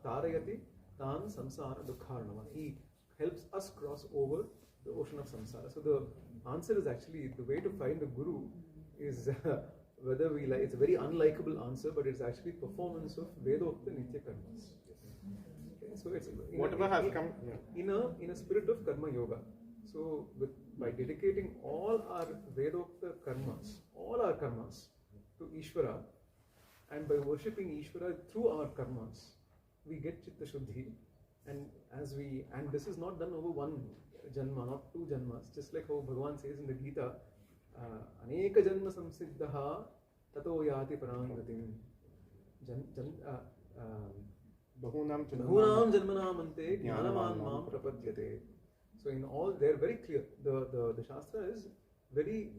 Tarayati Tan Samsara Dukharnava, he helps us cross over the ocean of samsara. So the answer is actually, the way to find a guru is whether we like, it's a very unlikable answer, but it's actually performance of Vedokta Nitya Karmas. Okay, so it's whatever has come in a spirit of karma yoga. So by dedicating all our Vedokta karmas, all our karmas to Ishvara, and by worshipping Ishvara through our karmas, we get Chitta Shuddhi. And this is not done over one janma, not two janmas, just like how Bhagavan says in the Gita, Aneka janma samsiddhaha tato yati parangatim. Bahunam janmanam ante jnanaman mam prapadyate. So in all, they're very clear. The Shastra is very,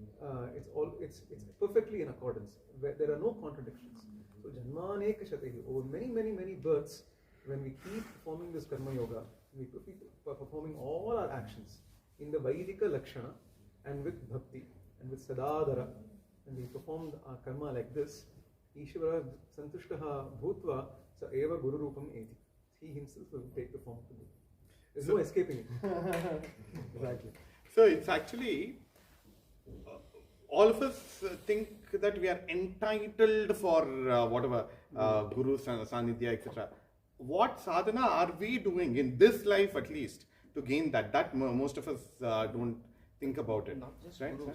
it's perfectly in accordance. There are no contradictions. So janmaneka shatehi, over many births, when we keep performing this karma yoga, we keep performing all our actions in the Vaidika Lakshana and with bhakti and with sadadara, and we perform our karma like this, Ishvara Santushtaha Bhutva Sa Eva Guru Rupam Eti. He himself will take the form of the Guru. There's no escaping it. Exactly. So it's actually, all of us think that we are entitled for whatever, Guru, Sanidhya, etc. What sadhana are we doing in this life at least to gain that? That most of us don't think about it. Not just right? Guru,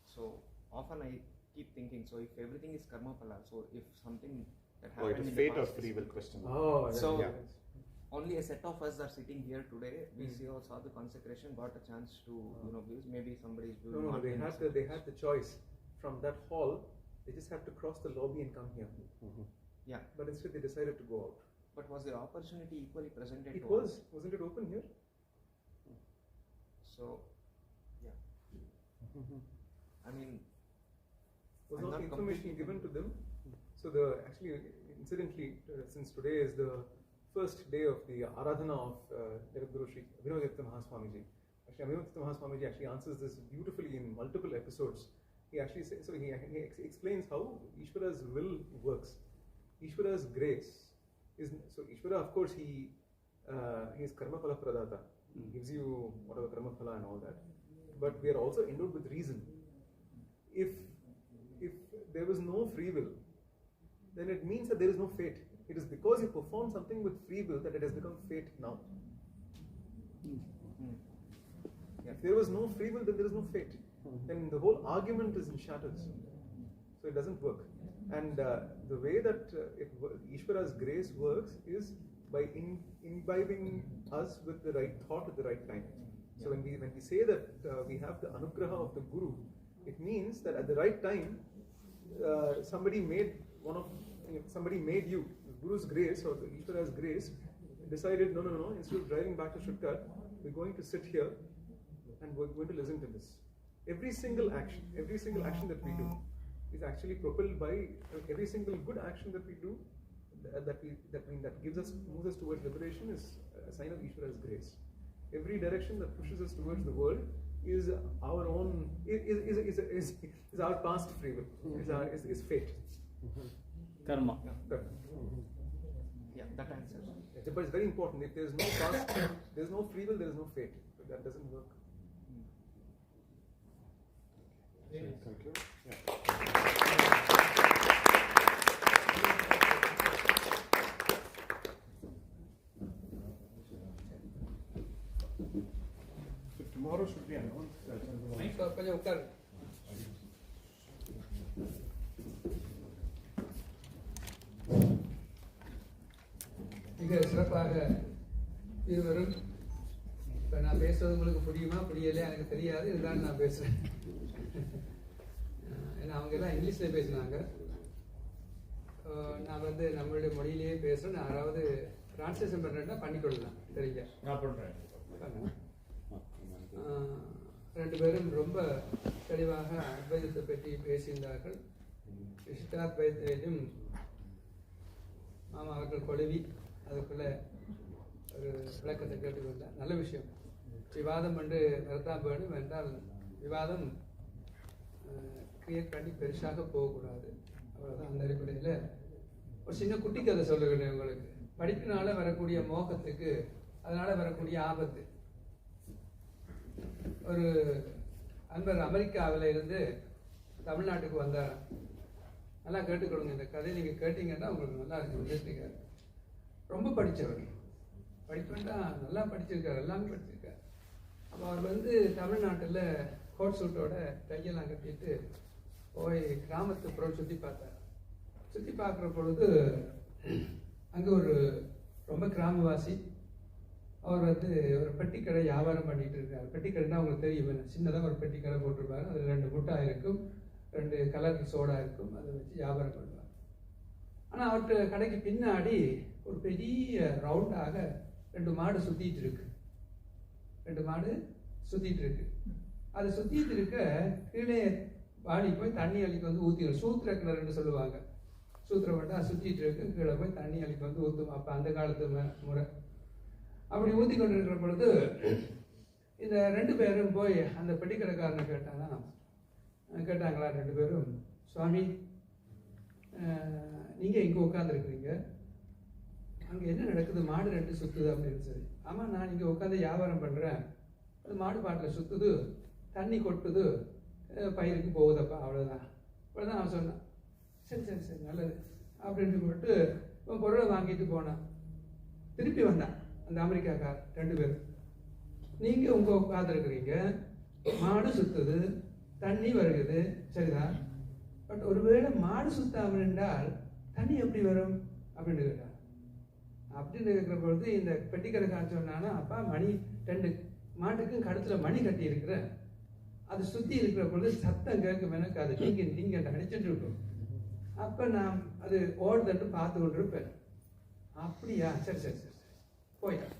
so often I keep thinking, so if everything is karma pala, so if something that happened it is in fate the or past free will question. Oh, so yeah. only a set of us are sitting here today. We saw the consecration, got a chance to view. Maybe somebody's viewing. No, they had the choice from that hall. They just have to cross the lobby and come here. Yeah. But instead they decided to go out. But was the opportunity equally presented? It was. Wasn't it open here? So, yeah. I mean, was I'm not not information given to them? So incidentally, since today is the first day of the Aradhana of Guru Sri Abhinavadutta Mahaswamiji. Actually, Abhinavadutta Mahaswamiji actually answers this beautifully in multiple episodes. He actually says, so he explains how Ishvara's will works. Ishvara's grace is, so Ishvara, of course, he is karma phala pradata. He gives you whatever karma phala and all that. But we are also endowed with reason. If there was no free will, then it means that there is no fate. It is because you perform something with free will that it has become fate now. If there was no free will, then there is no fate. Then the whole argument is in shatters. So it doesn't work. And the way that Ishvara's grace works is by imbibing us with the right thought at the right time. So when we say that we have the anugraha of the Guru, it means that at the right time, somebody made you, the Guru's grace or the Ishvara's grace, decided, no, instead of driving back to Stuttgart, we're going to sit here and we're going to listen to this. Every single action that we do is actually propelled by every single good action that we do, that moves us towards liberation is a sign of Ishvara's grace. Every direction that pushes us towards the world is our own, is our past free will, is fate. Karma. Yeah, that answers. But it's very important. If there's no past, there's no free will, there is no fate. But that doesn't work. Conclude? Yeah. So tomorrow should be announced. மிக சிறப்பாக இருவரும் இப்போ நான் பேசுறது உங்களுக்கு புரியுமா புரியலையா எனக்கு தெரியாது, இருந்தாலும் நான் பேசுகிறேன். ஏன்னா அவங்க எல்லாம் இங்கிலீஷில் பேசினாங்க. நான் நம்மளுடைய மொழியிலேயே பேசுகிறேன். யாராவது டிரான்ஸ்லேஷன் பண்ணுறேன்னா பண்ணிக்கொள்ளலாம். சரிங்க, நான் பண்ணுறேன். ரெண்டு பேரும் ரொம்ப தெளிவாக அத்வைதத்தை பற்றி பேசியிருந்தார்கள். விசிஷ்டாத்வைத்தையும் மாமா அவர்கள் கொழுவி அதுக்குள்ள ஒரு விளக்கத்தை கேட்டுக்கொண்டார். நல்ல விஷயம். விவாதம் என்று வரத்தான் வேணும் என்றால் விவாதம் கிரியேட் பண்ணி பெருசாக போகக்கூடாது. அவ்வளோதான். அந்த அடிப்படையில் ஒரு சின்ன குட்டி கதை சொல்லுகிறேன் உங்களுக்கு. படிப்பினால வரக்கூடிய மோகத்துக்கு அதனால வரக்கூடிய ஆபத்து. ஒரு அன்பர் அமெரிக்காவில் இருந்து தமிழ்நாட்டுக்கு வந்தார். நல்லா கேட்டுக்கொள்ளுங்க. இந்த கதையை நீங்கள் கேட்டீங்கன்னா உங்களுக்கு நல்லா இருக்கு. இன்ட்ரெஸ்டிங்காக ரொம்ப படித்தவர். படிப்பேன்டா நல்லா படிச்சிருக்காரு, எல்லாமே படிச்சிருக்காரு. அப்போ அவர் தமிழ்நாட்டில் கோட் சூட்டோட கையெல்லாம் கட்டிட்டு போய் கிராமத்து புறம் சுற்றி பார்த்தார். சுற்றி பார்க்குற பொழுது அங்கே ஒரு ரொம்ப கிராமவாசி அவர் ஒரு பெட்டிக்கடை வியாபாரம் பண்ணிட்டு இருக்காரு. பெட்டிக்கடைன்னா அவங்களுக்கு தெரியும், சின்னதாக ஒரு பெட்டிக்கடை போட்டிருப்பாரு. அதில் 2 முட்டாய் இருக்கும், 2 கலர் சோடா இருக்கும். அதை வச்சு வியாபாரம் பண்ணுவார். ஆனால் அவர்கிட்ட கடைக்கு பின்னாடி ஒரு பெரிய ரவுண்டாக 2 மாடு சுற்றிட்டு இருக்கு. 2 மாடு சுற்றிட்டு இருக்கு. அது சுற்றிட்டு இருக்க கீழே வாடி போய் தண்ணி அள்ளிக்கு ஊற்றிடும். சூத்திர கிணறுன்னு சொல்லுவாங்க. சூத்திரம் மட்டும் சுற்றிட்டு இருக்கு. கீழே போய் தண்ணி அள்ளிக்கு ஊற்றும். அப்போ அந்த காலத்து முறை. அப்படி ஊற்றி கொண்டு இருக்கிற பொழுது இந்த 2 பேரும் போய் அந்த பெட்டிக்கடைக்காரனை கேட்டாங்களா 2 பேரும், சுவாமி நீங்கள் இங்கே உட்காந்துருக்குறீங்க, அங்கே என்ன நடக்குது? மாடு 2 சுற்றுது அப்படின்னு சொல்லி. ஆமாம், நான் இங்கே உட்காந்து வியாபாரம் பண்ணுறேன். அது மாடு பாட்டில் சுற்றுது, தண்ணி கொட்டுது, பயிருக்கு போகுதப்பா, அவ்வளோதான். அவ்வளோதான் அவன் சொன்னான். சரி சரி சரி நல்லது அப்படின்ட்டு போட்டு இவன் பொருளை வாங்கிட்டு போனான். திருப்பி வந்தான் அந்த அமெரிக்காக்கார். 2 பேரும், நீங்கள் உங்கள் உட்காந்துருக்குறீங்க, மாடு சுற்றுது, தண்ணி வருகுது, சரிதான். பட் ஒருவேளை மாடு சுத்தாமல் என்றால் தண்ணி எப்படி வரும் அப்படின்னு கேட்டான். அப்படின்னு இருக்கிற பொழுது இந்த பெட்டிக்கடைக்காரன் சொன்னானா, அப்பா மணி 2 மாட்டுக்கும் கழுத்தில் மணி கட்டி இருக்கிறேன், அது சுற்றி இருக்கிற பொழுது சத்தம் கேட்கும், எனக்கு அது நீங்க அடிச்சுட்டு இருக்கும். அப்போ நான் அது ஓடுதட்டு பார்த்து கொண்டு இருப்பேன். அப்படியா, சரி சரி சரி போயிட்டேன்.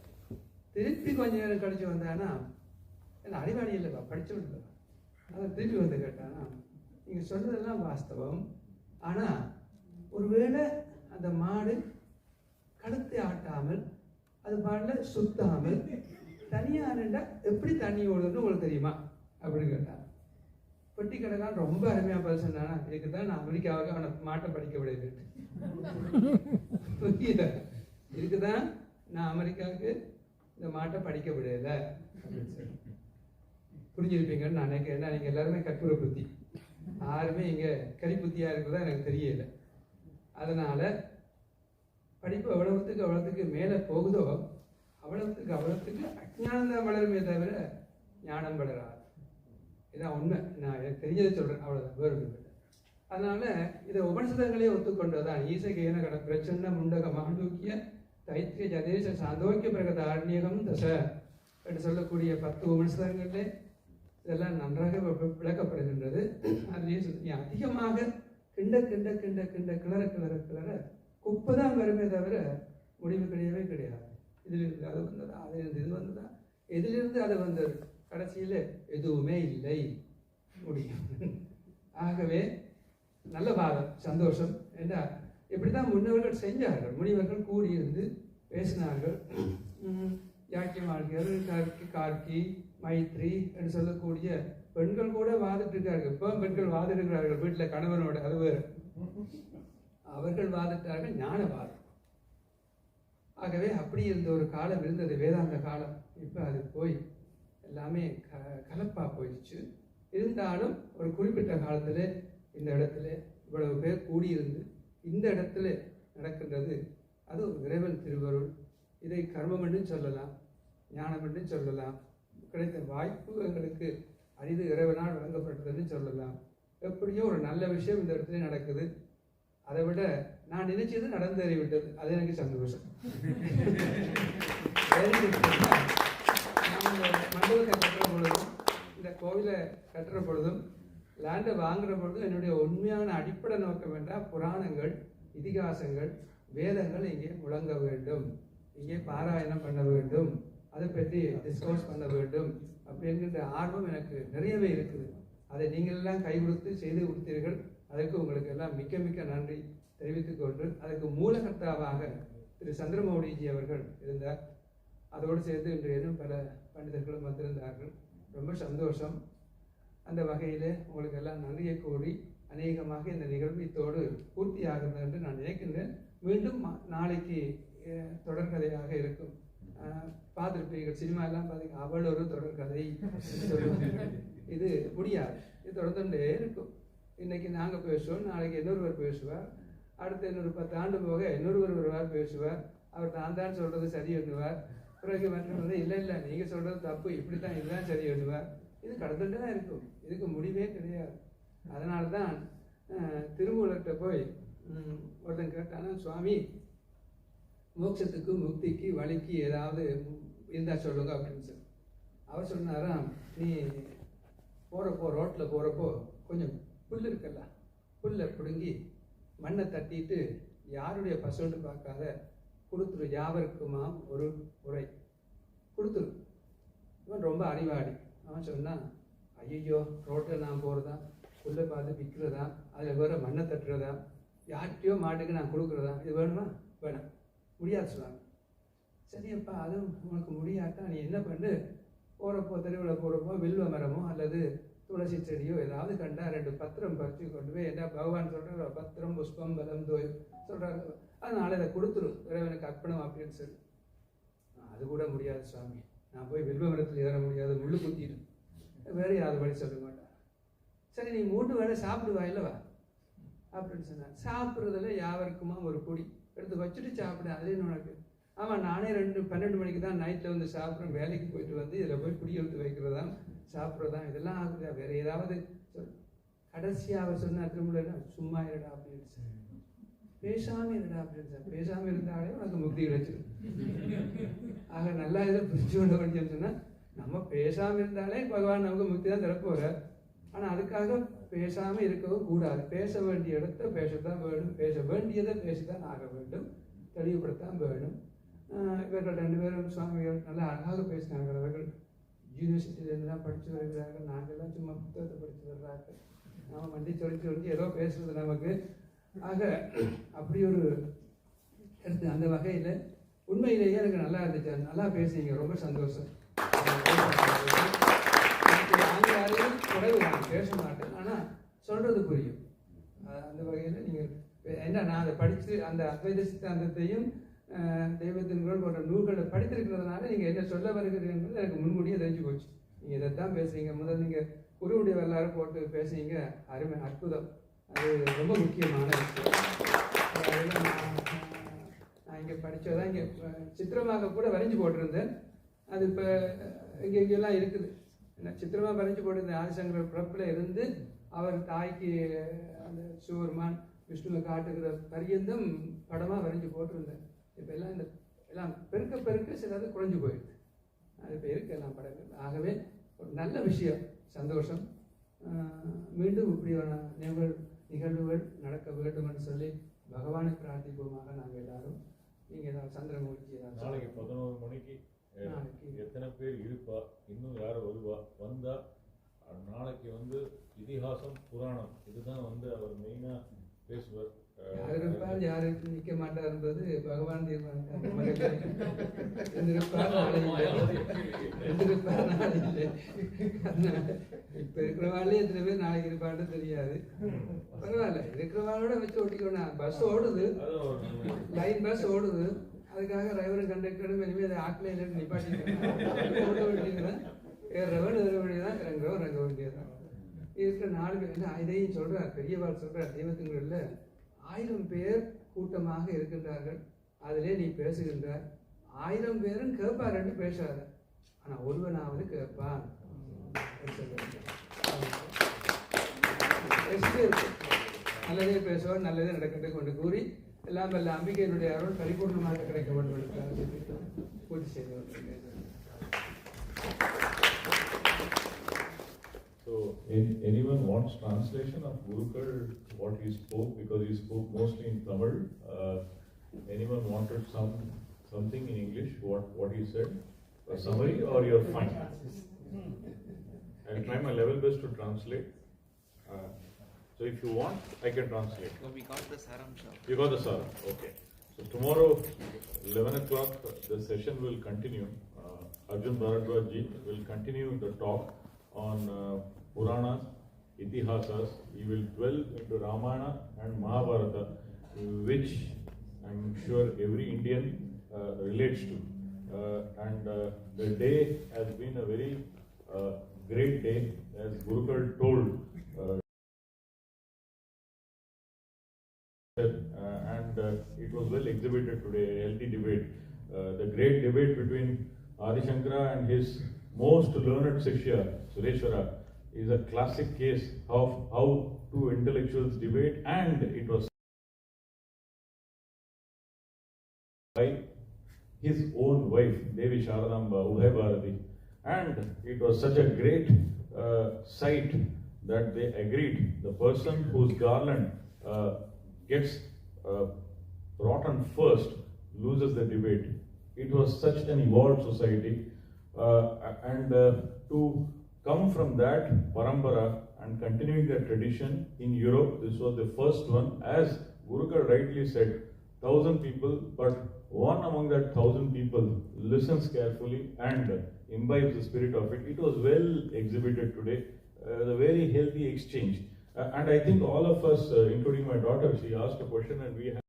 திருப்பி கொஞ்ச நேரம் கழிச்சு வந்தானா, என்ன அறிவாளி இல்லைப்பா, படிச்சு விடலப்பா. அதை திருப்பி வந்து கேட்டானா, நீங்கள் சொன்னதெல்லாம் வாஸ்தவம், ஆனால் ஒருவேளை அந்த மாடு கழுத்தை ஆட்டாமல் அது பாடல சுத்தாமல் தனியாக நின்றா எப்படி தண்ணி ஓடுதுன்னு உங்களுக்கு தெரியுமா அப்படின்னு கேட்டான். பெட்டி கடைக்காரன் ரொம்ப அருமையாக பதில் சொன்னானா, இதுக்கு தான் நான் அமெரிக்காவுக்கு அவனை மாட்டை படிக்க விடையிட்டு, இதுக்கு தான் நான் அமெரிக்காவுக்கு இந்த மாட்டை படிக்க விடையில அப்படின்னு சொல்லி புரிஞ்சிருப்பீங்கன்னு நான் நினைக்கிறேன். ஏன்னா நீங்கள் எல்லாருமே கற்பூர புத்தி, யாருமே இங்கே கறி புத்தியாக இருக்கிறதா எனக்கு தெரியல. அதனால் படிப்பு அவ்வளவுக்கு மேலே போகுதோ அவ்வளவுக்கு அஜ்ஞானம் தான் வளருமே தவிர ஞானம் வளராது. இதான் உண்மை. நான் எனக்கு தெரிஞ்சதை சொல்கிறேன், அவ்வளோதான், வேறு இல்லை. அதனால் இதை உபனிஷதங்களே ஒத்துக்கொண்டதான். ஈசகேன கட பிரச்சன்ன முண்டக மாண்டூக்கிய தைத்திரிய ஜதேச சாந்தோக்கிய பிரகத ஆர்ணியகம் தச என்று சொல்லக்கூடிய 10 உபனிஷதங்களே இதெல்லாம் நன்றாக விளக்கப்படுகின்றது. அதுலேயே அதிகமாக கிண்ட கிளற குப்பை தான் வருமே தவிர முடிவு கிடையாது. இதிலிருந்து அது வந்ததா, அதிலிருந்து இது வந்ததா, எதிலிருந்து அது வந்தது, கடைசியில் எதுவுமே இல்லை, முடியும். ஆகவே நல்ல வாதம், சந்தோஷம். ஏன்னா இப்படிதான் முன்னவர்கள் செஞ்சார்கள். முனிவர்கள் கூடியிருந்து பேசினார்கள். யாக்கியமார்கள், கார்கி, மைத்ரி என்று சொல்லக்கூடிய பெண்கள் கூட வாதிட்டு இருக்கார்கள். இப்போ பெண்கள் வாதிடுகிறார்கள் வீட்டில் கணவனோட, அது வேறு. அவர்கள் வாதிட்டார்கள் ஞானவாதம். ஆகவே அப்படி இருந்த ஒரு காலம் இருந்தது, வேதாந்த காலம். இப்போ அது போய் எல்லாமே கலப்பாக போயிடுச்சு. இருந்தாலும் ஒரு குறிப்பிட்ட காலத்தில் இந்த இடத்துல இவ்வளவு பேர் கூடியிருந்து இந்த இடத்துல நடக்கின்றது. அது ஒரு இறைவன் திருவருள். இதை கர்மம் என்று சொல்லலாம், ஞானம் என்று சொல்லலாம். கிடைத்த வாய்ப்பு எங்களுக்கு அரிது இறைவனால் வழங்கப்பட்டதுன்னு சொல்லலாம். எப்படியோ ஒரு நல்ல விஷயம் இந்த இடத்துல நடக்குது. அதை விட நான் நினைச்சது நடந்தேறிவிட்டது, அது எனக்கு சந்தோஷம். நான் இந்த மண்டபத்தை கட்டுற பொழுதும் இந்த கோவிலை கட்டுற பொழுதும் லேண்டை வாங்குற பொழுதும் என்னுடைய உண்மையான அடிப்படை நோக்கம் என்றால் புராணங்கள், இதிகாசங்கள், வேதங்கள் இங்கே முழங்க வேண்டும், இங்கே பாராயணம் பண்ண வேண்டும், அதை பற்றி டிஸ்கஸ் பண்ண வேண்டும் அப்படிங்கிற ஆர்வம் எனக்கு நிறையவே இருக்குது. அதை நீங்கள் எல்லாம் கை கொடுத்து செய்து கொடுத்தீர்கள். அதற்கு உங்களுக்கு எல்லாம் மிக்க மிக்க நன்றி தெரிவித்துக் கொண்டு, அதுக்கு மூலகர்த்தாவாக திரு சந்திரமௌலிஜி அவர்கள் இருந்தார். அதோடு சேர்த்து இன்று இன்னும் பல பண்டிதர்களும் வந்திருந்தார்கள். ரொம்ப சந்தோஷம். அந்த வகையில் உங்களுக்கு எல்லாம் நன்றியை கூறி அநேகமாக இந்த நிகழ்வித்தோடு பூர்த்தியாகிறது என்று நான் நினைக்கின்றேன். மீண்டும் நாளைக்கு தொடர்கதையாக இருக்கும். பார்த்துருப்பீர்கள், சினிமா எல்லாம் பார்த்தீங்க, அவள் ஒரு தொடர்கதை சொல்லுவாங்க. இது முடியாது, இது தொடர்ந்துட்டே இருக்கும். இன்னைக்கு நாங்கள் பேசுவோம், நாளைக்கு இன்னொருவர் பேசுவார், அடுத்த இன்னொரு 10 ஆண்டு போக இன்னொருவர் வருவார் பேசுவார். அவர் தான் சொல்றது சரி எண்ணுவார். பிறகு மற்றவங்க இல்லை நீங்கள் சொல்றது தப்பு, இப்படித்தான், இதுதான் சரி எண்ணுவார். இது கடந்துட்டு தான் இருக்கும், இதுக்கு முடிவே கிடையாது. அதனால தான் திருமூலர்கிட்ட போய் ஒருத்தன் கேட்டானா, சுவாமி மோட்சத்துக்கு முக்திக்கு வழிக்கு ஏதாவது இருந்தால் சொல்லுங்க அப்படின்னு சொல்லி. அவர் சொன்னாராம், நீ போகிறப்போ ரோட்டில் போகிறப்போ கொஞ்சம் புல் இருக்கல்ல, புல்லை பிடுங்கி மண்ணை தட்டிட்டு யாருடைய பசுன்னு பார்க்காத கொடுத்துரு, யாவருக்குமா ஒரு உரை கொடுத்துரு. இவன் ரொம்ப அறிவாளி. அவன் சொன்னான், ஐயோ ரோட்டில் நான் போகிறதா, புல்லை பார்த்து விற்கிறதா, அதில் வேற மண்ணை தட்டுறதா, யார்கிட்டையோ மாட்டுக்கு நான் கொடுக்குறதா, இது வேணுமா? வேணாம், முடியாது சொன்னாங்க. சரியப்பா, அதுவும் உனக்கு முடியாட்டா நீ என்ன பண்ணு, போகிறப்போ தெருவில் போகிறப்போ வில்வ மரமோ அல்லது துளசி செடியோ ஏதாவது கண்டா 2 பத்திரம் பறித்து கொண்டு போய், என்ன பகவான் சொல்கிற பத்திரம் புஷ்பம் பலம் தோய் சொல்கிறாரு, அதனால இதை கொடுத்துரு இறைவனுக்கு அர்ப்பணம் அப்படின்னு சொல்லி. அது கூட முடியாது சுவாமி, நான் போய் வில்வ மரத்தில் ஏற முடியாது, முள்ளு குத்திட்டு வேறு யாரும் வழி சொல்ல மாட்டான். சரி நீ 3 வேளை சாப்பிடுவா இல்லவா அப்படின்னு சொன்னான். சாப்பிட்றதுல யாவருக்குமா ஒரு பொடி எடுத்து வச்சுட்டு சாப்பிடு, அதுலேயும் உனக்கு. ஆமாம், நானே 12 மணிக்கு தான் நைட்டில் வந்து சாப்பிட்றேன், வேலைக்கு போயிட்டு வந்து இதில் போய் குடி எடுத்து வைக்கிறதா சாப்பிட்றதா, இதெல்லாம் ஆகுதா, வேறு ஏதாவது சொல். கடைசியாக அவர் சொன்ன திருமலை சும்மா இருடா அப்படின்னு சொல்லி. பேசாமல் இருந்தா அப்படின்னு சார், பேசாமல் இருந்தாலே உனக்கு முக்தி கிடைச்சிடும். ஆக நல்லா இதை புரிஞ்சு கொள்ள வேண்டியன்னு சொன்னால், நம்ம பேசாமல் இருந்தாலே பகவான் நமக்கு முக்தி தான் தரப்போகிறார். ஆனால் அதுக்காக பேசாமல் இருக்கவும் கூடாது. பேச வேண்டிய இடத்த பேசத்தான் வேணும், பேச வேண்டியதை பேசித்தான் ஆக வேண்டும், தெளிவுபடுத்தான் வேணும். இவர்கள் 2 பேரும் சுவாமிகள் நல்லா அழகாக பேசினார்கள். அவர்கள் யூனிவர்சிட்டியிலேருந்துலாம் படித்து வருகிறார்கள், நாங்கள்லாம் சும்மா புத்தகத்தை படித்து வர்றார்கள். நாம் வண்டி சொல்லி ஏதோ பேசுறது நமக்கு. ஆக அப்படி ஒரு எடுத்து அந்த வகையில் உண்மையிலேயே எனக்கு நல்லா இருந்துச்சு. நல்லா பேசுறீங்க, ரொம்ப சந்தோஷம். நாங்கள் யாரையும் குறைவு நான் பேச மாட்டேன், ஆனால் சொல்றது புரியும். அந்த வகையில் நீங்கள் என்ன, நான் அதை படித்து அந்த அத்வைத சித்தாந்தத்தையும் தெய்வத்தின் குரல் போன்ற நூல்களை படித்திருக்கிறதுனால நீங்கள் என்ன சொல்ல வருகிறீர்கள் என்பது எனக்கு முன்கூட்டியே தெரிஞ்சு போச்சு. நீங்கள் இதைத்தான் பேசுறீங்க. முதல் நீங்கள் குருவுடைய வரலாறு போட்டு பேசுறீங்க, அருமை, அற்புதம். அது ரொம்ப முக்கியமான விஷயம். நான் இங்கே படித்ததான் இங்கே சித்திரமாக கூட வரைஞ்சி போட்டிருந்தேன். அது இப்போ எங்கெங்கெல்லாம் இருக்குது. ஏன்னா சித்திரமாக வரைஞ்சி போட்டிருந்தேன். ஆதிசங்கர் பிறப்பில் இருந்து அவர் தாய்க்கு அந்த சிவருமான் விஷ்ணுவை காட்டுகிற பரியந்தம் படமாக வரைஞ்சி போட்டிருந்தேன். இப்போ எல்லாம் இந்த எல்லாம் பெருக்க சிலது குறைஞ்சு போயிடுது. அது இப்போ இருக்கு எல்லாம் படங்கள். ஆகவே ஒரு நல்ல விஷயம், சந்தோஷம். மீண்டும் இப்படியான நிகழ்வுகள் நடக்க வேண்டும் என்று சொல்லி பகவானை பிரார்த்திப்போமாக. நாங்கள் எல்லாரும் நீங்கள் ஏதாவது சந்திரமூர்த்தி நாளைக்கு 11 மணிக்கு எத்தனை பேர் இருப்பா, இன்னும் யாரும் வருவா, வந்தா நாளைக்கு வந்து இதிகாசம் புராணம் இதுதான் வந்து அவர் மெயினா பேசுவார். யார் இருப்பார் யார் நிற்க மாட்டார் என்பது பகவான் தீர்மானித்தார். இப்ப இருக்கிறவாளே எத்தனை பேர் நாளைக்கு இருப்பான்னு தெரியாது. பரவாயில்ல, இருக்கிறவாளோட வச்சு ஓட்டிக்கணும். பஸ் ஓடுது, லைன் பஸ் ஓடுது. அதுக்காக டிரைவரும் கண்டக்டரும் இனிமேல் அதை ஆக்லைன்ல நிப்பாட்டிக்கிறேன். ஓட வேண்டியதுதான், ஏறுறவன் ஏற வேண்டியதான், இறங்குறவன் இறங்க வேண்டியதுதான். இருக்கிற 4 பேர் என்ன இதையும் சொல்றார், பெரியவாள் சொல்றார், தெய்வத்துங்களில் 1000 பேர் கூட்டமாக இருக்கின்றார்கள். அதிலே நீ பேசுகின்றார். 1000 பேரும் கேட்பாருன்னு பேசாத, ஆனா ஒருவனாவது கேட்பான். நல்லதே பேசுவார், நல்லதே நடக்கட்டும் கொண்டு கூறி எல்லாம் வல்ல அம்பிகையினுடைய அருள் பரிபூர்ணமாக கிடைக்க வேண்டும். பூஜை செய்து. So, anyone wants translation of Gurukul, what he spoke, because he spoke mostly in Tamil. Anyone wanted something in English, what he said? A summary, or you're fine? I'll try my level best to translate. So if you want, I can translate. No, we got the saramsha. You got the saram, okay. So tomorrow, 11 o'clock, the session will continue. Arjun Bharadwaj ji will continue the talk on Puranas, Itihasas. He will dwell into Ramayana and Mahabharata, which I'm sure every Indian relates to. And the day has been a very great day, as Gurukul told. And it was well exhibited today, a healthy debate. The great debate between Adi Shankara and his most learned Shishya, Sureshwara, is a classic case of how two intellectuals debate, and it was by his own wife, Devi Sharadamba, Ubhay Bharati. And it was such a great sight that they agreed. The person whose garland gets brought on first loses the debate. It was such an evolved society, and to come from that parampara and continuing that tradition in Europe, this was the first one. As Gurukul rightly said, 1,000 people, but one among that 1,000 people listens carefully and imbibes the spirit of it. It was well exhibited today, a very healthy exchange. And I think all of us, including my daughter, she asked a question, and we have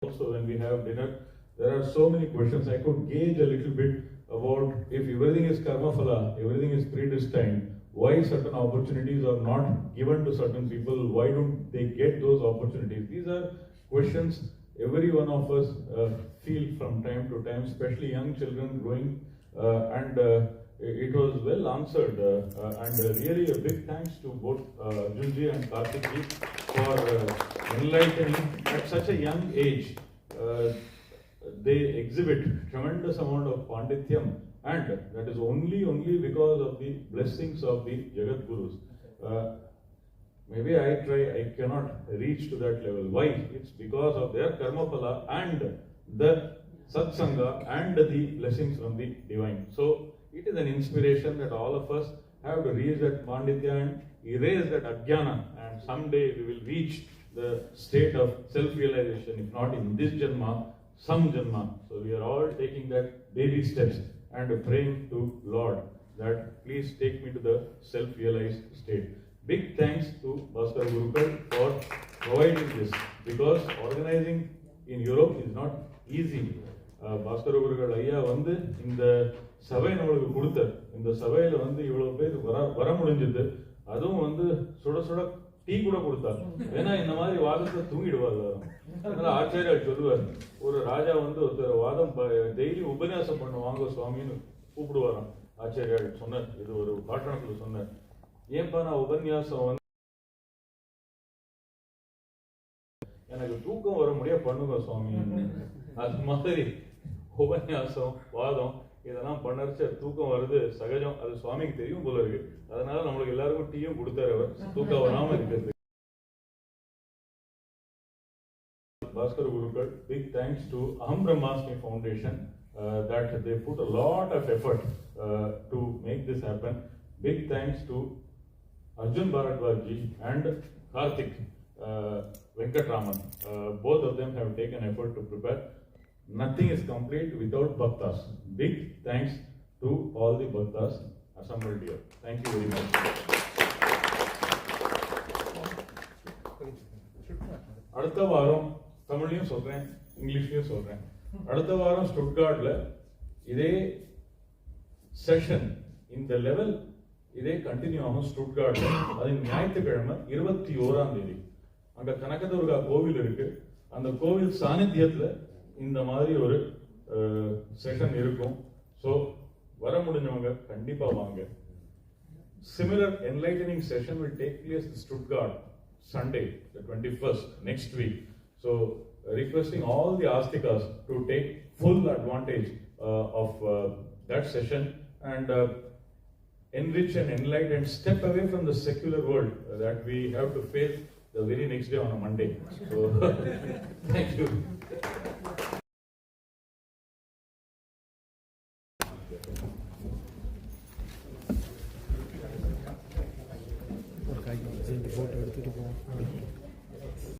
also when we have dinner, there are so many questions. I could gauge a little bit about if everything is karma phala, everything is predestined, why certain opportunities are not given to certain people, why don't they get those opportunities? These are questions every one of us feel from time to time, especially young children growing, and it was well answered, and really a big thanks to both Arjunji and Karthik for enlightening at such a young age. They exhibit tremendous amount of pandityam, and that is only because of the blessings of the Jagat Gurus. Maybe I cannot reach to that level. Why? It's because of their karma phala and the satsanga and the blessings from the divine. So it is an inspiration that all of us have to reach that panditya and erase that ajnana, and someday we will reach the state of self-realization, if not in this janma, some janma. So we are all taking that baby steps and praying to Lord that please take me to the self-realized state. Big thanks to Bhaskar Gurukul for providing this, because organizing in Europe is not easy. Bhaskar Gurukul ஐயா வந்து இந்த சபை நம்மளுக்கு கொடுத்தார். இந்த சபையில வந்து இவ்வளவு பேர் வர முடிஞ்சது. அதுவும் வந்து சுட சுட டீ கூட கொடுத்தார். ஏன்னா இந்த மாதிரி வாதத்தை தூங்கிடுவார் எல்லாரும். அதனால ஆச்சாரியார் சொல்லுவார், ஒரு ராஜா வந்து ஒருத்தர் வாதம் டெய்லி உபன்யாசம் பண்ணுவாங்க சுவாமின்னு கூப்பிடுவாராம். ஆச்சாரியார் சொன்னார், இது ஒரு பாட்டணத்துல சொன்னார், ஏன்பா நான் உபன்யாசம் வந்து எனக்கு தூக்கம் வர முடியா பண்ணுங்க சுவாமி. அது மாதிரி உபன்யாசம் வாதம் இதெல்லாம் பண்ணறச்ச தூக்கம் வருது சகஜம். அது சுவாமிக்கு தெரியும் போல இருக்கு. அதனால நம்மளுக்கு எல்லாருக்கும் டீயும் கொடுத்தாரு அவர், தூக்கம் வராம இருக்கிறது. Bhaskar Gurukul, big thanks to Hamm Brahmasmi Foundation that they put a lot of effort to make this happen. Big thanks to Arjun Bharadwaj and Karthik, Venkataraman. Both of them have taken effort to prepare. Nothing is complete without bhaktas. Big thanks to all the bhaktas assembled here. Thank you very much. அடுத்த வாரம் தமிழ்லையும் சொல்றேன், இங்கிலீஷ்லயும் சொல்றேன். அடுத்த வாரம் ஸ்டுட்கார்ட்ல இதே session இந்த level இதே கண்டினியூ ஆகும் ஸ்டுட்கார்ட்ல. அது ஞாயிற்றுக்கிழமை 21ஆம் தேதி. அங்க கனகதுர்கா கோவில் இருக்கு. அந்த கோவில் சாநித்தியத்துல இந்த மாதிரி ஒரு செஷன் இருக்கும். ஸோ வர முடிஞ்சவங்க கண்டிப்பா வாங்க. Similar enlightening session will take place in Stuttgart Sunday, the 21st, next week. So requesting all the astikas to take full advantage of that session and enrich and enlighten and step away from the secular world that we have to face the very next day on a Monday. So thank you. ஒரு காய் photo எடுத்துட்டு போவோம்.